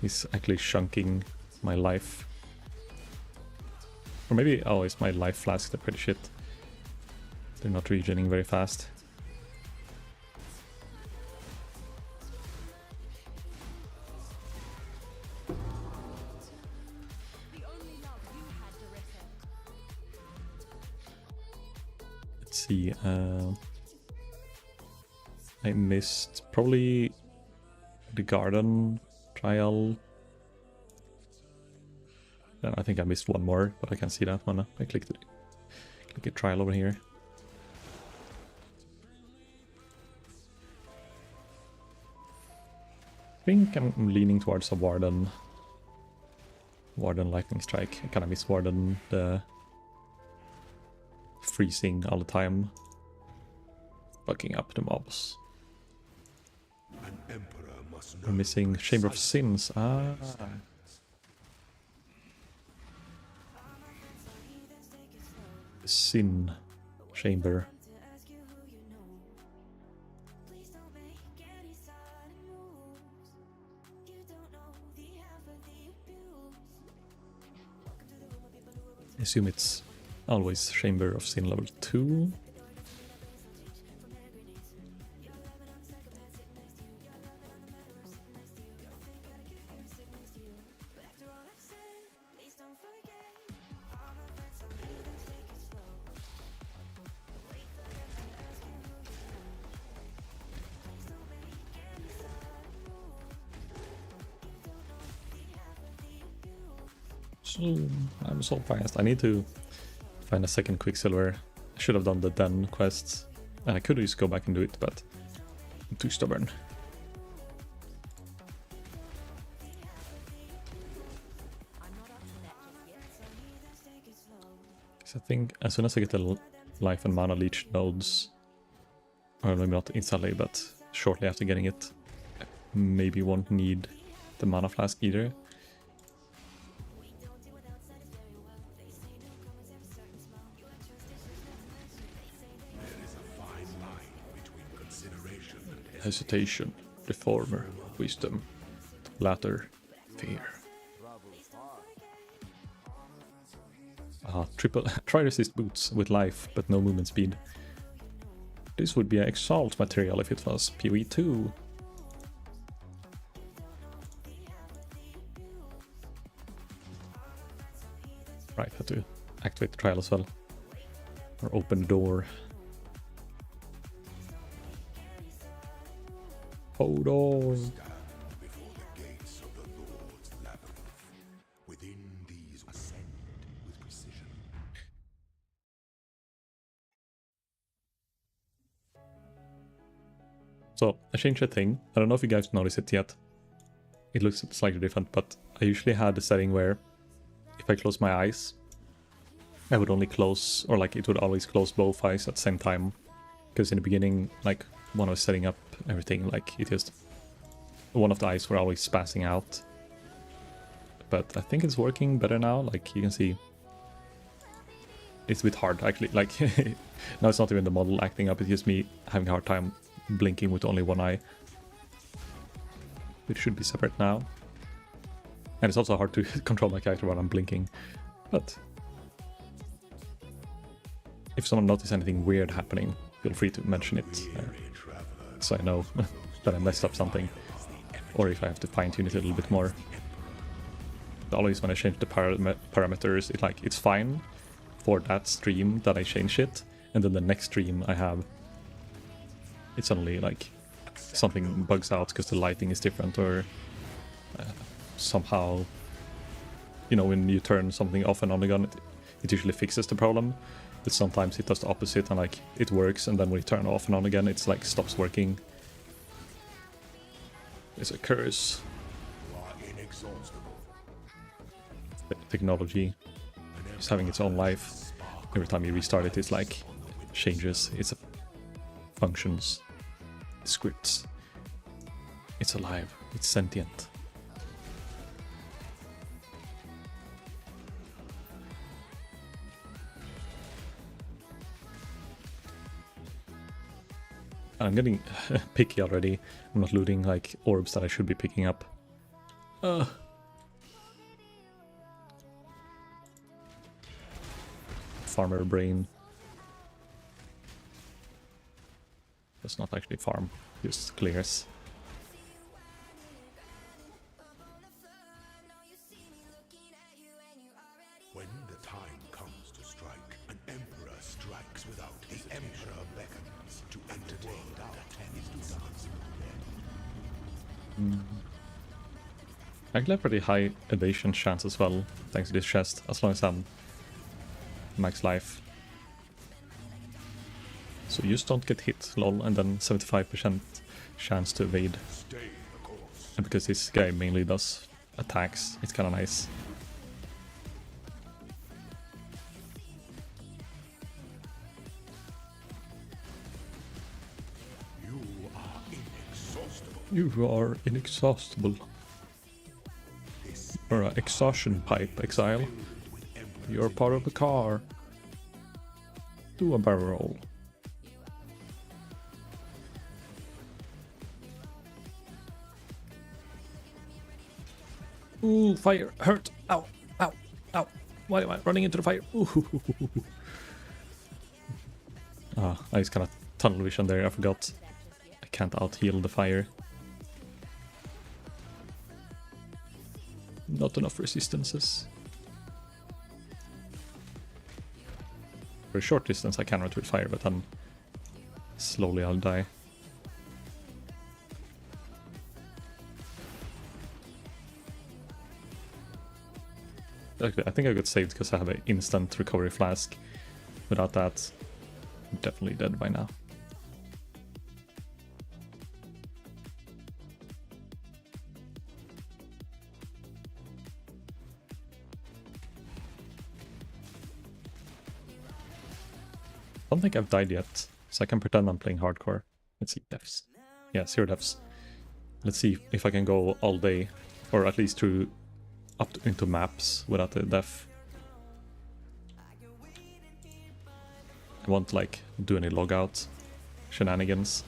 He's actually shunking my life. Or maybe, oh, it's my life flask, they're pretty shit. They're not regening very fast. Let's see, I missed probably the garden trial. I think I missed one more, but I can see that one. I click a trial over here. I think I'm leaning towards a Warden Lightning Strike. I kind of miss Warden, the freezing all the time, bugging up the mobs. An emperor must know We're missing Chamber of Sins. Ah. Sin Chamber. I assume it's always Chamber of Sin level 2. I'm so fast. I need to find a second Quicksilver. I should have done the Den quests. And I could just go back and do it, but I'm too stubborn. Because I think as soon as I get the life and mana leech nodes, or maybe not instantly, but shortly after getting it, I maybe won't need the mana flask either. Hesitation, reformer, wisdom, latter, fear. Triple try resist boots with life but no movement speed. This would be an exalt material if it was PoE 2. Right, have to activate the trial as well. Or open the door. Hold on. stand before the gates of the Lord's labyrinth. Within these ascend with precision. So I changed a thing. I don't know if you guys noticed it yet. It looks slightly different, but I usually had the setting where if I close my eyes, I would only close, or like it would always close both eyes at the same time. Because in the beginning, like when I was setting up everything, like it just, one of the eyes were always spazzing out. But I think it's working better now. Like you can see, it's a bit hard actually. Like now it's not even the model acting up, it's just me having a hard time blinking with only one eye. It should be separate now. And it's also hard to control my character while I'm blinking. But if someone notices anything weird happening, feel free to mention it, so I know that I messed up something, or if I have to fine-tune it a little bit more. But always when I change the parameters, it's fine for that stream that I change it, and then the next stream I have, it's suddenly like something bugs out because the lighting is different, or somehow, you know, when you turn something off and on again, it usually fixes the problem. But sometimes it does the opposite and like it works, and then when you turn it off and on again, it's like stops working. It's a curse. You are inexhaustible. The technology is having its own life. Every time you restart it, it's like changes its functions, scripts. It's alive. It's sentient. I'm getting picky already. I'm not looting like orbs that I should be picking up. Farmer brain. Does not actually farm, just clears. When the time comes to strike, an emperor strikes without the emperor beckons to entertain that is to dance. I actually have pretty high evasion chance as well, thanks to this chest, as long as I'm max life. So you just don't get hit, lol, and then 75% chance to evade. Stay the course. And because this guy mainly does attacks, it's kinda nice. You are inexhaustible. You are inexhaustible. This Or an exhaustion pipe, exile. with emperor You're part of the car. Do a barrel roll. Ooh, fire, hurt, ow, ow, ow. Why am I running into the fire? Ooh. Ah, I just kind of tunnel vision there, I forgot. I can't out-heal the fire. Not enough resistances. For a short distance I can run with fire, but then slowly I'll die. Okay, I think I got saved because I have an instant recovery flask. Without that, I'm definitely dead by now. I don't think I've died yet, so I can pretend I'm playing hardcore. Let's see, deaths. Yeah, 0 deaths. Let's see if I can go all day, or at least through into maps without a death. I won't like do any logout shenanigans,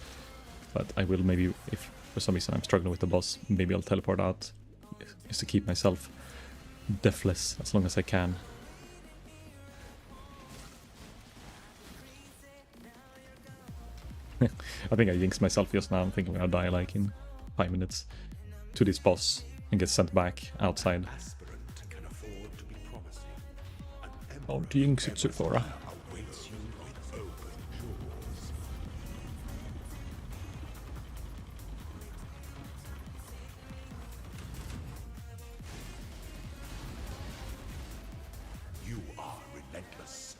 but I will maybe, if for some reason I'm struggling with the boss, maybe I'll teleport out just to keep myself deathless as long as I can. I think I jinxed myself just now. I'm thinking I'll die like in 5 minutes to this boss and get sent back outside. aspirant can afford to be promising. An Oh, emperor jinx it, Zurphora. awaits you with open jaws. You are relentless.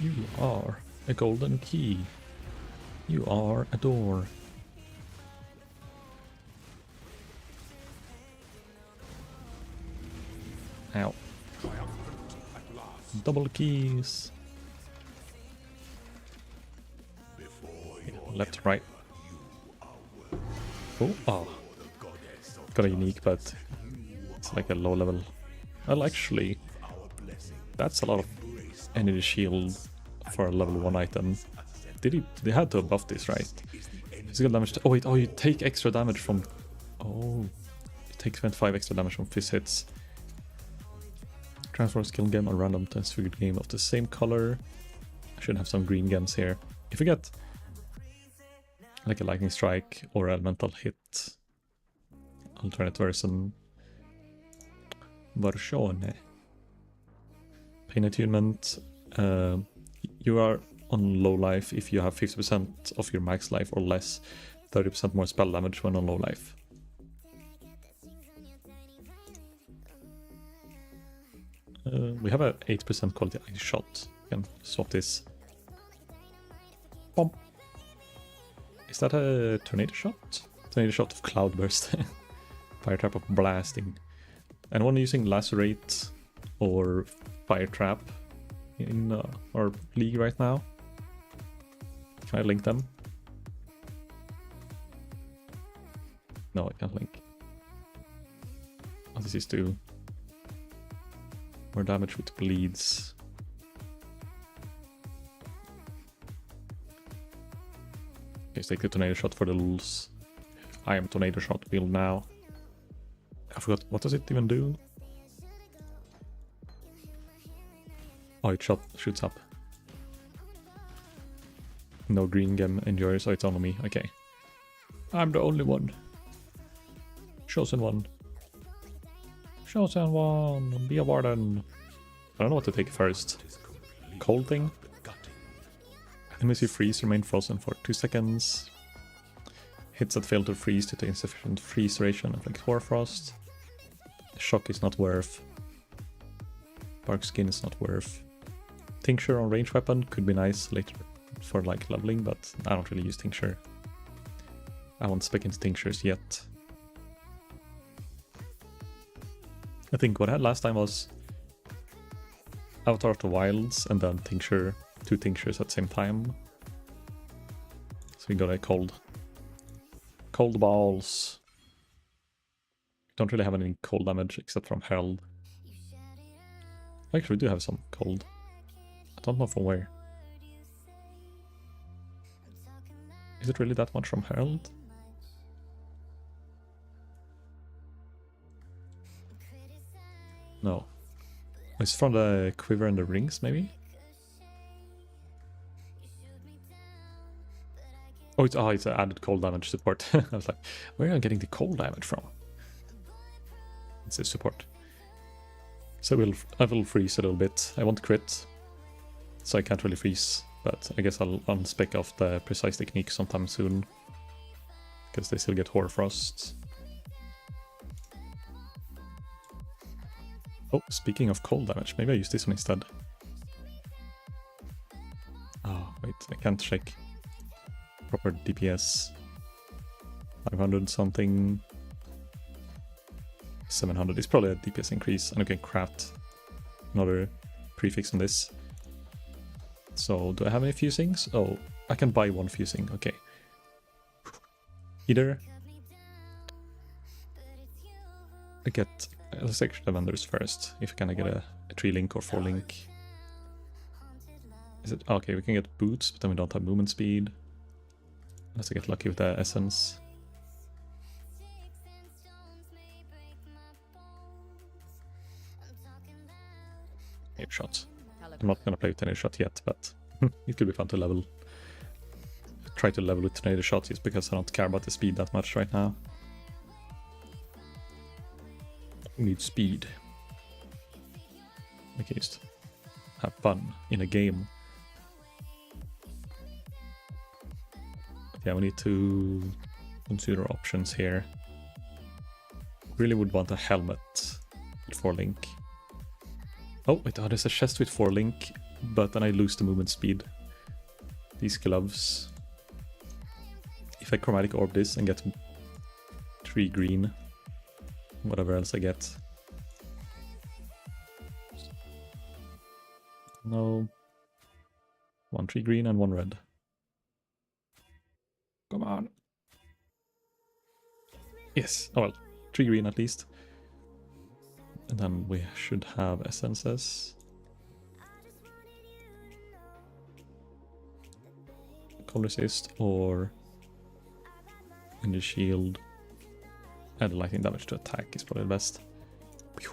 You are a golden key. You are a door. Ow. Triumphant at last. Double keys. Before Yeah, your left, right. you are worth Oh, ah. the goddess of Got a unique, but it's like a low level. Well, actually, our blessing. that's a lot of energy shield for a level 1 item. They had to buff this, right? Physical damage. Oh wait, oh you take extra damage from. Oh, you take 25 extra damage from fizz hits. Transform skill gem or random transfigured game of the same color. I should have some green gems here. If you get like a lightning strike or elemental hit, alternate version. Pain attunement. You are on low life if you have 50% of your max life or less, 30% more spell damage when on low life. We have a 8% quality ice shot. We can swap this. Bomb. Is that a tornado shot? Tornado shot of cloudburst. Fire trap of blasting. Anyone using lacerate or fire trap in our league right now? Can I link them? No, I can't link. What does this do? More damage with bleeds. Okay, let's take the tornado shot for the lulz. I am tornado shot build now. I forgot, what does it even do? Oh, it shoots up. No green gem enjoyers, so it's only me. Okay. I'm the only one. Chosen one. Chosen one. Be a warden. I don't know what to take first. Cold thing? Enemies who freeze remain frozen for 2 seconds. Hits that fail to freeze due to insufficient freeze ration inflict Hoarfrost. Shock is not worth. Bark skin is not worth. Tincture on range weapon could be nice later for like leveling, but I don't really use tincture. I won't spec into tinctures yet. I think what I had last time was Avatar of the Wilds and then tincture, 2 tinctures at the same time. So we got a cold balls. Don't really have any cold damage except from Herald. I actually do have some cold. I don't know from where. Is it really that much from Herald? No. It's from the quiver and the rings, maybe? Oh, it's an added cold damage support. I was like, where am I getting the cold damage from? It's a support. So I will freeze a little bit. I won't crit, so I can't really freeze. But I guess I'll unspec off the precise technique sometime soon. Because they still get Hoarfrost. Oh, speaking of cold damage, maybe I use this one instead. Oh, wait, I can't check. Proper DPS. 500 something. 700 is probably a DPS increase, and I can craft another prefix on this. So, do I have any fusings? Oh, I can buy 1 fusing, okay. Either I get, let's check the vendors first, if I can get a 3-link or 4-link. Is it, okay, we can get boots, but then we don't have movement speed. Unless I get lucky with the essence. Air shot. I'm not gonna play with tornado shot yet, but it could be fun to level. Try to level with tornado shot just because I don't care about the speed that much right now. We need speed. We can just have fun in a game. But yeah, we need to consider options here. Really would want a helmet with 4-link. Oh, wait, there's a chest with 4-link, but then I lose the movement speed. These gloves. If I chromatic orb this and get 3 green, whatever else I get. No. 1 3 green and 1 red. Come on. Yes, oh well, 3 green at least. And then we should have essences. Cold resist or in the shield. Add lightning damage to attack is probably the best. Pew.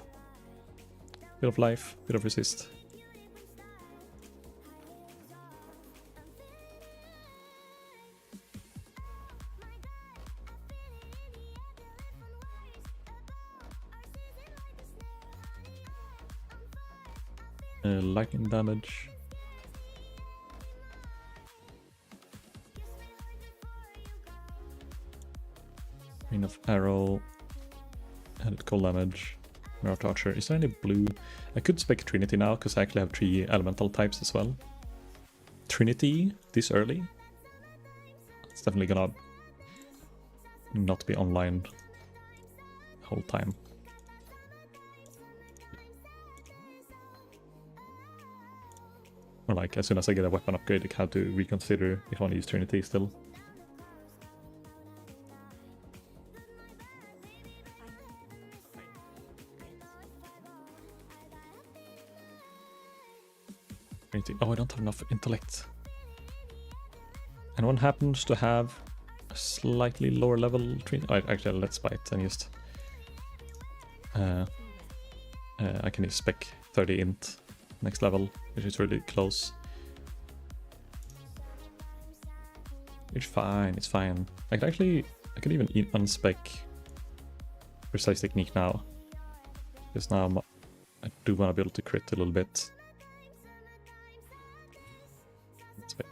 Bit of life, bit of resist. Lightning damage. Rain of arrow. Added cold damage. Mirage Archer. Is there any blue? I could spec Trinity now, because I actually have 3 elemental types as well. Trinity this early? It's definitely gonna not be online the whole time. Or like, as soon as I get a weapon upgrade, I have to reconsider if I want to use Trinity still. Trinity. Oh, I don't have enough intellect. Anyone happens to have a slightly lower level Trinity? Oh, actually, let's buy it and just... I can use spec 30 int next level, which is really close. It's fine, it's fine. I could even unspec Precise Technique now. Because now I do want to be able to crit a little bit. Spec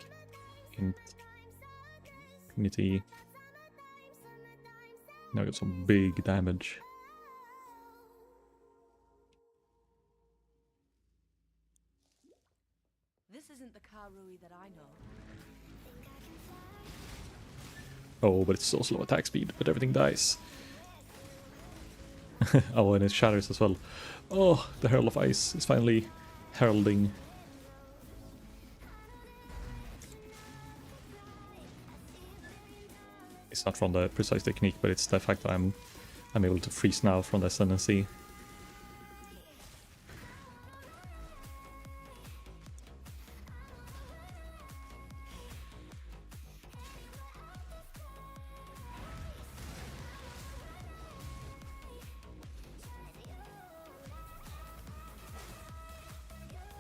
int Trinity. Now I got some big damage. This isn't the Karui that I know. Oh, but it's so slow attack speed, but everything dies. Oh, and it shatters as well. Oh, the Herald of Ice is finally heralding. It's not from the Precise Technique, but it's the fact that I'm able to freeze now from the Ascendancy.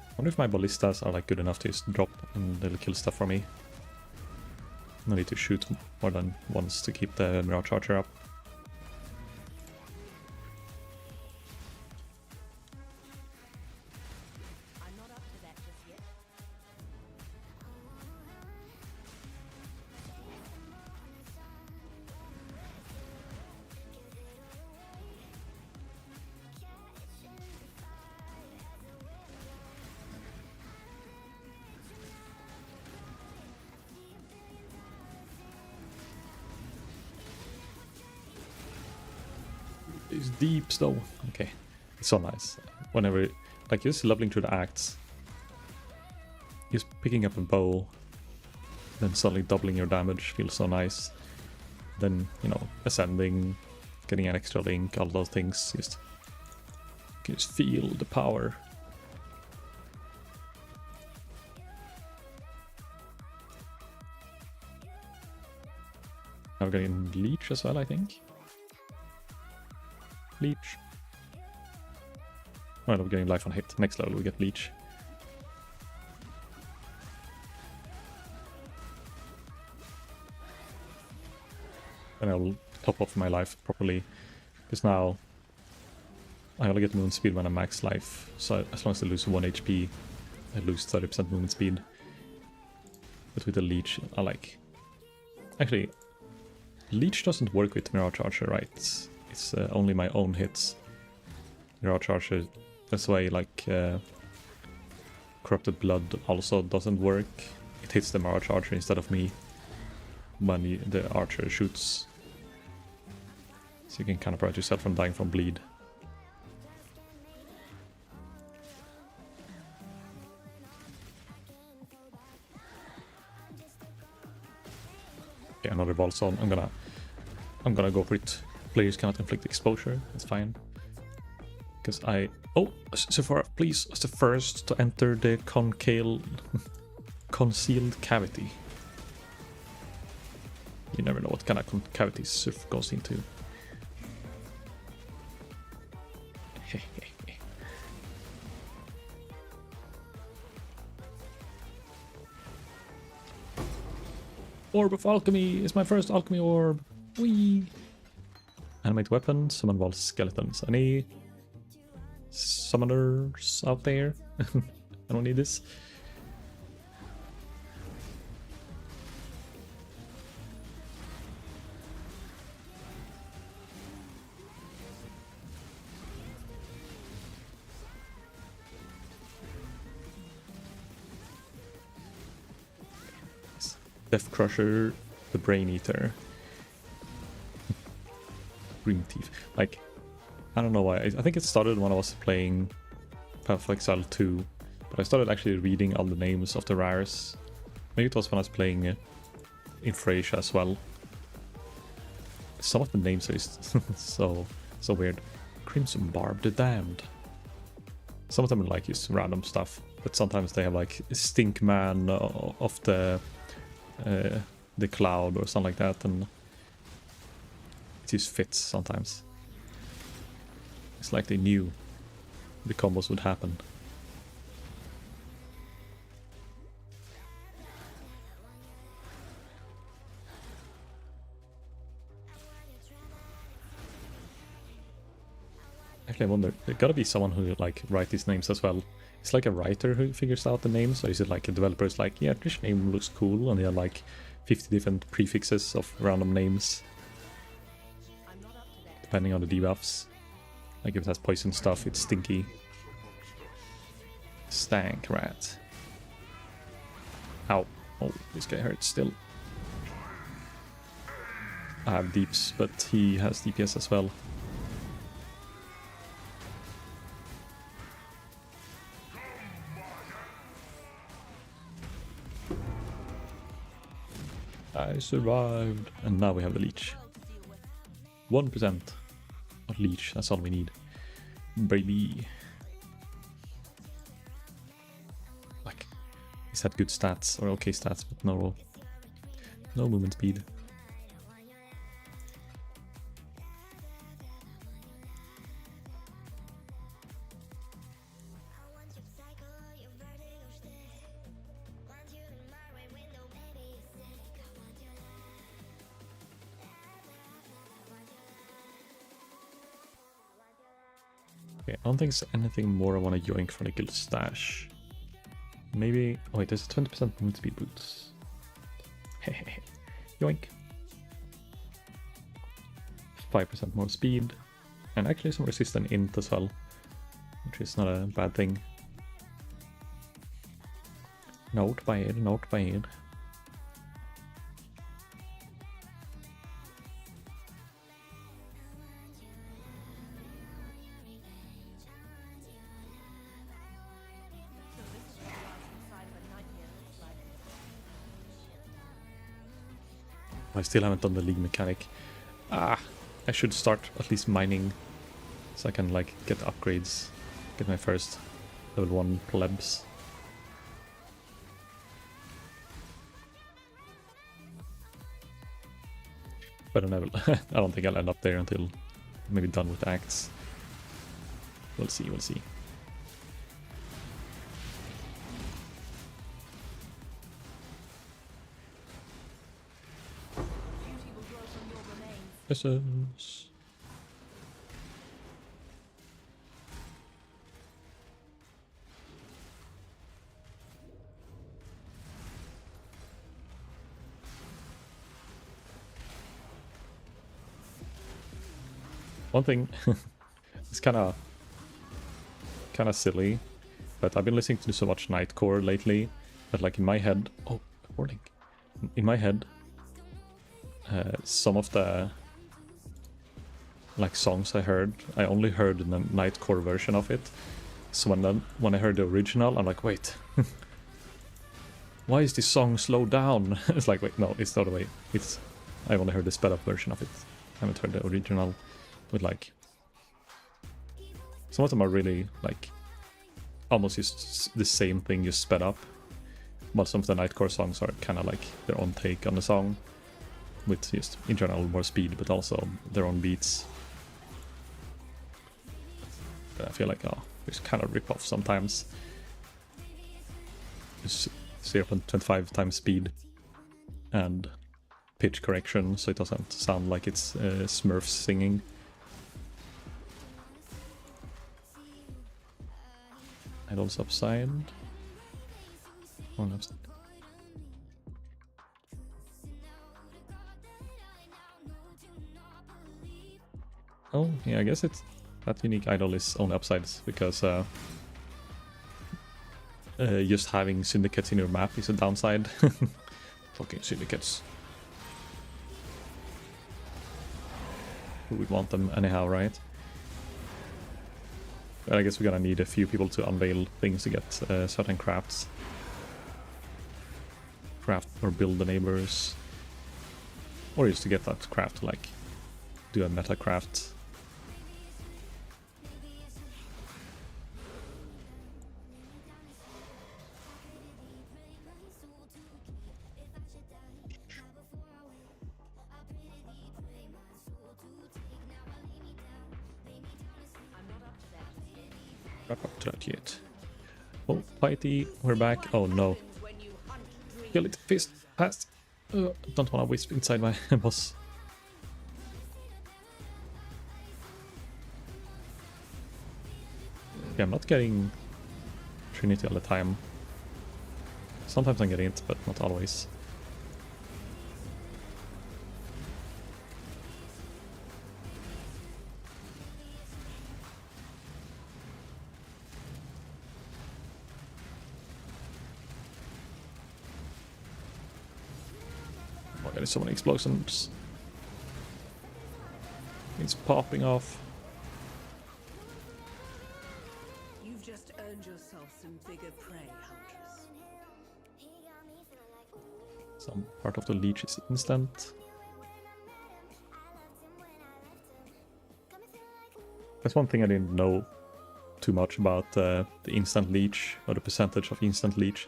I wonder if my ballistas are like good enough to just drop and they'll kill stuff for me. I need to shoot more than once to keep the Mirage Archer up. I'm not up to that just yet. It's deep though. Okay. It's so nice. Whenever, like, just leveling through the acts. Just picking up a bow, then suddenly doubling your damage feels so nice. Then, you know, ascending, getting an extra link, all those things. Just, you can just feel the power. Now we're getting Leech as well, I think. Leech. Oh, no, we're getting life on hit. Next level we get Leech. And I'll top off my life properly. Because now I only get movement speed when I'm max life. So as long as I lose 1 HP, I lose 30% movement speed. But with the Leech, I like... Actually, Leech doesn't work with Mirage Archer, right? It's only my own hits. Mirage Archer, that's why, like, Corrupted Blood also doesn't work. It hits the Mirage Archer instead of me when the Archer shoots. So you can kind of prevent yourself from dying from bleed. Okay, another Ball Zone. I'm gonna go for it. Players cannot inflict exposure, that's fine. Because I... Oh, Zurphora, please, as the first to enter the concealed cavity. You never know what kind of cavities Surf goes into. Orb of Alchemy is my first alchemy orb. Whee! Animate weapon, summon Wall Skeletons. Any summoners out there? I don't need this. Death Crusher, the Brain Eater. Green Thief. Like, I don't know why. I think it started when I was playing Path of Exile 2, but I started actually reading all the names of the rares. Maybe it was when I was playing in Freysia as well. Some of the names are just so weird. Crimson Barb, the Damned. Some of them are like just random stuff, but sometimes they have like Stink Man of the cloud or something like that, and it just fits sometimes. It's like they knew the combos would happen. Actually, I wonder, there gotta be someone who like write these names as well. It's like a writer who figures out the names, or is it like a developer is like, yeah, this name looks cool, and they have like 50 different prefixes of random names, depending on the debuffs. Like if it has poison stuff, it's stinky. Stank rat. Ow. Oh, this guy hurts still. I have deeps, but he has DPS as well. I survived, and now we have the leech. 1% of leech, that's all we need. Baby. Like, he's had good stats, or okay stats, but no movement speed. Okay, I don't think there's anything more I want to yoink from the guild stash. Maybe... oh wait, there's a 20% movement speed boots. Hehehe. Yoink. 5% more speed. And actually some resistant int as well, which is not a bad thing. Not bad, not bad. I still haven't done the league mechanic. I should start at least mining so I can like get upgrades, get my first level 1 plebs. But I don't think I'll end up there until maybe done with acts. We'll see, we'll see. Essence. One thing, it's kind of silly, but I've been listening to so much Nightcore lately that like in my head, oh, warning, in my head, some of the like songs I only heard in the Nightcore version of it. So when I heard the original, I'm like, wait, why is this song slowed down? It's like, wait, no, it's not the way. I only heard the sped up version of it. I haven't heard the original with like, some of them are really like almost just the same thing, just sped up. But some of the Nightcore songs are kind of like their own take on the song, with just in general more speed, but also their own beats. But I feel like it's kind of rip off sometimes. It's 0.25 times speed and pitch correction, so it doesn't sound like it's Smurfs singing. Idols upside. One upside. Oh, yeah, I guess it's that unique idol is only upsides because just having syndicates in your map is a downside. Fucking syndicates. We would want them anyhow, right? But I guess we're gonna need a few people to unveil things to get certain crafts. Craft or build the neighbors. Or just to get that craft to like do a meta craft. Wrap up to that yet. Oh, Piety, we're back. Oh no. Kill it, fist, fast. Don't wanna wisp inside my boss. Yeah, I'm not getting Trinity all the time. Sometimes I'm getting it, but not always. Oh, there is so many explosions. It's popping off. You've just earned yourself some bigger prey, Huntress. Some part of the leech is instant. That's one thing I didn't know too much about the instant leech, or the percentage of instant leech.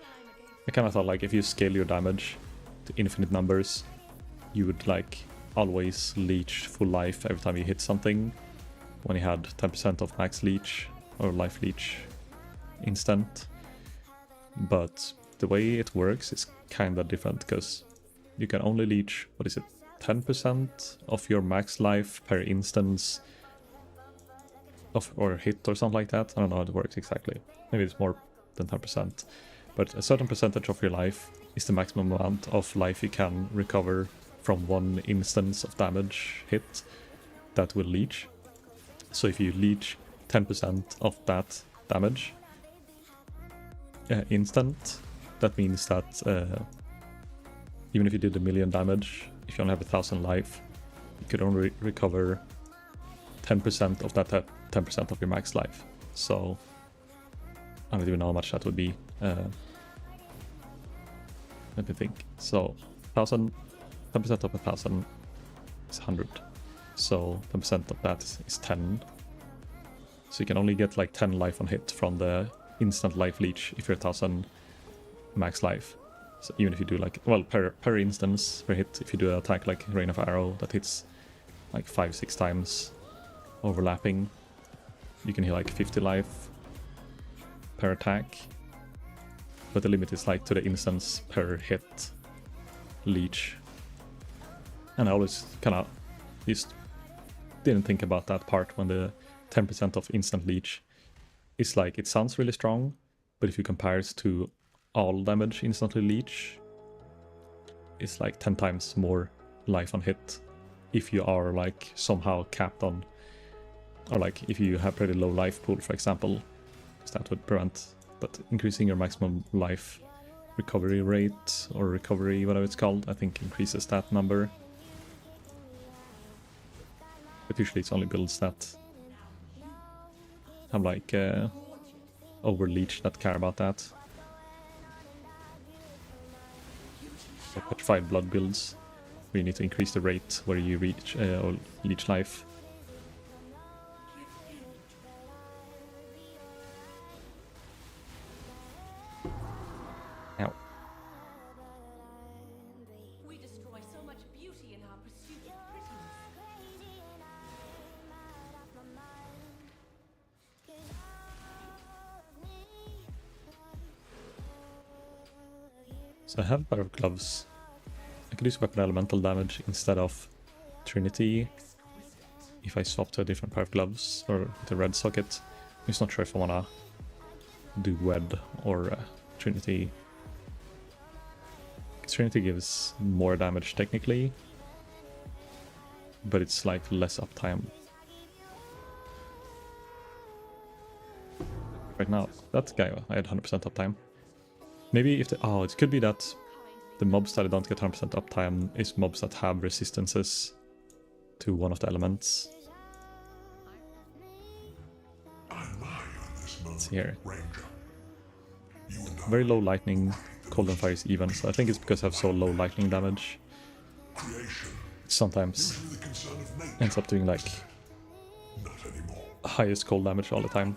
I kind of thought like if you scale your damage to infinite numbers, you would like always leech full life every time you hit something, when you had 10% of max leech or life leech instant. But the way it works is kinda different, because you can only leech, what is it, 10% of your max life per instance of or hit or something like that. I don't know how it works exactly. Maybe it's more than 10%. But a certain percentage of your life is the maximum amount of life you can recover from one instance of damage hit that will leech. So if you leech 10% of that damage instant, that means that even if you did 1,000,000 damage, if you only have 1,000 life, you could only recover 10% of that 10% of your max life. So I don't even know how much that would be. Let me think. So 1,000, 10% of 1,000 is 100. So 10% of that is 10. So you can only get like 10 life on hit from the instant life leech if you're 1,000 max life. So even if you do like, well, per instance, per hit, if you do an attack like Rain of Arrow that hits like 5-6 times overlapping, you can heal like 50 life per attack. But the limit is like to the instance per hit leech. And I always kind of just didn't think about that part when the 10% of instant leech is like, it sounds really strong, but if you compare it to all damage instantly leech, it's like 10 times more life on hit if you are like somehow capped on, or like if you have pretty low life pool, for example, because that would prevent. But increasing your maximum life recovery rate, or recovery, whatever it's called, I think increases that number. But usually it's only builds that have like over leech that care about that. So petrified blood builds, where you need to increase the rate where you reach or leech life. Ow. We destroy so much beauty in our pursuit of prettiness. So I have a pair of gloves. I could use weapon elemental damage instead of Trinity if I swap to a different pair of gloves, or the red socket. I'm just not sure if I wanna do Wed or Trinity. Trinity gives more damage technically, but it's like less uptime. Right now, that guy, I had 100% uptime. Maybe if the, oh, it could be that the mobs that don't get 100% uptime is mobs that have resistances to one of the elements. Let's see here. Very low lightning, cold and fire is even, so I think it's because I have so low lightning damage. It sometimes ends up doing like highest cold damage all the time.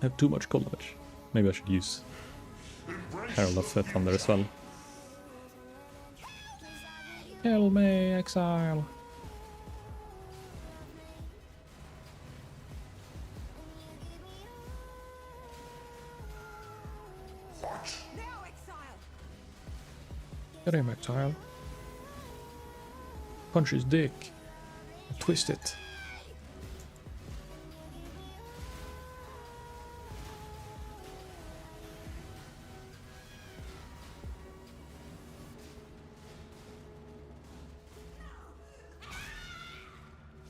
I have too much cold damage. Maybe I should use Herald of Thunder as well. Kill me, exile! Now, exile! Get him, exile. Punch his dick. Twist it.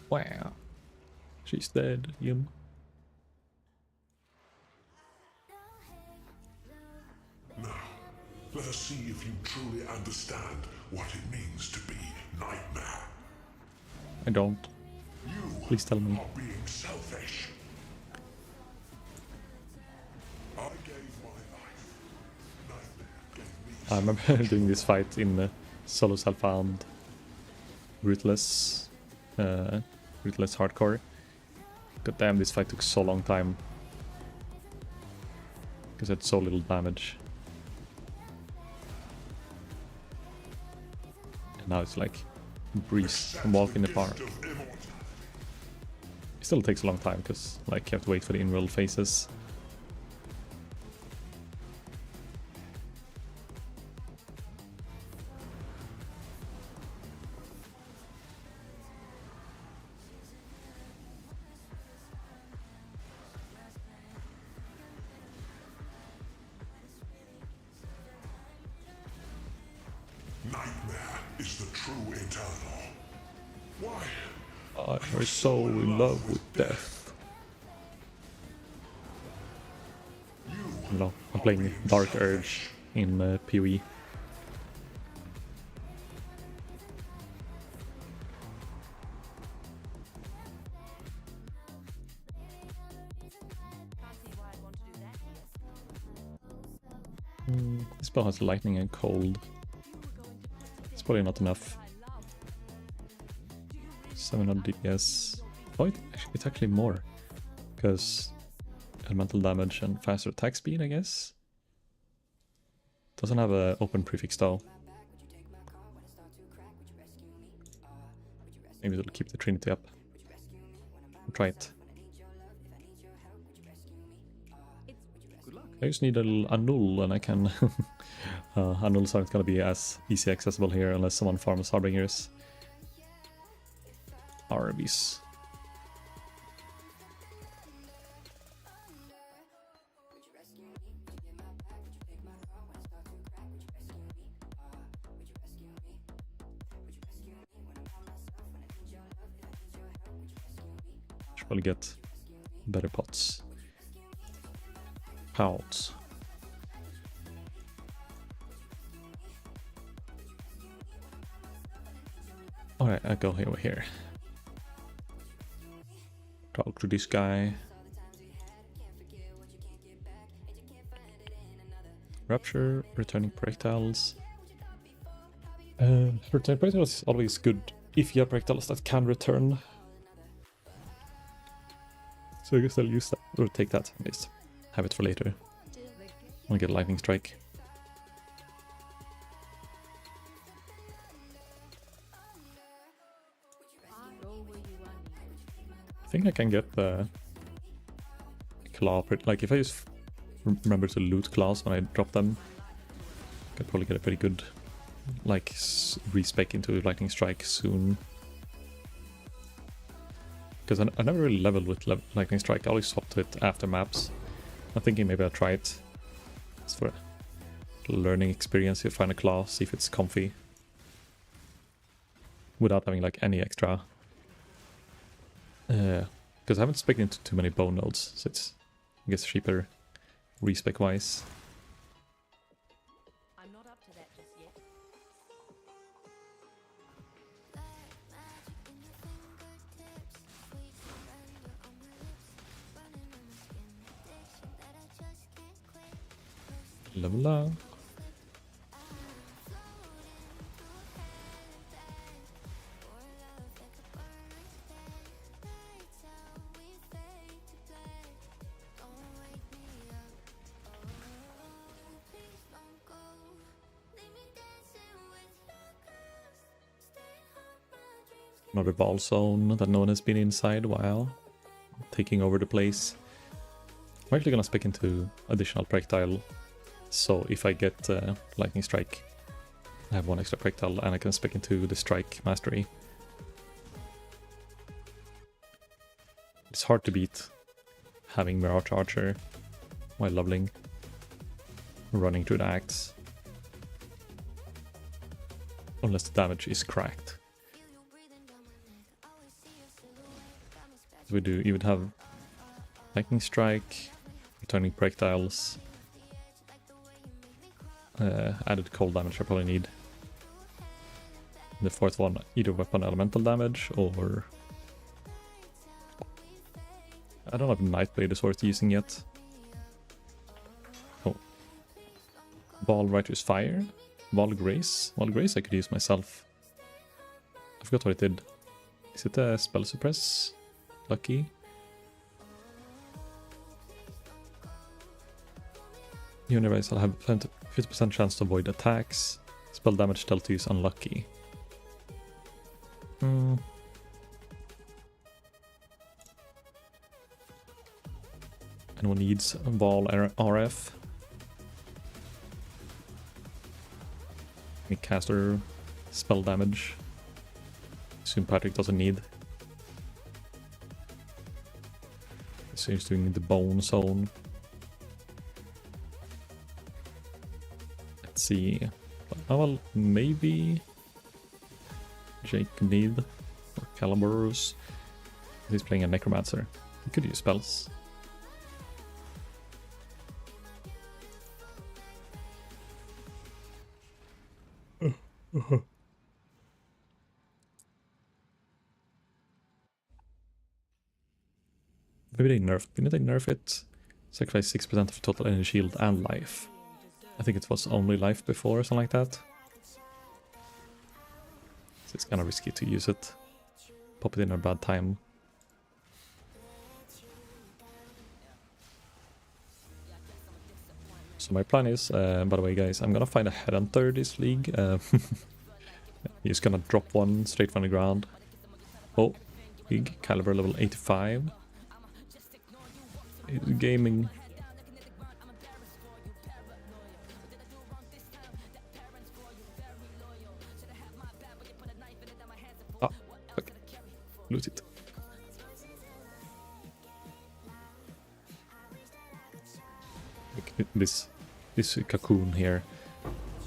Wow. She's dead, Yum. Let us see if you truly understand what it means to be Nightmare. I don't. You Please tell me. are being selfish. I gave my life. Nightmare gave me. I remember doing this fight in solo self-found Ruthless Hardcore. God damn, this fight took so long time. Because it had so little damage. And now it's like breeze and walk in the park. It still takes a long time because like you have to wait for the in-world phases. Nightmare is the true eternal. Why? I am so in love with death. No, I'm playing Dark Urge in PoE. This spell has lightning and cold. It's probably not enough. 700 DPS. Oh, it's actually more. Because elemental damage and faster attack speed, I guess. Doesn't have an open prefix though. Maybe it'll keep the Trinity up. I'll try it. I just need a little annul and I can... annuls aren't gonna be as easy accessible here unless someone farms Harbingers. Arby's. Should probably get better pots. Pouts. Alright, I go over here. Talk to this guy. Rapture, returning projectiles. Returning projectiles is always good if you have projectiles that can return. So I guess I'll use that, or take that at least. Have it for later. I'll get a lightning strike. I think I can get the claw, like if I just remember to loot claws when I drop them, I could probably get a pretty good like respec into lightning strike soon. Because I never really leveled with lightning strike, I always swap to it after maps. I'm thinking maybe I'll try it. It's for a learning experience. You find a claw, see if it's comfy. Without having like any extra. Because I haven't spec'd into too many bone nodes, so it's I guess cheaper respec wise. I'm not Level up. Another ball zone that no one has been inside while taking over the place. I'm actually gonna spec into additional projectile, so if I get lightning strike, I have one extra projectile and I can spec into the strike mastery. It's hard to beat having Mirage Archer while leveling, running through the axe, unless the damage is cracked. You would have lightning strike, returning projectiles, added cold damage I probably need. The fourth one, either weapon elemental damage or I don't have Nightblade is worth using yet. Oh, Ball Writer's Fire, Ball Grace. Ball Grace I could use myself. I forgot what it did. Is it a spell suppress? Lucky. Universe, I'll have 50% chance to avoid attacks. Spell damage dealt to is unlucky. Anyone needs a ball RF? Any caster spell damage? Assume Patrick doesn't need. So he's doing the bone zone. Let's see. Oh well, maybe Jake need or Kalandra. He's playing a Necromancer. He could use spells. Maybe didn't they nerf it? Sacrifice 6% of total energy shield and life. I think it was only life before or something like that. So it's kind of risky to use it. Pop it in a bad time. So my plan is, by the way guys, I'm gonna find a headhunter this league. He's gonna drop one straight from the ground. Oh, big caliber level 85. He's gaming. Ah, fuck. Lose it. Look, this cocoon here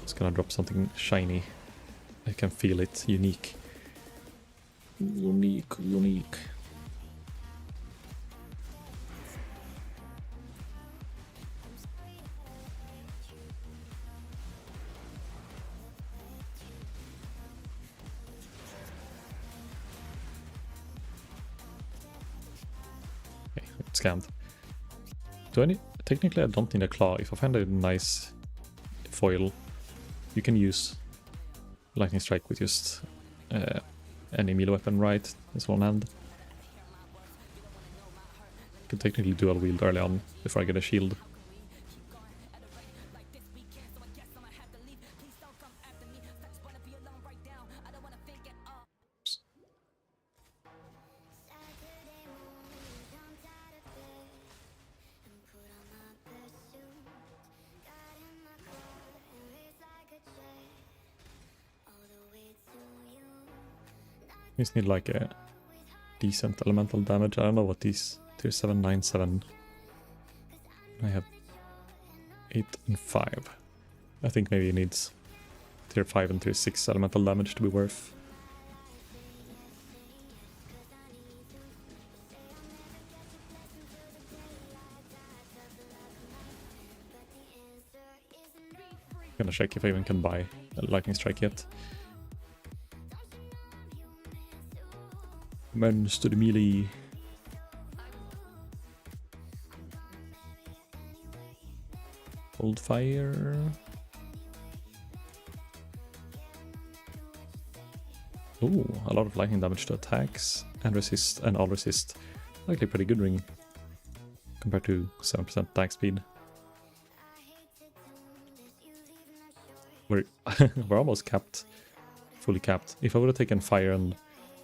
is gonna drop something shiny. I can feel it. Unique. Unique. Okay, it's scammed. Technically I don't need a claw. If I find a nice foil, you can use lightning strike with just any melee weapon, right? This one hand. Could technically dual wield early on before I get a shield. Oops. Just need like a decent elemental damage. I don't know what these tier 7, 9, 7. I have 8 and 5. I think maybe it needs tier 5 and tier 6 elemental damage to be worth. Gonna check if I even can buy a lightning strike yet. Monster melee. Cold fire. Ooh, a lot of lightning damage to attacks and resist and all resist. Actually pretty good ring compared to 7% attack speed. We're we're almost capped, fully capped. If I would have taken fire and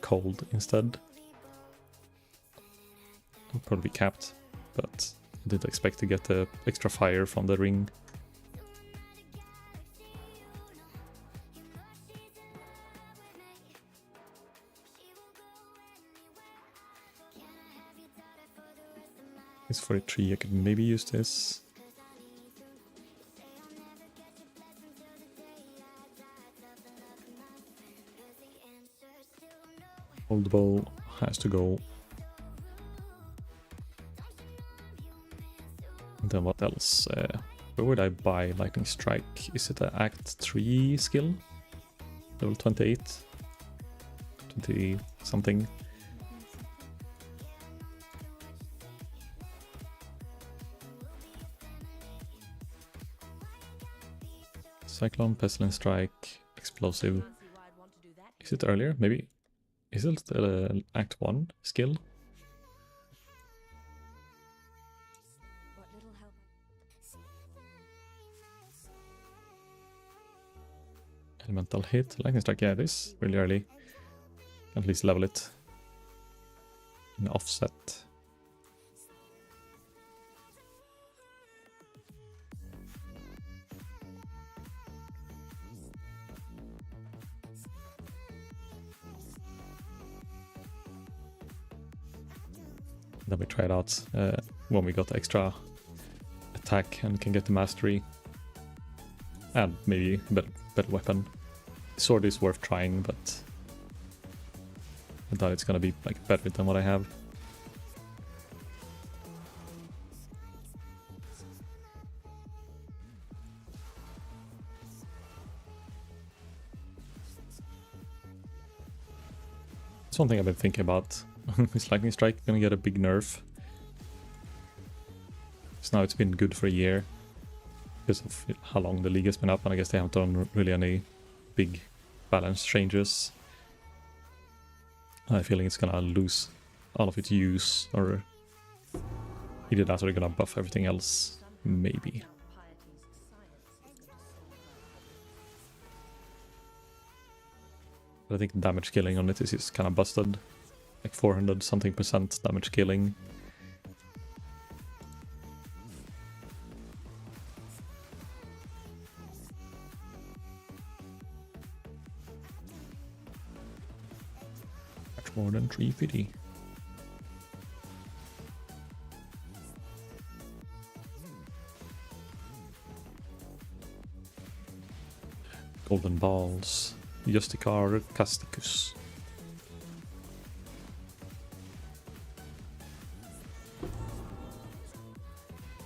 cold instead, I'd probably be capped, but I didn't expect to get the extra fire from the ring. It's 43, I could maybe use this. Hold bow has to go. And then what else? Where would I buy Lightning Strike? Is it an Act 3 skill? Level 28? 20 something? Cyclone, Pestilence Strike, Explosive. Can't see why I'd want to do that. Is it earlier? Maybe. Is it Act 1 skill? What little help. Elemental hit, Lightning Strike, yeah, it is really early. At least level it in offset. Then we try it out when we got the extra attack and can get the mastery. And maybe a better weapon. Sword is worth trying, but I doubt it's gonna be like better than what I have. It's one thing I've been thinking about. Is Lightning Strike gonna get a big nerf? Because now it's been good for a year because of how long the league has been up, and I guess they haven't done really any big balance changes. I have a feeling it's gonna lose all of its use, or either that or they're gonna buff everything else, maybe. But I think damage killing on it is just kind of busted. Like 400 something percent damage killing. Much more than 350. Golden balls. Justicar Casticus.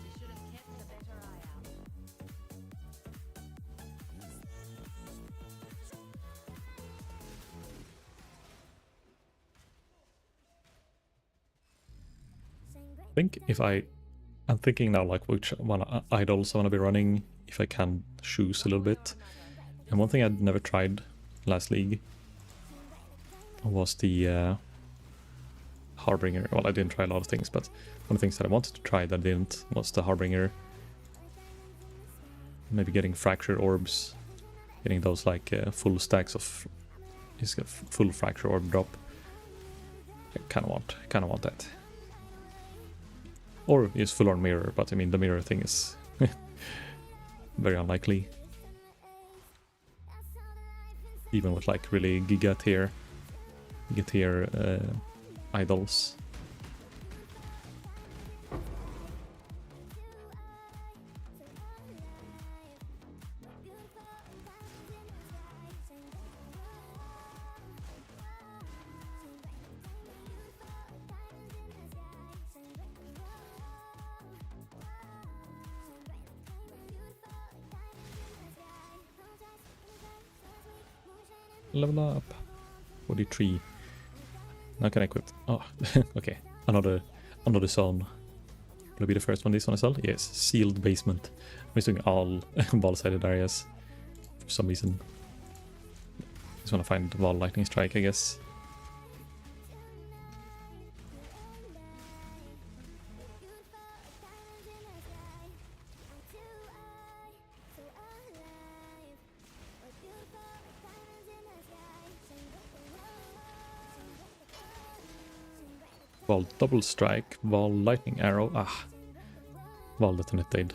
Should have kept a better eye out. I think if I'm thinking now like which one idols I want to be running, if I can choose a little bit. And one thing I'd never tried last league was the Harbinger. Well, I didn't try a lot of things, but one of the things that I wanted to try that I didn't was the Harbinger. Maybe getting Fracture Orbs, getting those like full stacks of just a full Fracture Orb drop. I kind of want that. Or use full on mirror, but I mean the mirror thing is very unlikely. Even with like really giga tier idols. Level up. 43. Now can I equip? Oh, okay. Another zone. Will I be the first one this one as well? Yes, sealed basement. I'm just doing all ball-sided areas for some reason. Just want to find wall lightning strike, I guess. Wall double strike, wall lightning arrow. Ah, wall detonated.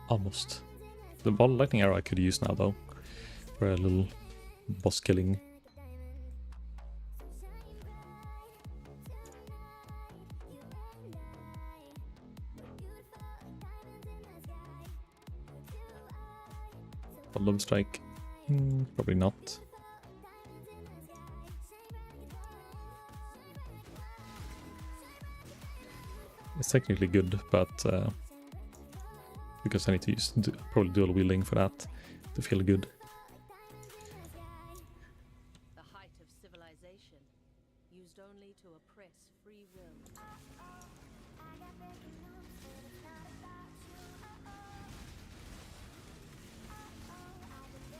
Almost. The wall lightning arrow I could use now though, for a little boss killing. Wall double strike. Probably not. It's technically good, but because I need to use probably dual wielding for that to feel good. The height of civilization, used only to oppress free will.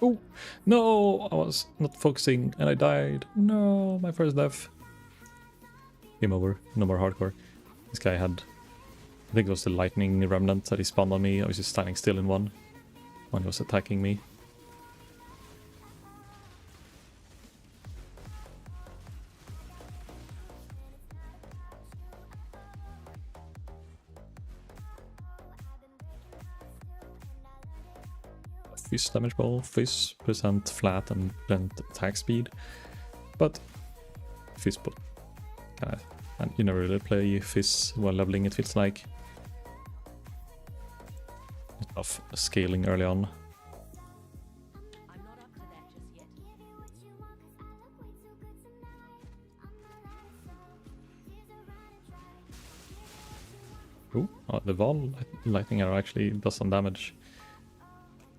Oh no! I was not focusing and I died. No, my first death. Game over. No more hardcore. This guy had, I think it was the lightning remnant that he spawned on me. I was just standing still in one when he was attacking me. Fizz damage ball, Fizz percent flat and blend attack speed, but Fizz put kind of. And you never really play Fizz while leveling, it feels like. Bit of scaling early on. I'm not up to that just yet. Ooh, oh, the wall lightning arrow actually does some damage.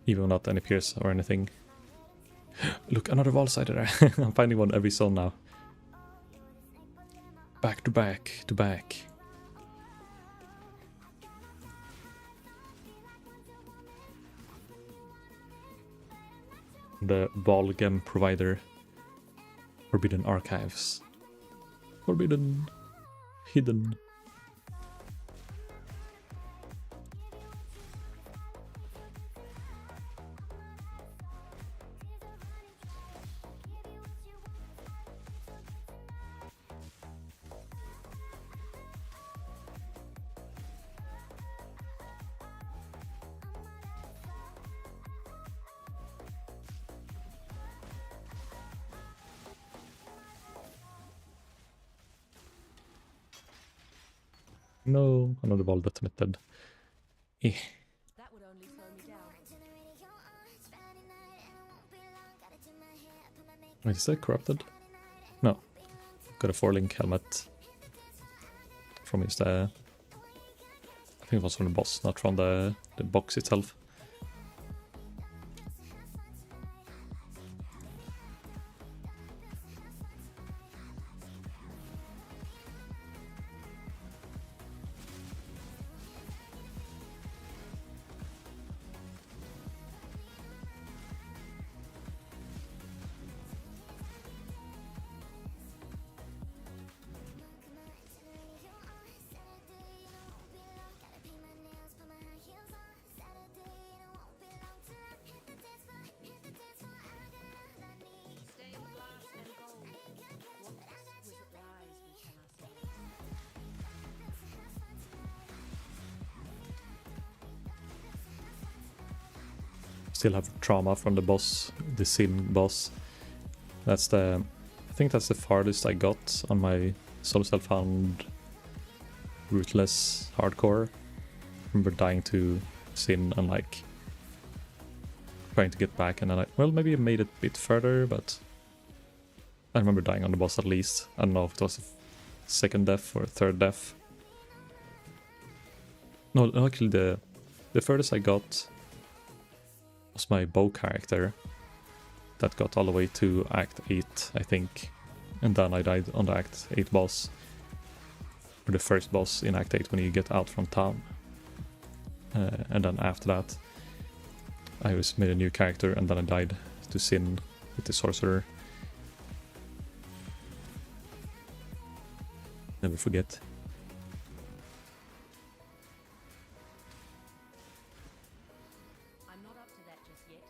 Even without any pierce or anything. Look, another wall side there. I'm finding one every zone now. Back to back to back. The ball game provider. Forbidden archives. Forbidden. Hidden. No, another ball detonated. Eh. That would only slow me down. Wait, is that corrupted? No. Got a 4-link helmet. From his I think it was from the boss, not from the box itself. Stained glass and gold. What exquisite lies we tell ourselves. Still have trauma from the boss, the Sin boss. That's the, I think that's the farthest I got on my solo self-found ruthless hardcore. I remember dying to Sin and like trying to get back, and then well, maybe I made it a bit further, but I remember dying on the boss at least. I don't know if it was a second death or a third death. No, actually the furthest I got was my bow character that got all the way to Act 8, I think. And then I died on the Act 8 boss. or the first boss in Act 8 when you get out from town. And then after that, I was made a new character, and then I died to Sin with the sorcerer. Never forget. I'm not up to that just yet.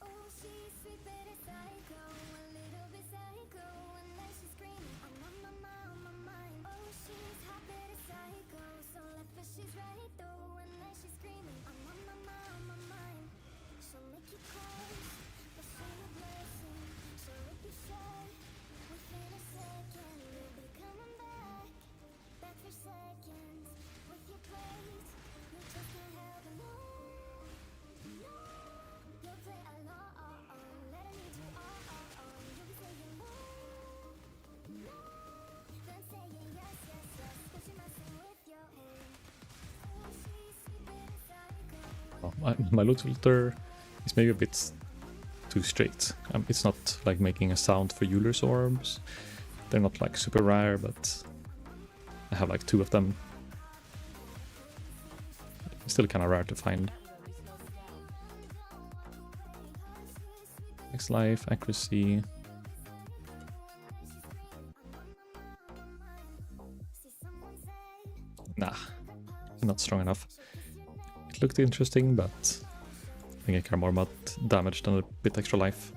Oh, she's sweet but a psycho, a little bit psycho, and then she's screaming, I'm on my mind. Oh, she's hot but a psycho, so left but she's right though, and then she's screaming, I'm on my mind. She'll make you close, but she's a blessing. She'll rip you shut within a second. You'll be coming back for seconds with your plays. You just can't help it, no. You'll play along, let her lead you on. You'll be saying no, then saying yes, but you're messing with your head. Oh, she's sweet but a psycho. My loot filter is maybe a bit too straight. It's not like making a sound for Euler's orbs. They're not like super rare, but I have like 2 of them. Still kind of rare to find. Max life, accuracy. Nah, not strong enough. It looked interesting, but I think I care more about damage than a bit extra life.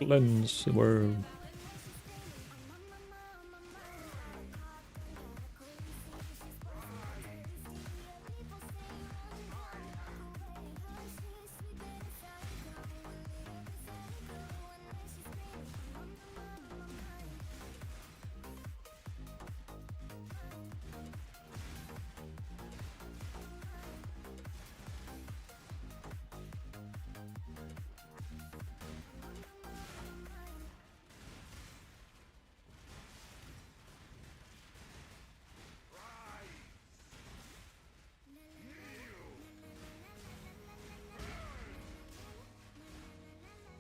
Lens world.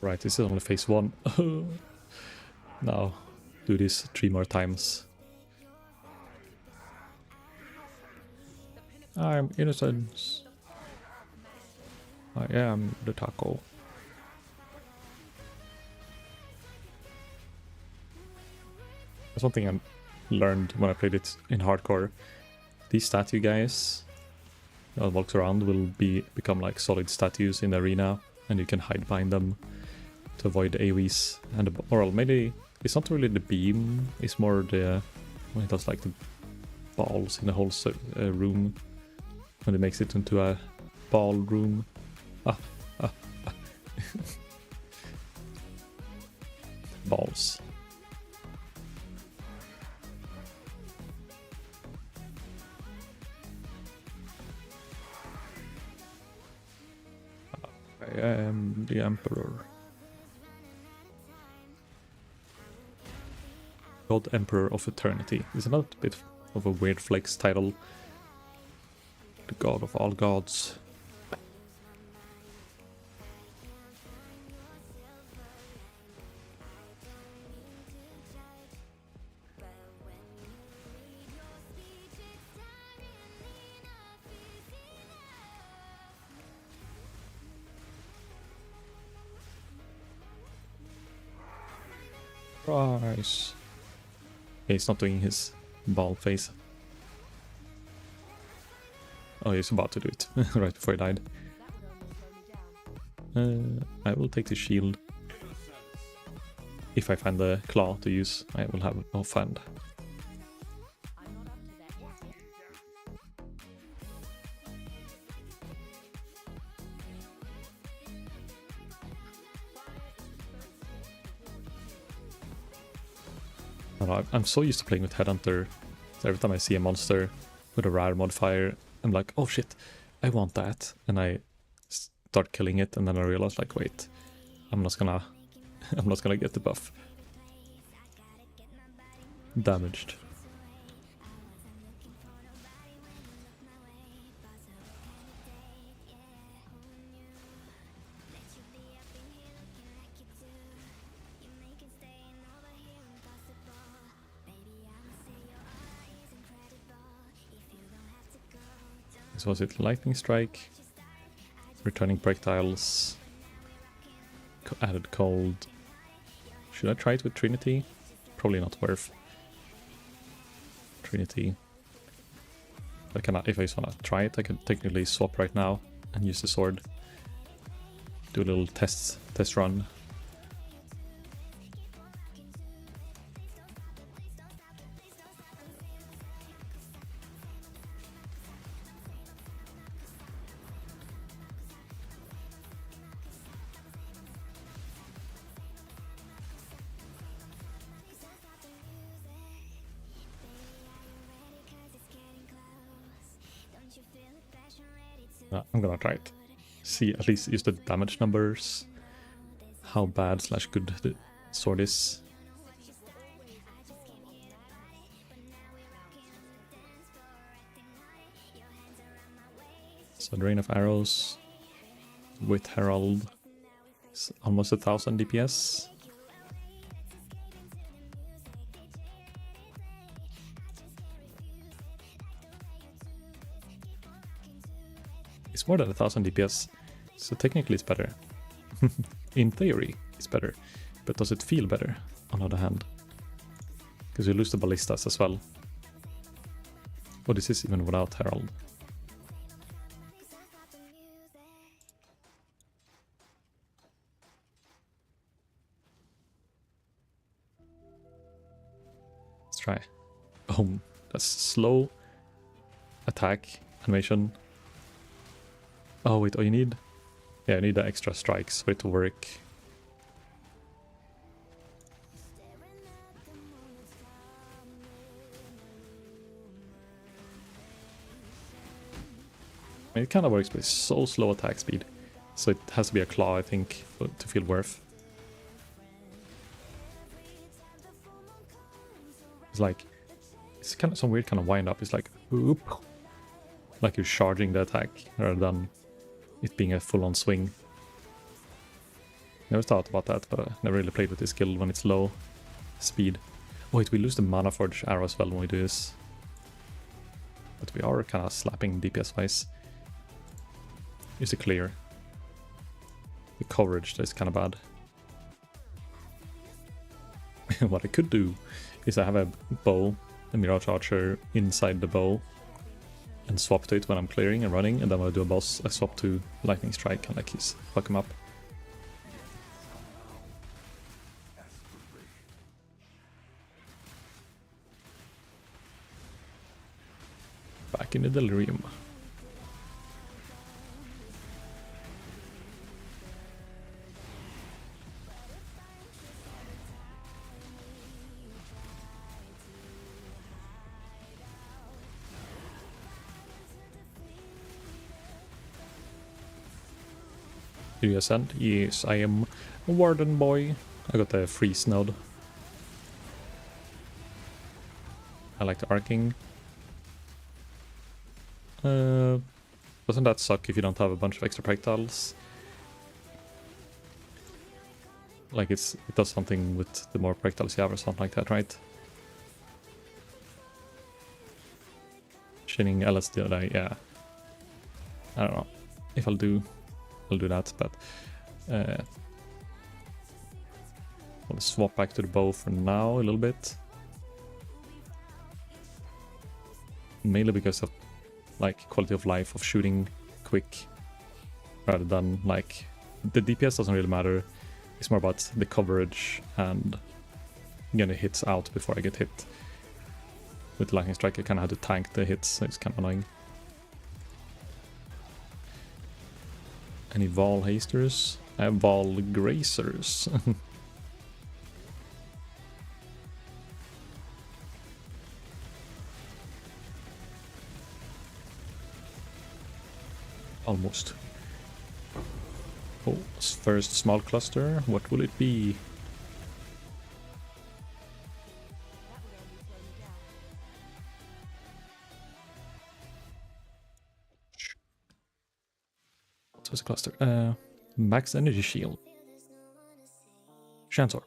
Right, this is only phase 1. Now, do this 3 more times. I'm innocent. I am the taco. That's one thing I learned when I played it in hardcore. These statue guys that walks around will become like solid statues in the arena, and you can hide behind them to avoid the AoEs and the, or maybe it's not really the beam, it's more the when it does like the balls in the whole room, when it makes it into a ballroom. Balls. I am the Emperor. God Emperor of Eternity. Is another bit of a weird flex title. The God of all gods. Price. Yeah, he's not doing his ball face. Oh, he's about to do it right before he died. I will take the shield. If I find the claw to use, I will have offhand. I'm so used to playing with Headhunter So every time I see a monster with a rare modifier, I'm like, oh shit, I want that. And I start killing it, and then I realize like, wait, I'm not gonna get the buff. Damaged. This was it, lightning strike, returning projectiles, added cold. Should I try it with Trinity? Probably not worth Trinity. If I just wanna try it, I could technically swap right now and use the sword. Do a little test run. I'm gonna try it. See, at least use the damage numbers. How bad / good the sword is. So drain of arrows with Herald is almost 1000 DPS. It's more than 1000 DPS, so technically it's better. In theory, it's better. But does it feel better, on the other hand? Because you lose the ballistas as well. Oh, this is even without Herald. Let's try. Oh, that's slow attack animation. Oh wait, you need... Yeah, you need the extra strikes for it to work. I mean, it kind of works, but it's so slow attack speed. So it has to be a claw, I think, to feel worth. It's like... It's kind of some weird kind of wind up. It's like... Whoop, like you're charging the attack rather than it being a full-on swing. Never thought about that, but I never really played with this skill when it's low speed. Wait, we lose the mana forge arrow as well when we do this. But we are kind of slapping DPS-wise. Is it clear? The coverage is kind of bad. What I could do is I have a bow, a Mirage Archer inside the bow, and swap to it when I'm clearing and running, and then when I do a boss, I swap to Lightning Strike and like fuck him up. Back in the Delirium. Do you ascend? Yes, I am a Warden boy. I got the freeze node. I like the arcing. Doesn't that suck if you don't have a bunch of extra projectiles? Like it does something with the more projectiles you have or something like that, right? Shining LSD, yeah. I don't know if I'll do that, but I'll swap back to the bow for now a little bit. Mainly because of like quality of life of shooting quick rather than like the DPS doesn't really matter. It's more about the coverage and getting hits out before I get hit. With the Lightning Strike I kind of had to tank the hits, so it's kind of annoying. Any Val Hasters? I have Val Gracers. Almost. Oh, first small cluster. What will it be? What was a cluster? Max energy shield. Chance orb.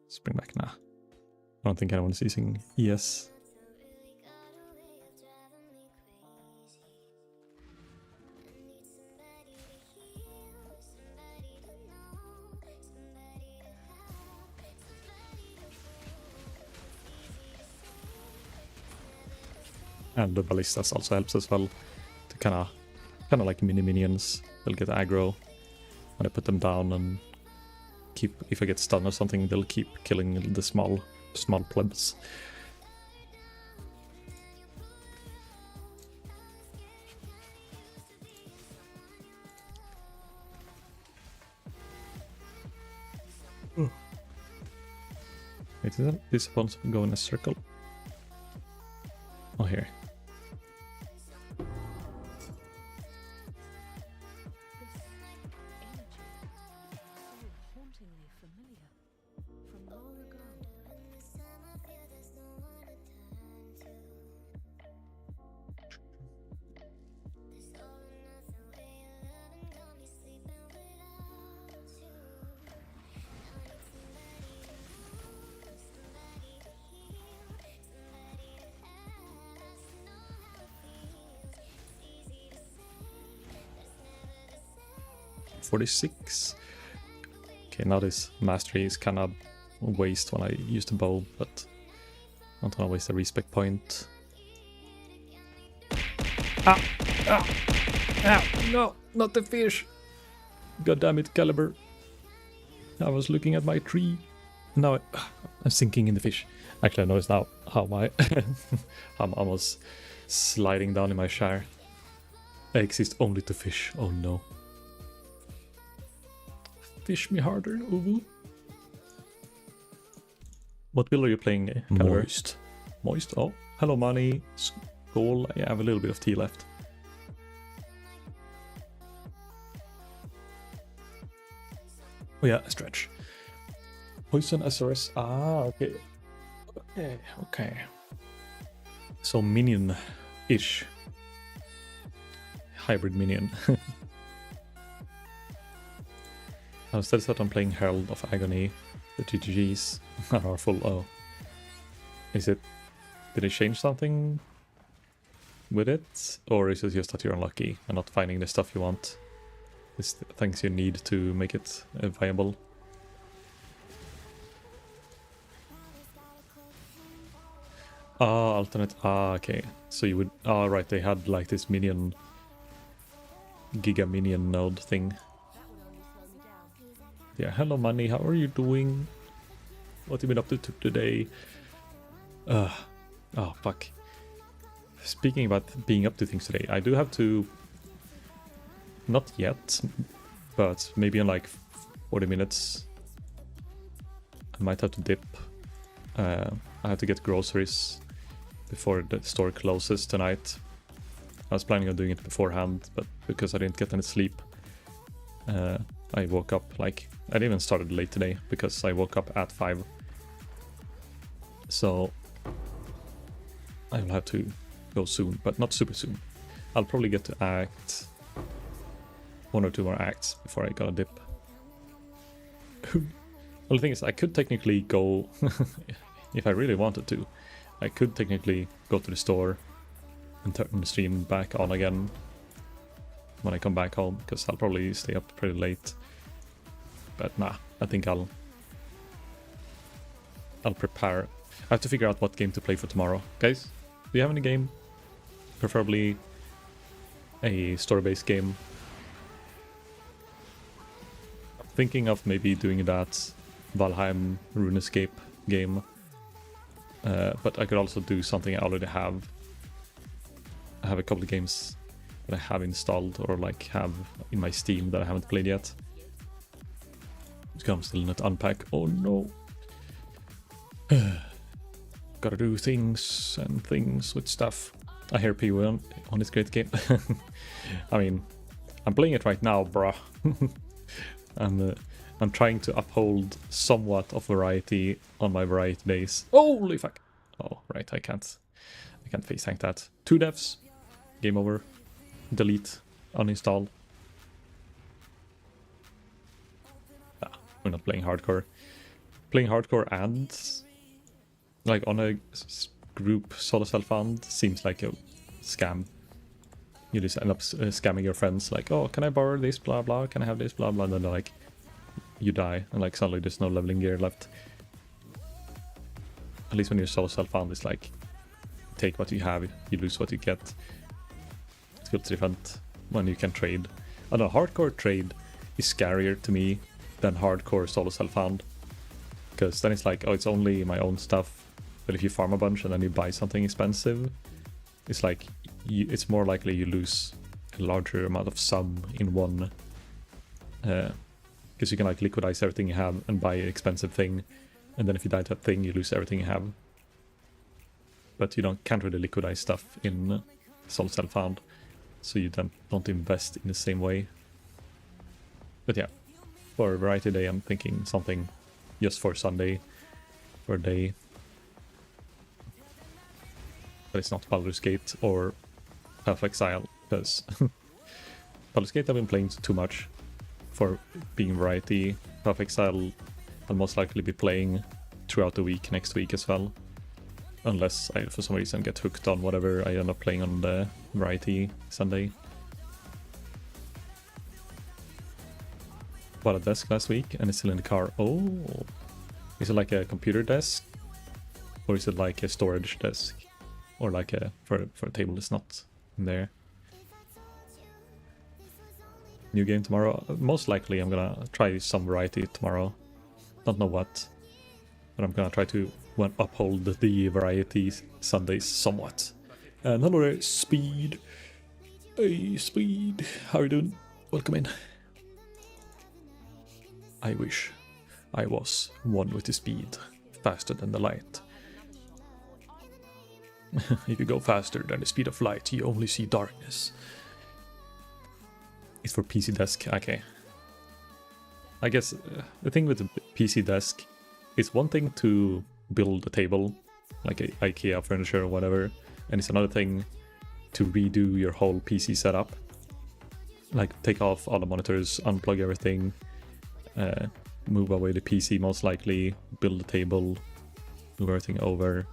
Spring back. Nah. I don't think anyone is using ES. And the ballistas also helps as well to kind of like mini minions. They'll get aggro when I put them down, and keep, if I get stunned or something, they'll keep killing the small plebs. Wait, isn't this supposed to go in a circle? Oh, here. Hauntingly familiar from long ago. .46. Okay, now this mastery is kind of waste when I use the bow, but I don't want to waste a respec point. Ah! Ah! Ah! No! Not the fish! God damn it, Caliber. I was looking at my tree. Now I'm sinking in the fish. Actually, I notice now how my I'm almost sliding down in my share. I exist only to fish. Oh no. Fish me harder, Uwu. What build are you playing, Caliber? Moist. Moist? Oh, hello, Money. Skull. I have a little bit of tea left. Oh yeah, stretch. Poison SRS. Ah, okay. Okay, okay. So minion-ish. Hybrid minion. I was still set on playing Herald of Agony. The GGGs are full. Oh. Is it... Did they change something with it? Or is it just that you're unlucky and not finding the stuff you want? It's the things you need to make it viable. Ah, alternate. Ah, okay. So you would... Ah, right. They had like this minion... Giga minion node thing. Yeah, hello Money, how are you doing? What have you been up to today? Oh, fuck. Speaking about being up to things today, I do have to... Not yet, but maybe in like 40 minutes. I might have to dip. I have to get groceries before the store closes tonight. I was planning on doing it beforehand, but because I didn't get any sleep, I woke up like... I didn't even started late today because I woke up at 5. So I will have to go soon, but not super soon. I'll probably get to act 1 or 2 more acts before I gotta dip. Well, the thing is, I could technically go, if I really wanted to, I could technically go to the store and turn the stream back on again when I come back home, because I'll probably stay up pretty late. But nah, I think I'll prepare. I have to figure out what game to play for tomorrow. Guys, do you have any game? Preferably a story-based game. I'm thinking of maybe doing that Valheim RuneScape game. But I could also do something I already have. I have a couple of games that I have installed or like have in my Steam that I haven't played yet. I'm still not unpack. Oh no. Gotta do things and things with stuff. I hear PoE on this great game. I mean, I'm playing it right now, bruh. I'm trying to uphold somewhat of variety on my variety days. Holy fuck! Oh, right, I can't face tank that. 2 deaths. Game over. Delete. Uninstall. Ah, we're not playing hardcore. Playing hardcore and like on a group solo self-found seems like a scam. You just end up scamming your friends like, oh, can I borrow this, blah blah, can I have this, blah blah, and then like you die and like suddenly there's no leveling gear left. At least when you're solo self-found, it's like take what you have, you lose what you get. It feels different when you can trade. I don't know, hardcore trade is scarier to me than hardcore solo self-found. Because then it's like, oh, it's only my own stuff. But if you farm a bunch and then you buy something expensive, it's like, it's more likely you lose a larger amount of sum in one. Because you can like liquidize everything you have and buy an expensive thing. And then if you die to that thing, you lose everything you have. But you can't really liquidize stuff in solo self-found. So you don't invest in the same way. But yeah, for variety day, I'm thinking something just for Sunday, for a day. But it's not Baldur's Gate or Path of Exile, because Baldur's Gate I've been playing too much for being variety. Path of Exile I'll most likely be playing throughout the week, next week as well. Unless I, for some reason, get hooked on whatever I end up playing on the variety Sunday. Bought a desk last week and it's still in the car. Oh, is it like a computer desk? Or is it like a storage desk? Or like a, for a table that's not in there? New game tomorrow? Most likely I'm gonna try some variety tomorrow. Don't know what. But I'm gonna try to uphold the variety Sundays somewhat. And hello there, Speed. Hey, Speed. How are you doing? Welcome in. I wish I was one with the speed, faster than the light. If you go faster than the speed of light, you only see darkness. It's for PC desk, okay. I guess the thing with the PC desk, it's one thing to build a table, like a IKEA furniture or whatever, and it's another thing to redo your whole PC setup. Like take off all the monitors, unplug everything, move away the PC most likely, build a table, move everything over,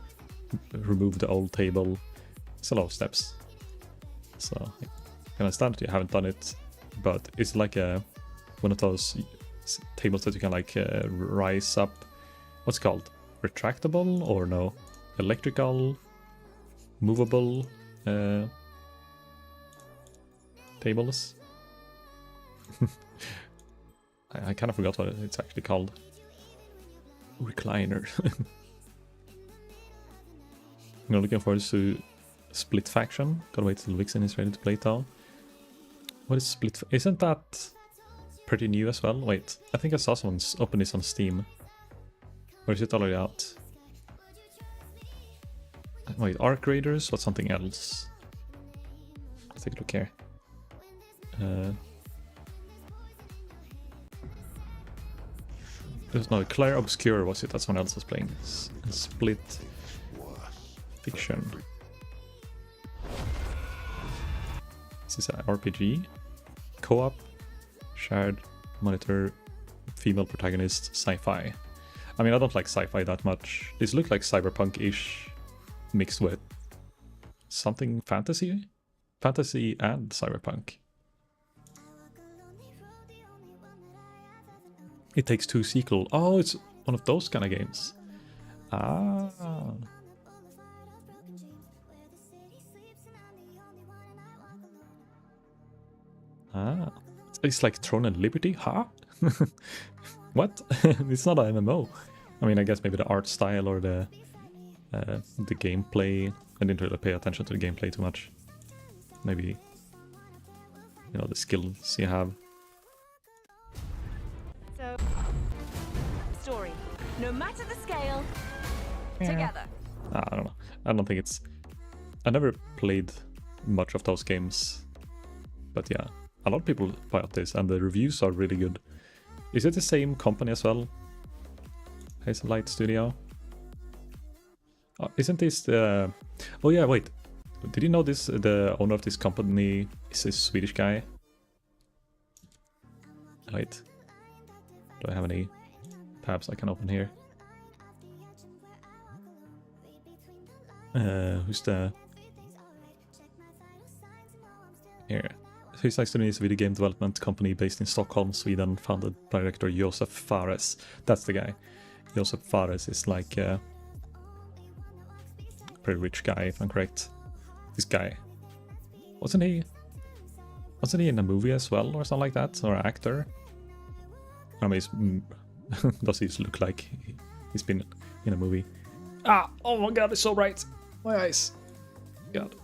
remove the old table. It's a lot of steps. So I can understand that you haven't done it, but it's like one of those tables that you can like rise up. What's it called? Retractable or no? Electrical, movable tables. I kind of forgot what it's actually called. Recliner. I'm looking forward to Split Faction. Gotta wait till Vixen is ready to play town. What is Split? Isn't that pretty new as well? Wait, I think I saw someone's open this on Steam. Or is it already out? Wait, Arc Raiders? What's something else? Let's take a look here. There's no Claire Obscure, was it? That someone else was playing. Split Fiction. Is this an RPG? Co-op? Shared monitor? Female protagonist? Sci-fi? I mean, I don't like sci-fi that much. This looks like cyberpunk-ish mixed with something fantasy? Fantasy and cyberpunk. It Takes Two sequel. Oh, it's one of those kind of games. Ah. Ah. It's like Throne and Liberty? Huh? What? It's not an MMO. I mean, I guess maybe the art style or the gameplay. I didn't really pay attention to the gameplay too much. Maybe, you know, the skills you have. So, story. No matter the scale, together. I don't know. I don't think it's... I never played much of those games. But yeah, a lot of people bought this, and the reviews are really good. Is it the same company as well? Hazelight Studio? Oh, isn't this the... Oh yeah, wait. Did you know this? The owner of this company is a Swedish guy? Wait. Do I have any tabs I can open here? Who's the... Here. Hazelight Studio is a video game development company based in Stockholm, Sweden, founded by director Josef Fares. That's the guy. Josef Fares is like a pretty rich guy, if I'm correct. This guy. Wasn't he in a movie as well, or something like that? Or an actor? I mean, does he look like he's been in a movie? Ah! Oh my god, it's so bright! My eyes! God.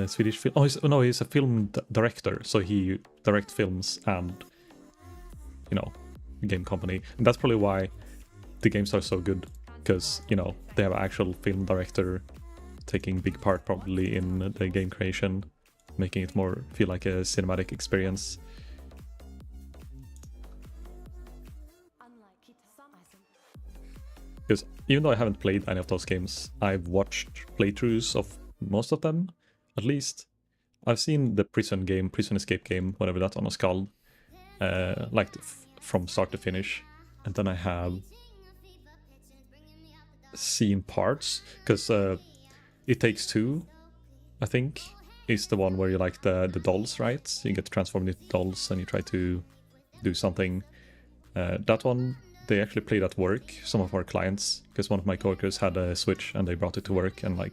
Swedish film. Oh, he's a film director, so he directs films and, you know, game company. And that's probably why the games are so good, because, you know, they have an actual film director taking big part probably in the game creation, making it more feel like a cinematic experience. Because even though I haven't played any of those games, I've watched playthroughs of most of them, at least. I've seen the prison escape game, whatever that one was called, like from start to finish. And then I have seen parts, because It Takes Two, I think, is the one where you like the dolls, right? You get transformed into dolls and you try to do something. That one, they actually played at work, some of our clients, because one of my coworkers had a Switch and they brought it to work and like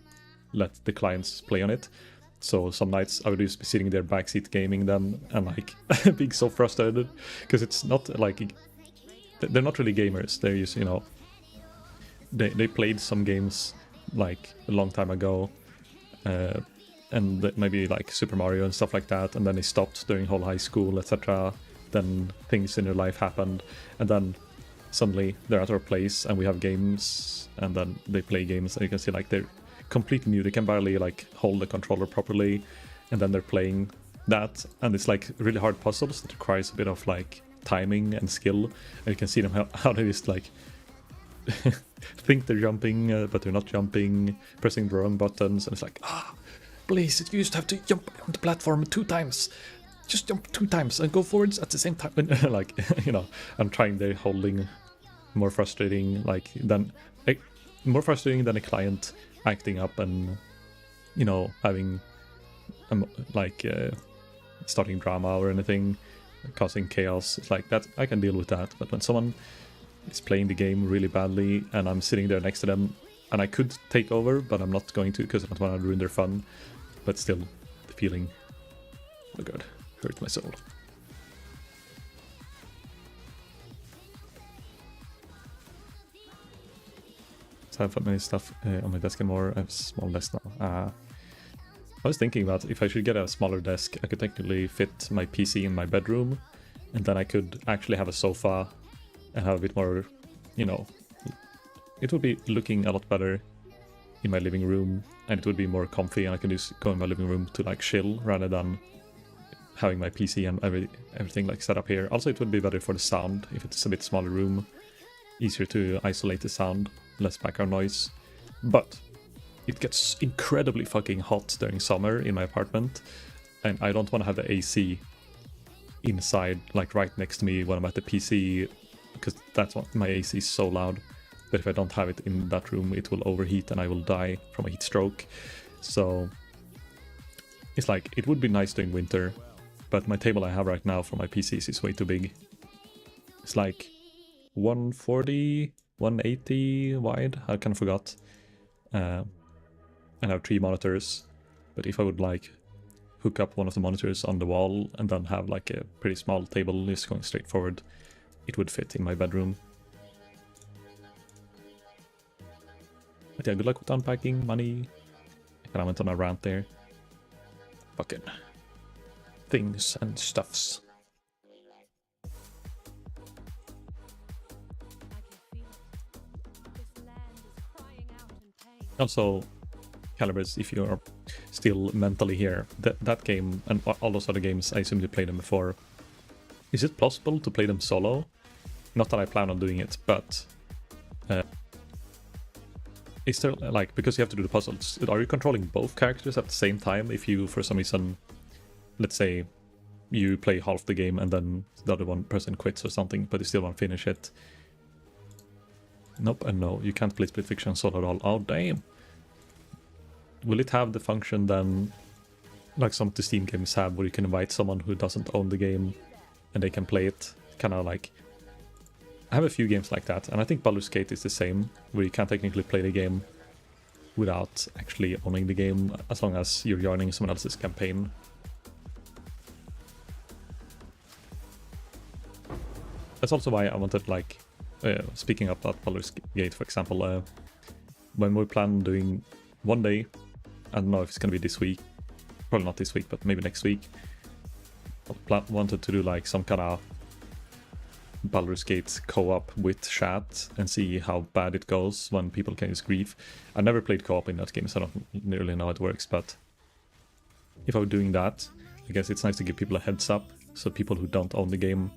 let the clients play on it. So some nights I would just be sitting there backseat gaming them and like being so frustrated, because it's not like, they're not really gamers. They're just, you know, they played some games like a long time ago, and maybe like Super Mario and stuff like that, and then they stopped during whole high school, etc. Then things in their life happened, and then suddenly they're at our place and we have games, and then they play games and you can see like they're completely new. They can barely like hold the controller properly, and then they're playing that, and it's like really hard puzzles that requires a bit of like timing and skill, and you can see them how they just like think they're jumping, but they're not jumping, pressing the wrong buttons, and it's like, please, you used to have to jump on the platform 2 times. Just jump 2 times and go forwards at the same time. Like, you know, I'm trying there, holding more frustrating, more frustrating than a client acting up and, you know, having starting drama or anything, causing chaos. It's like that, I can deal with that. But when someone is playing the game really badly and I'm sitting there next to them, and I could take over, but I'm not going to because I don't want to ruin their fun. But still, the feeling, oh god, hurt my soul. So I have many stuff on my desk anymore. I have a small desk now. I was thinking about if I should get a smaller desk, I could technically fit my PC in my bedroom, and then I could actually have a sofa and have a bit more, you know, it would be looking a lot better in my living room, and it would be more comfy, and I can just go in my living room to like chill rather than having my PC and everything like set up here. Also, it would be better for the sound if it's a bit smaller room, easier to isolate the sound, less background noise. But it gets incredibly fucking hot during summer in my apartment, and I don't want to have the AC inside, like right next to me when I'm at the PC, because that's what my AC is so loud. But if I don't have it in that room, it will overheat and I will die from a heat stroke. So it's like, it would be nice during winter, but my table I have right now for my PCs is way too big. It's like 140, 180 wide, I kind of forgot. And I have 3 monitors, but if I would like hook up one of the monitors on the wall and then have like a pretty small table just going straight forward, it would fit in my bedroom. But yeah, good luck with unpacking, money. And I went on a rant there. Fucking things and stuffs. Also, calibers, if you're still mentally here. That game and all those other games, I assume you played them before. Is it possible to play them solo? Not that I plan on doing it, but is there, like, because you have to do the puzzles, are you controlling both characters at the same time if you, for some reason, let's say, you play half the game and then the other one person quits or something, but you still want to finish it? Nope and no, you can't play Split Fiction solo at all. Oh, damn. Will it have the function then, like some of the Steam games have, where you can invite someone who doesn't own the game and they can play it? Kind of like... I have a few games like that, and I think Baldur's Gate is the same, where you can technically play the game without actually owning the game, as long as you're joining someone else's campaign. That's also why I wanted, like, speaking of that Baldur's Gate, for example, when we plan on doing one day, I don't know if it's gonna be this week, probably not this week, but maybe next week, I wanted to do like some kind of Baldur's Gate co-op with chat and see how bad it goes when people can use grief. I've never played co-op in that game, so I don't really know how it works, but if I were doing that, I guess it's nice to give people a heads up, so people who don't own the game...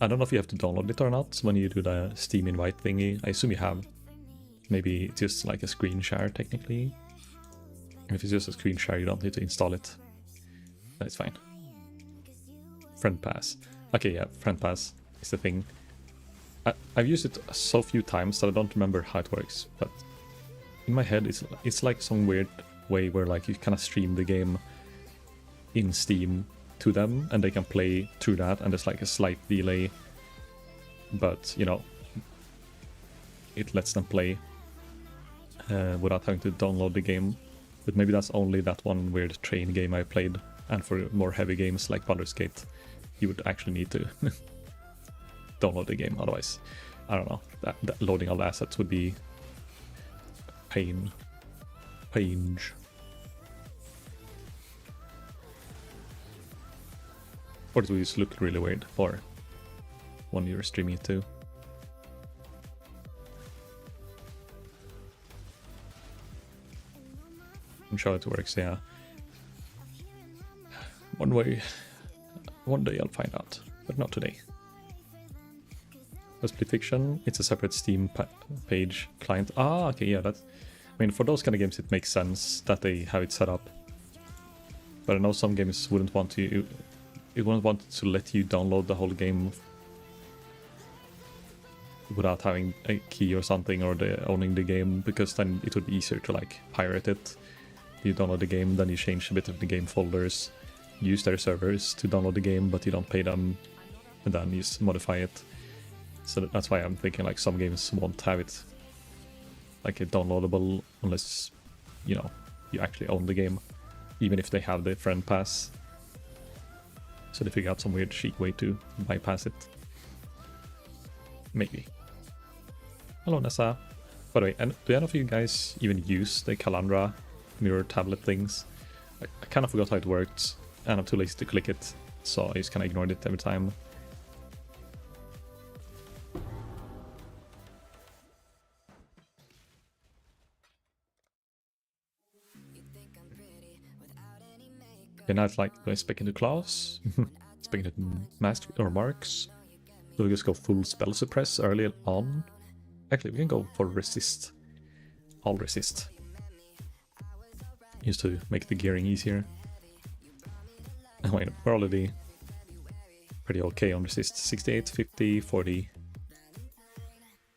I don't know if you have to download it or not when you do the Steam invite thingy. I assume you have. Maybe it's just like a screen share, technically. If it's just a screen share, you don't need to install it. That's fine. Friend Pass. Okay, yeah, Friend Pass is the thing. I've used it so few times that I don't remember how it works, but in my head it's like some weird way where like you kind of stream the game in Steam to them and they can play through that, and there's like a slight delay, but you know, it lets them play without having to download the game. But maybe that's only that one weird train game I played, and for more heavy games like Baldur's Gate you would actually need to download the game, otherwise, I don't know, that loading all the assets would be pain. Or it would just look really weird for when you're streaming it too. I'm sure it works, yeah. One day I'll find out, but not today. For Split Fiction, it's a separate Steam page client. Ah, okay, yeah, that's... I mean, for those kind of games it makes sense that they have it set up. But I know some games wouldn't want to... It wouldn't want to let you download the whole game without having a key or something, or owning the game, because then it would be easier to like pirate it. You download the game, then you change a bit of the game folders, use their servers to download the game, but you don't pay them, and then you just modify it. So that's why I'm thinking like some games won't have it like a downloadable unless, you know, you actually own the game, even if they have the friend pass. So they figure out some weird chic way to bypass it. Maybe. Hello Nessa. By the way, and do any of you guys even use the Kalandra mirror tablet things? I kind of forgot how it worked, and I'm too lazy to click it, so I just kind of ignored it every time. Okay, now it's like, do I spec into class? Spec into master or marks? Do we just go full spell suppress early on? Actually, we can go for resist. All resist. Just to make the gearing easier. Oh, wait, we're already pretty okay on resist. 68, 50, 40.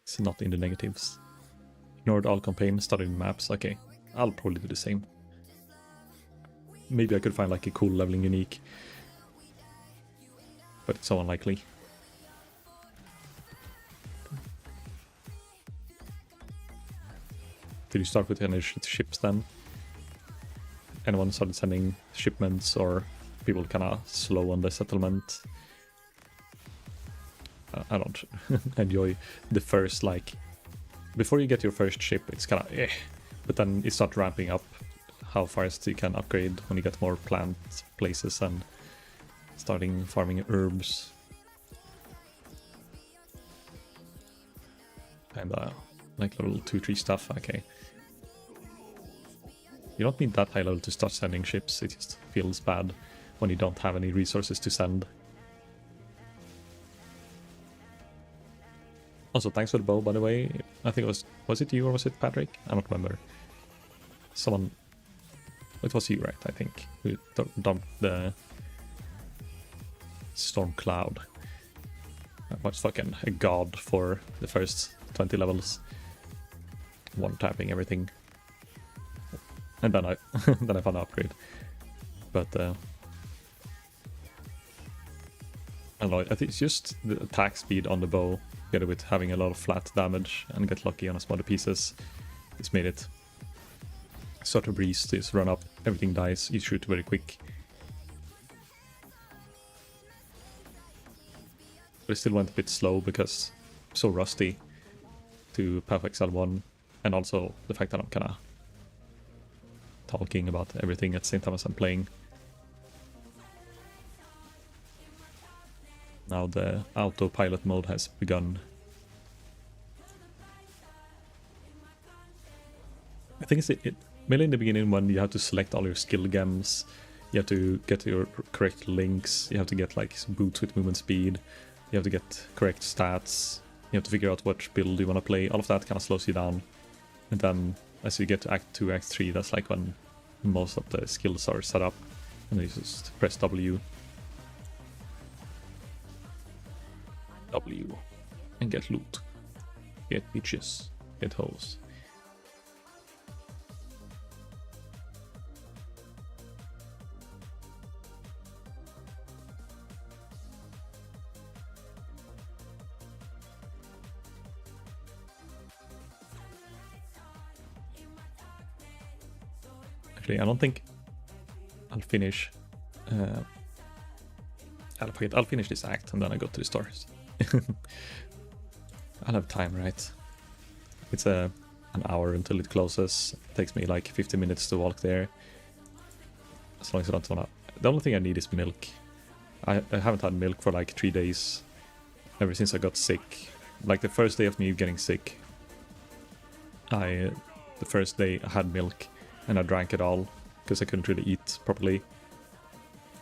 It's not in the negatives. Ignored all campaign, started in maps. Okay, I'll probably do the same. Maybe I could find like a cool leveling unique, but it's so unlikely. Did you start with any ships then? Anyone started sending shipments, or people kinda slow on the settlement? I don't enjoy the first, like, before you get your first ship it's kinda eh, but then it starts ramping up how fast you can upgrade when you get more plant places and starting farming herbs. And like level 2-3 stuff, okay. You don't need that high level to start sending ships, it just feels bad when you don't have any resources to send. Also, thanks for the bow, by the way. I think it was it you or was it Patrick? I don't remember. Someone, it was you, right, I think, who dumped the Storm Cloud. I was fucking a god for the first 20 levels. One-tapping everything. And then I then I found an upgrade. But I don't know, I think it's just the attack speed on the bow, together with having a lot of flat damage and get lucky on some other pieces, it's made it sort of breeze to just run up, everything dies, you shoot very quick. But it still went a bit slow because I'm so rusty to Path of Exile 1, and also the fact that I'm kinda talking about everything at the same time as I'm playing. Now the autopilot mode has begun. I think it's mainly in the beginning when you have to select all your skill gems, you have to get your correct links, you have to get like boots with movement speed, you have to get correct stats, you have to figure out what build you want to play, all of that kind of slows you down. And then as you get to Act 2, Act 3, that's like when most of the skills are set up, and you just press W, and get loot, get bitches, get hoes. Actually, I don't think I'll finish. I'll finish this act and then I go to the stores. I'll have time, right? It's an hour until it closes. It takes me like 50 minutes to walk there. As long as I don't wanna. The only thing I need is milk. I haven't had milk for like 3 days. Ever since I got sick. Like the first day of me getting sick, the first day I had milk and I drank it all because I couldn't really eat properly.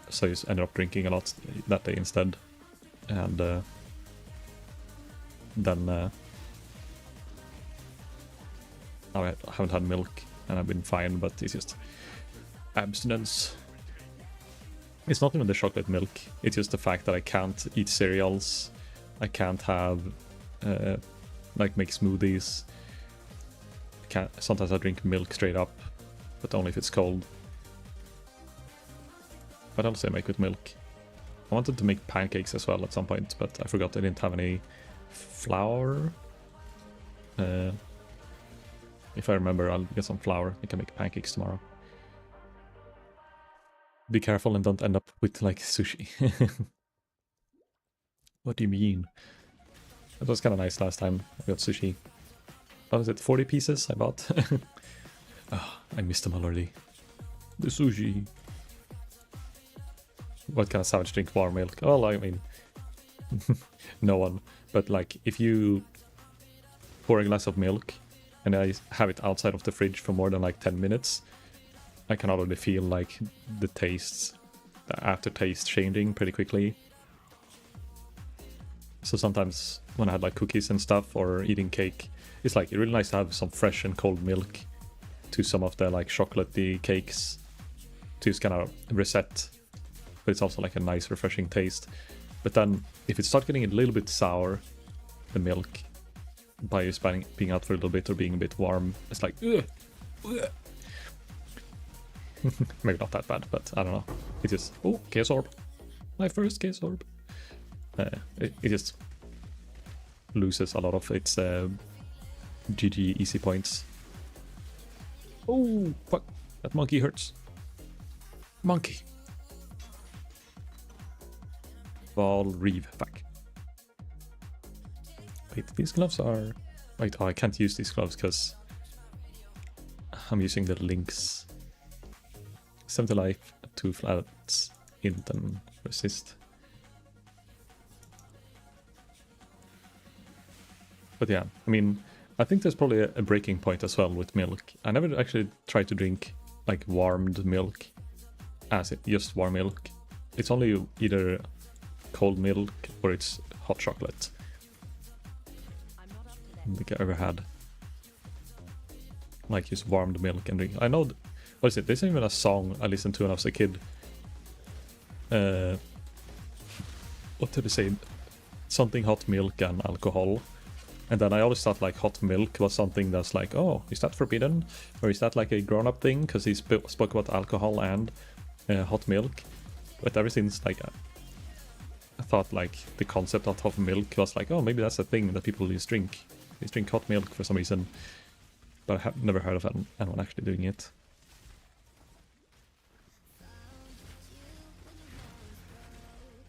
So I just ended up drinking a lot that day instead. And then now I haven't had milk and I've been fine, but it's just abstinence. It's not even the chocolate milk, it's just the fact that I can't eat cereals, I can't have like make smoothies. Sometimes I drink milk straight up, but only if it's cold. What else do I make with milk? I wanted to make pancakes as well at some point, but I forgot I didn't have any flour. If I remember, I'll get some flour. I can make pancakes tomorrow. Be careful and don't end up with like sushi. What do you mean? That was kind of nice last time I got sushi. What was it, 40 pieces I bought? Oh, I missed them already. The sushi. What kind of savage drink warm milk? Well, I mean, no one. But like, if you pour a glass of milk and I have it outside of the fridge for more than like 10 minutes, I can already feel like the aftertaste changing pretty quickly. So sometimes when I had like cookies and stuff or eating cake, it's like really nice to have some fresh and cold milk to some of the like chocolatey cakes to just kind of reset. But it's also like a nice refreshing taste. But then if it starts getting a little bit sour, the milk, by just being out for a little bit or being a bit warm, it's like ugh, ugh. Maybe not that bad, but I don't know. It just, oh, Chaos Orb, my first Chaos Orb. It just loses a lot of its GG easy points. Oh fuck, that monkey hurts. Monkey. Val Reeve, fuck. Wait, these gloves are... Wait, oh, I can't use these gloves because I'm using the links. 70 life, 2 flats, int and resist. But yeah, I mean, I think there's probably a breaking point as well with milk. I never actually tried to drink like warmed milk, as it just warm milk. It's only either cold milk or it's hot chocolate. I'm not up to I that. don't think I ever had like just warmed milk and drink. I know, what is it? There's even a song I listened to when I was a kid. What did they say? Something hot milk and alcohol. And then I always thought like hot milk was something that's like, oh, is that forbidden? Or is that like a grown-up thing? Because he spoke about alcohol and hot milk. But ever since, like, I thought like the concept of hot milk was like, oh, maybe that's a thing that people just drink. They drink hot milk for some reason. But I have never heard of anyone actually doing it.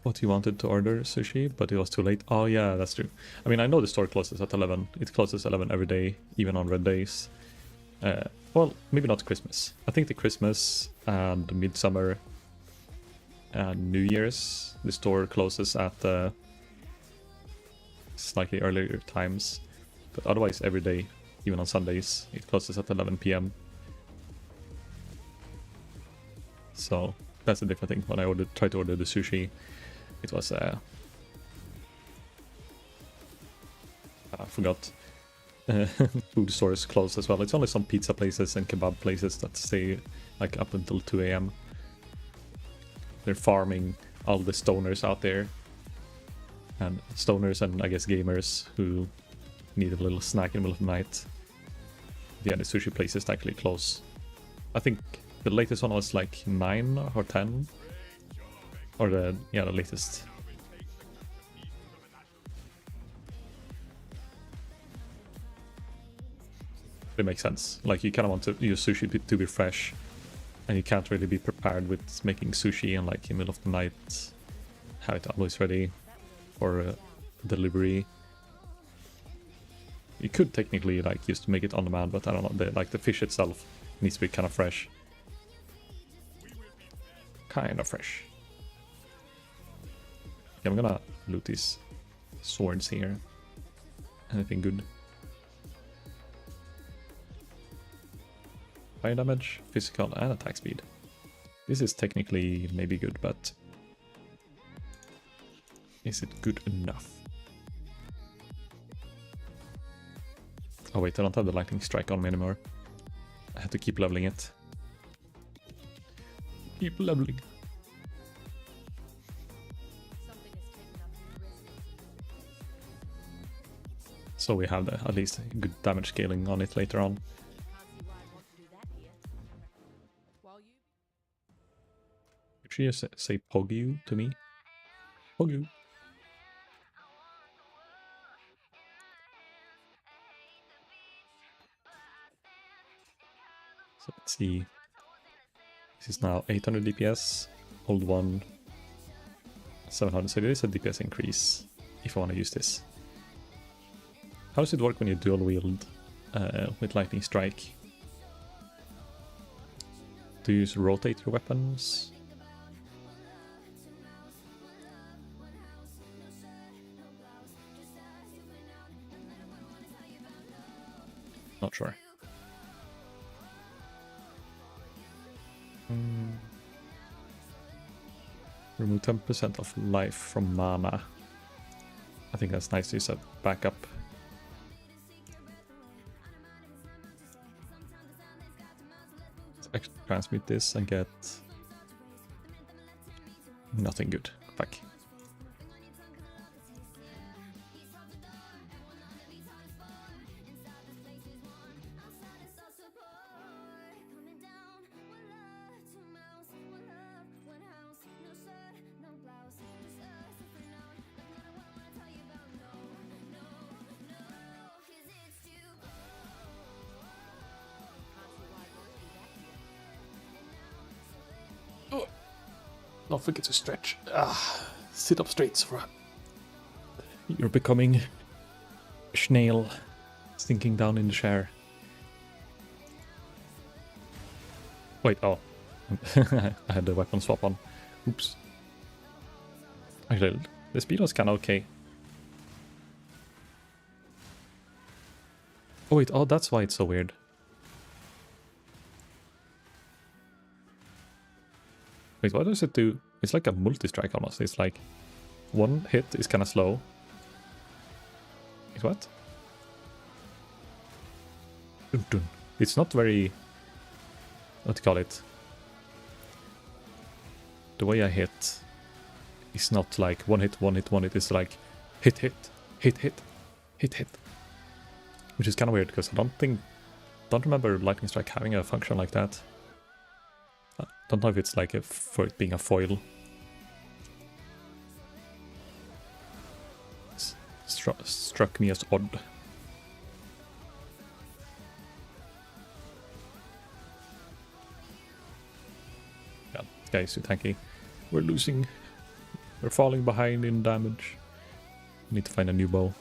What you wanted to order sushi, but it was too late. Oh yeah, that's true. I mean, I know the store closes at 11. It closes 11 every day, even on red days. Well, maybe not Christmas. I think the Christmas and Midsummer and New Year's, the store closes at slightly earlier times. But otherwise, every day, even on Sundays, it closes at 11 p.m. So that's a different thing. When I tried to order the sushi, it was I forgot. Food stores closed as well. It's only some pizza places and kebab places that stay like up until 2 a.m. They're farming all the stoners out there. And stoners and I guess gamers who need a little snack in the middle of the night. Yeah, the sushi places actually close. I think the latest one was like 9 or 10. Or the latest. It makes sense. Like, you kind of want to use sushi to be fresh, and you can't really be prepared with making sushi and like in the middle of the night have it always ready for delivery. You could technically like just make it on demand, but I don't know. The fish itself needs to be kind of fresh. Kind of fresh. I'm gonna loot these swords here. Anything good? Fire damage, physical, and attack speed. This is technically maybe good, but is it good enough? Oh wait, I don't have the lightning strike on me anymore. I have to keep leveling it. Keep leveling. So we have at least good damage scaling on it later on. Could she just say Pogyu to me? Pogyu. So let's see. This is now 800 DPS. Old one 700. So there is a DPS increase if I want to use this. How does it work when you dual wield with lightning strike? Do you use rotate your weapons? Not sure. Remove 10% of life from mana. I think that's nice to use a backup. Let's transmute this and get nothing good. Fuck. Don't forget to stretch. Sit up straight, Zurphora. You're becoming a snail, sinking down in the chair. Wait, oh. I had the weapon swap on. Oops. Actually, the speed was kinda okay. Oh wait, oh that's why it's so weird. Wait, what does it do? It's like a multi-strike almost. It's like one hit is kind of slow. It's what? Dun dun. It's not very... What do you call it? The way I hit is not like one hit, one hit, one hit. It's like hit, hit, hit, hit, hit, hit. Which is kind of weird because I don't remember Lightning Strike having a function like that. I don't know if it's like for it being a foil. Struck me as odd. Yeah, this guy is too tanky. We're losing. We're falling behind in damage. Need to find a new bow.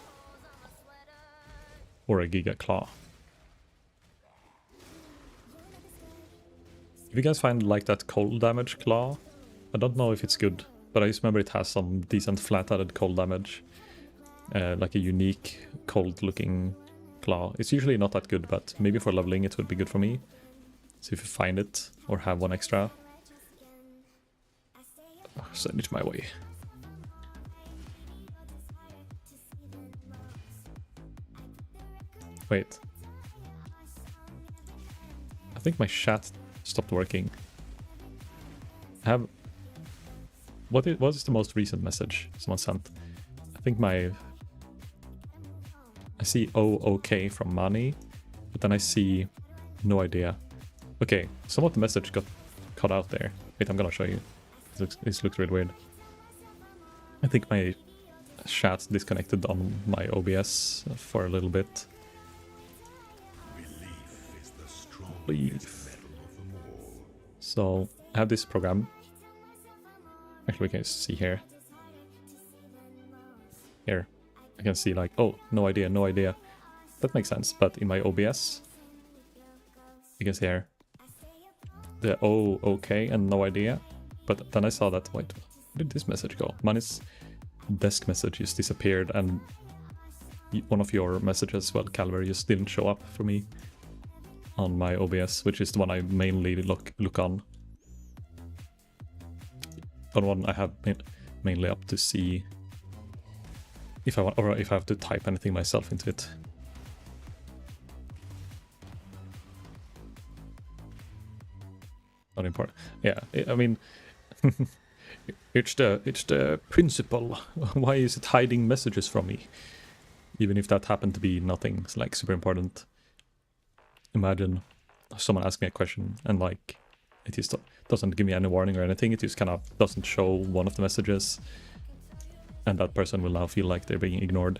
Or a Giga Claw. If you guys find like that cold damage claw, I don't know if it's good, but I just remember it has some decent flat-added cold damage. Like a unique cold looking claw. It's usually not that good, but maybe for leveling it would be good for me. So if you find it or have one extra, send it my way. Wait. I think my chat stopped working. I have... What is the most recent message someone sent? I think my... I see OK from Mani, but then I see no idea. Okay, some of the message got cut out there. Wait, I'm gonna show you. This looks really weird. I think my chat disconnected on my OBS for a little bit. Relief. So I have this program. Actually, we can see here. Here, I can see like, oh, no idea, no idea. That makes sense, but in my OBS, you can see here, the oh, okay, and no idea. But then I saw that, wait, where did this message go? Mani's desk messages disappeared, and one of your messages as well, Kalandra, just didn't show up for me on my OBS, which is the one I mainly look on. The one I have mainly up to see if I want, or if I have to type anything myself into it. Not important. Yeah, I mean, it's the principle. Why is it hiding messages from me? Even if that happened to be nothing, it's like super important. Imagine someone asks me a question and like it just doesn't give me any warning or anything. It just kind of doesn't show one of the messages, and that person will now feel like they're being ignored.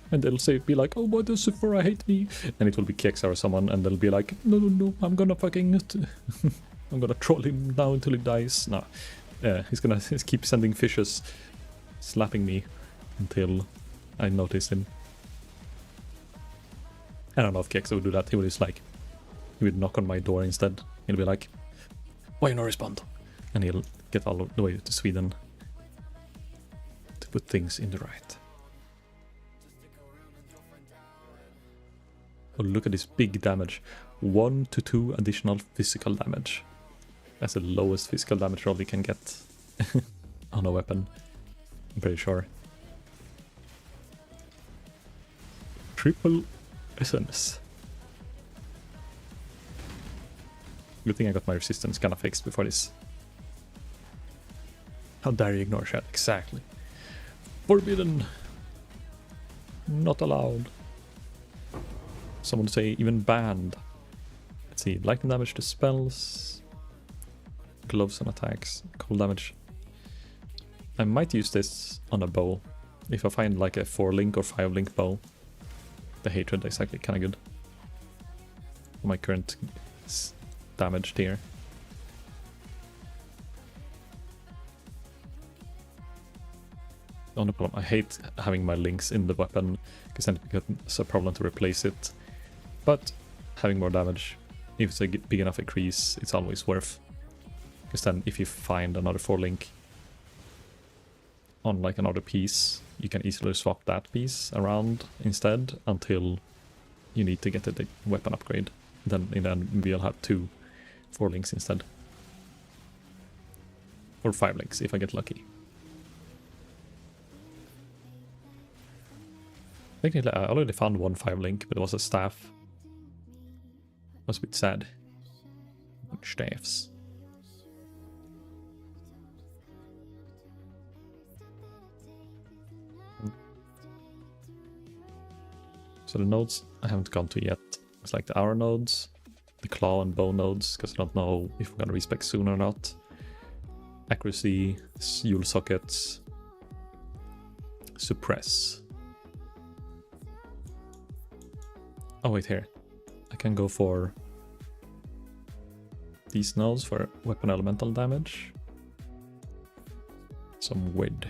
And they'll be like, oh, why does Zurphora hate me? And it will be KX or someone, and they'll be like, no, I'm gonna fucking... I'm gonna troll him now until he dies. No, he's gonna keep sending fishes, slapping me until I notice him. I don't know if KX would do that. He would just like... He would knock on my door instead. He'll be like, why you not respond? And he'll get all the way to Sweden to put things in the right. Oh, look at this big damage. 1 to 2 additional physical damage. That's the lowest physical damage roll you can get on a weapon. I'm pretty sure. Triple SNS. Good thing I got my resistance kind of fixed before this. How dare you ignore chat? Exactly. Forbidden. Not allowed. Someone would say even banned. Let's see, lightning damage to spells, gloves and attacks, cold damage. I might use this on a bow. If I find like a 4-link or 5-link bow, the hatred is actually kind of good for my current damage tier. The only problem, I hate having my links in the weapon because then it becomes a problem to replace it. But having more damage, if it's a big enough increase, it's always worth. Because then if you find another 4-link on like another piece, you can easily swap that piece around instead until you need to get the weapon upgrade. Then in the end, we'll have 2 4-links instead. Or 5 links if I get lucky. Technically, I already found one 5 link, but it was a staff. Was a bit sad. Staffs. So the nodes I haven't gone to yet. It's like the hour nodes, the claw and bow nodes, because I don't know if I'm gonna respec soon or not. Accuracy, Yule sockets, suppress. Oh wait, here. I can go for these nodes for weapon elemental damage. Some wood.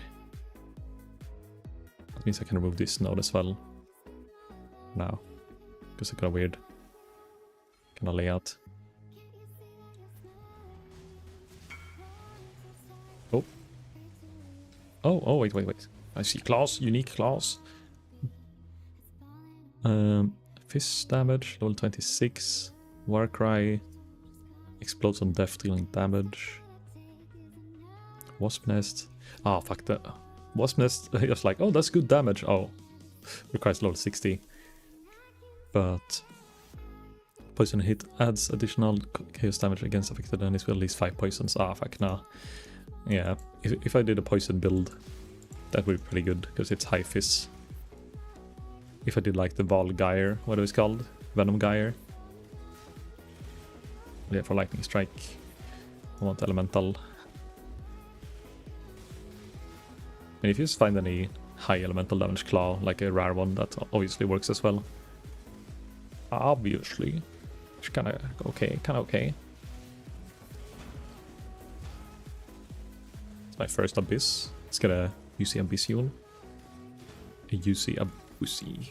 That means I can remove this node as well. Now. Because it's kind of weird. Kind of layout. Oh. Oh, wait. I see claws, unique claws. Fist damage, level 26. Warcry. Explodes on death, dealing damage. Wasp nest. Ah, fuck that. Wasp nest, I was like, oh, that's good damage. Oh. Requires level 60. But poison hit adds additional chaos damage against affected enemies with at least 5 poisons. Ah, fuck, nah. Yeah, if I did a poison build, that would be pretty good, because it's high fizz. If I did like the Vol Gyre, what it was called? Venom Gyre. Yeah, for Lightning Strike. I want Elemental. And if you just find any high elemental damage claw, like a rare one, that obviously works as well. Obviously. It's kinda okay, It's my first Abyss. Let's get a UC Abyssule. A UC Abusi.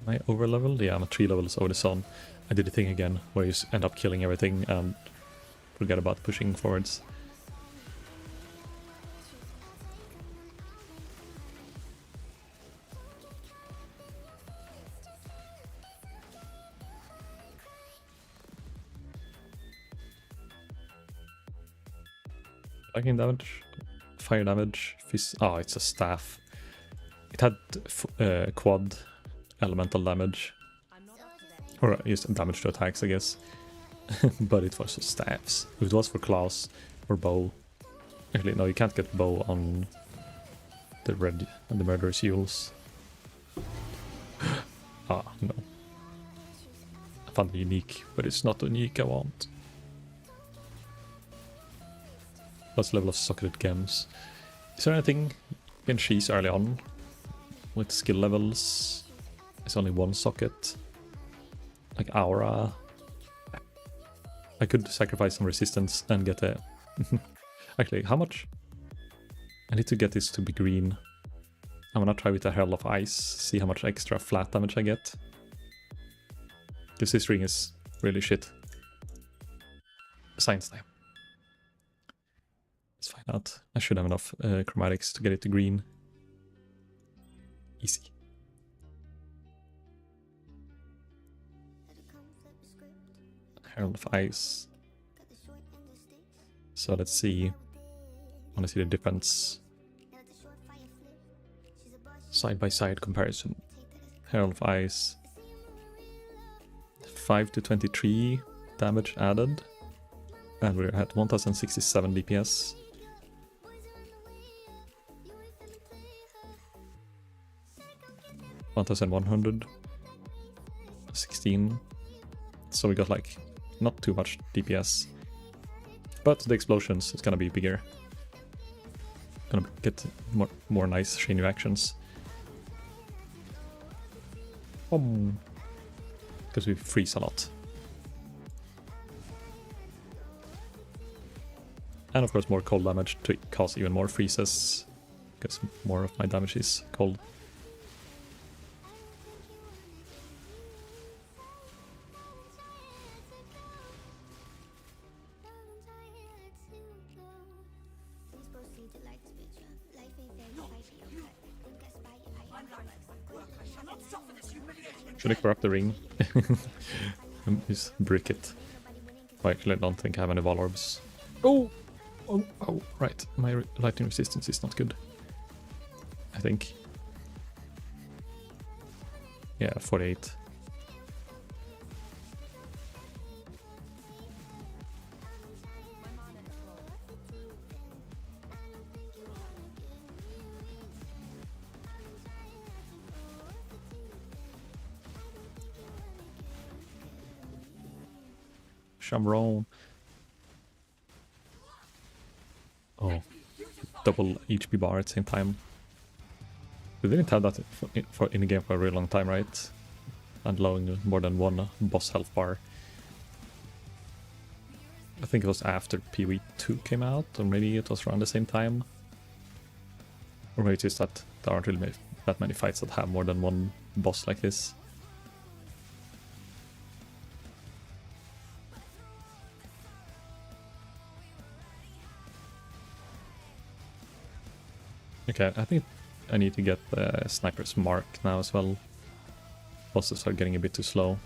Am I over leveled? Yeah, I'm at 3 levels over the sun. I did the thing again where you end up killing everything and forget about pushing forwards. Lightning damage, fire damage, fist. Oh, it's a staff. It had quad elemental damage. Or just damage to attacks, I guess. But it was for staffs. If it was for claws or bow. Actually, no, you can't get bow on the red and the murderous Yules. Ah, no. I found it unique, but it's not the unique I want. Plus level of socketed gems. Is there anything you can cheese early on? With skill levels? It's only 1 socket. Like Aura. I could sacrifice some resistance and get a... Actually, how much? I need to get this to be green. I'm gonna try with a Herald of Ice, see how much extra flat damage I get. Because this ring is really shit. Science time. Let's find out. I should have enough chromatics to get it to green. Easy. Herald of Ice. So let's see. I want to see the difference. Side by side comparison. Herald of Ice. 5 to 23 damage added. And we're at 1067 DPS. $1,100. 16. So we got like not too much DPS. But the explosions is gonna be bigger. Gonna get more nice shiny actions. Because we freeze a lot. And of course more cold damage to cause even more freezes. Because more of my damage is cold. Should I corrupt the ring? Just brick it. Oh, actually, I don't think I have any wall orbs. Oh! Oh, oh, right. My lightning resistance is not good. I think. Yeah, 48. Shamron. Oh, double HP bar at the same time. We didn't have that in the game for a really long time, right? And allowing more than one boss health bar. I think it was after PoE 2 came out, or maybe it was around the same time. Or maybe it's just that there aren't really that many fights that have more than one boss like this. Okay, I think I need to get the sniper's mark now as well. Bosses are getting a bit too slow.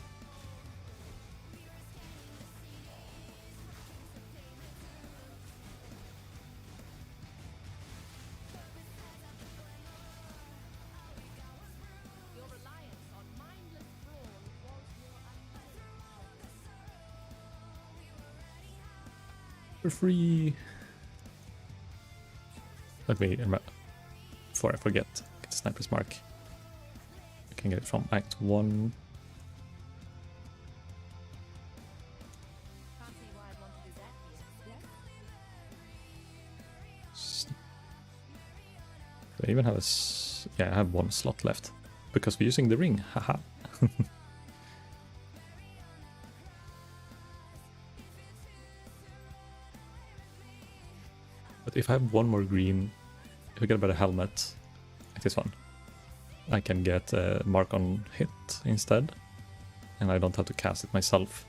For free. Let me, before I forget, get the sniper's mark. I can get it from Act 1. I even have yeah, I have one slot left. Because we're using the ring, haha. But if I have one more green, if I get a better helmet, like this one, I can get a mark on hit instead, and I don't have to cast it myself.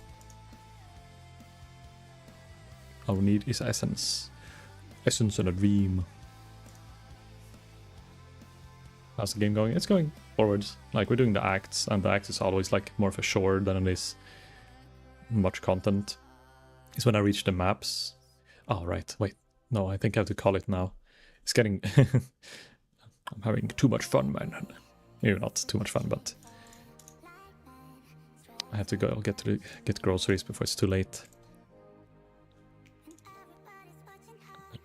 Our need is essence. Essence and a dream. How's the game going? It's going forwards. Like, we're doing the acts, and the acts is always like more of a chore than it is much content. It's when I reach the maps. Oh, right, wait. No, I think I have to call it now. It's getting... I'm having too much fun, man. Maybe not too much fun, but... I have to go get groceries before it's too late.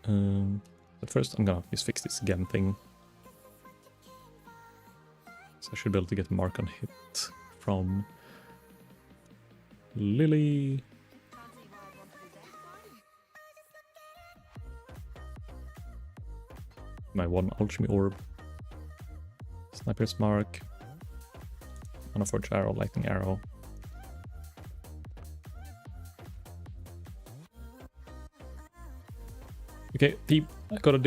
But first I'm gonna just fix this gem thing. So I should be able to get a mark on hit from Lily. My one alchemy orb. Sniper's mark. Unaforged arrow, lightning arrow. Okay, peep, I gotta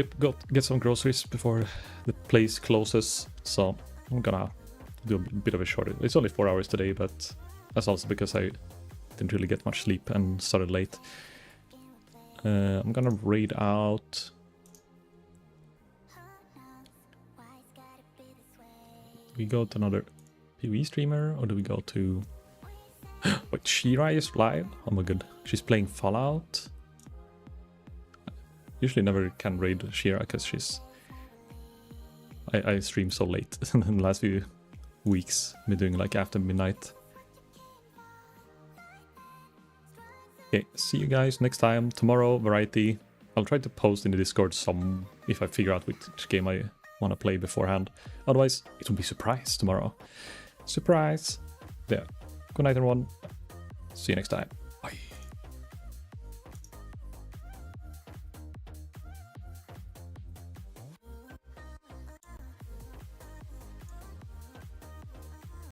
get some groceries before the place closes, so I'm gonna do a bit of a shorter. It's only 4 hours today, but that's also because I didn't really get much sleep and started late. I'm gonna raid out. Do we go to another PoE streamer, or do we go to... Wait, Shira is live? Oh my god, she's playing Fallout? Usually never can raid Shira because she's... I stream so late in the last few weeks, been doing like after midnight. Okay, see you guys next time. Tomorrow, variety. I'll try to post in the Discord some, if I figure out which game I want to play beforehand. Otherwise, it will be surprise tomorrow. Surprise! There. Good night everyone. See you next time.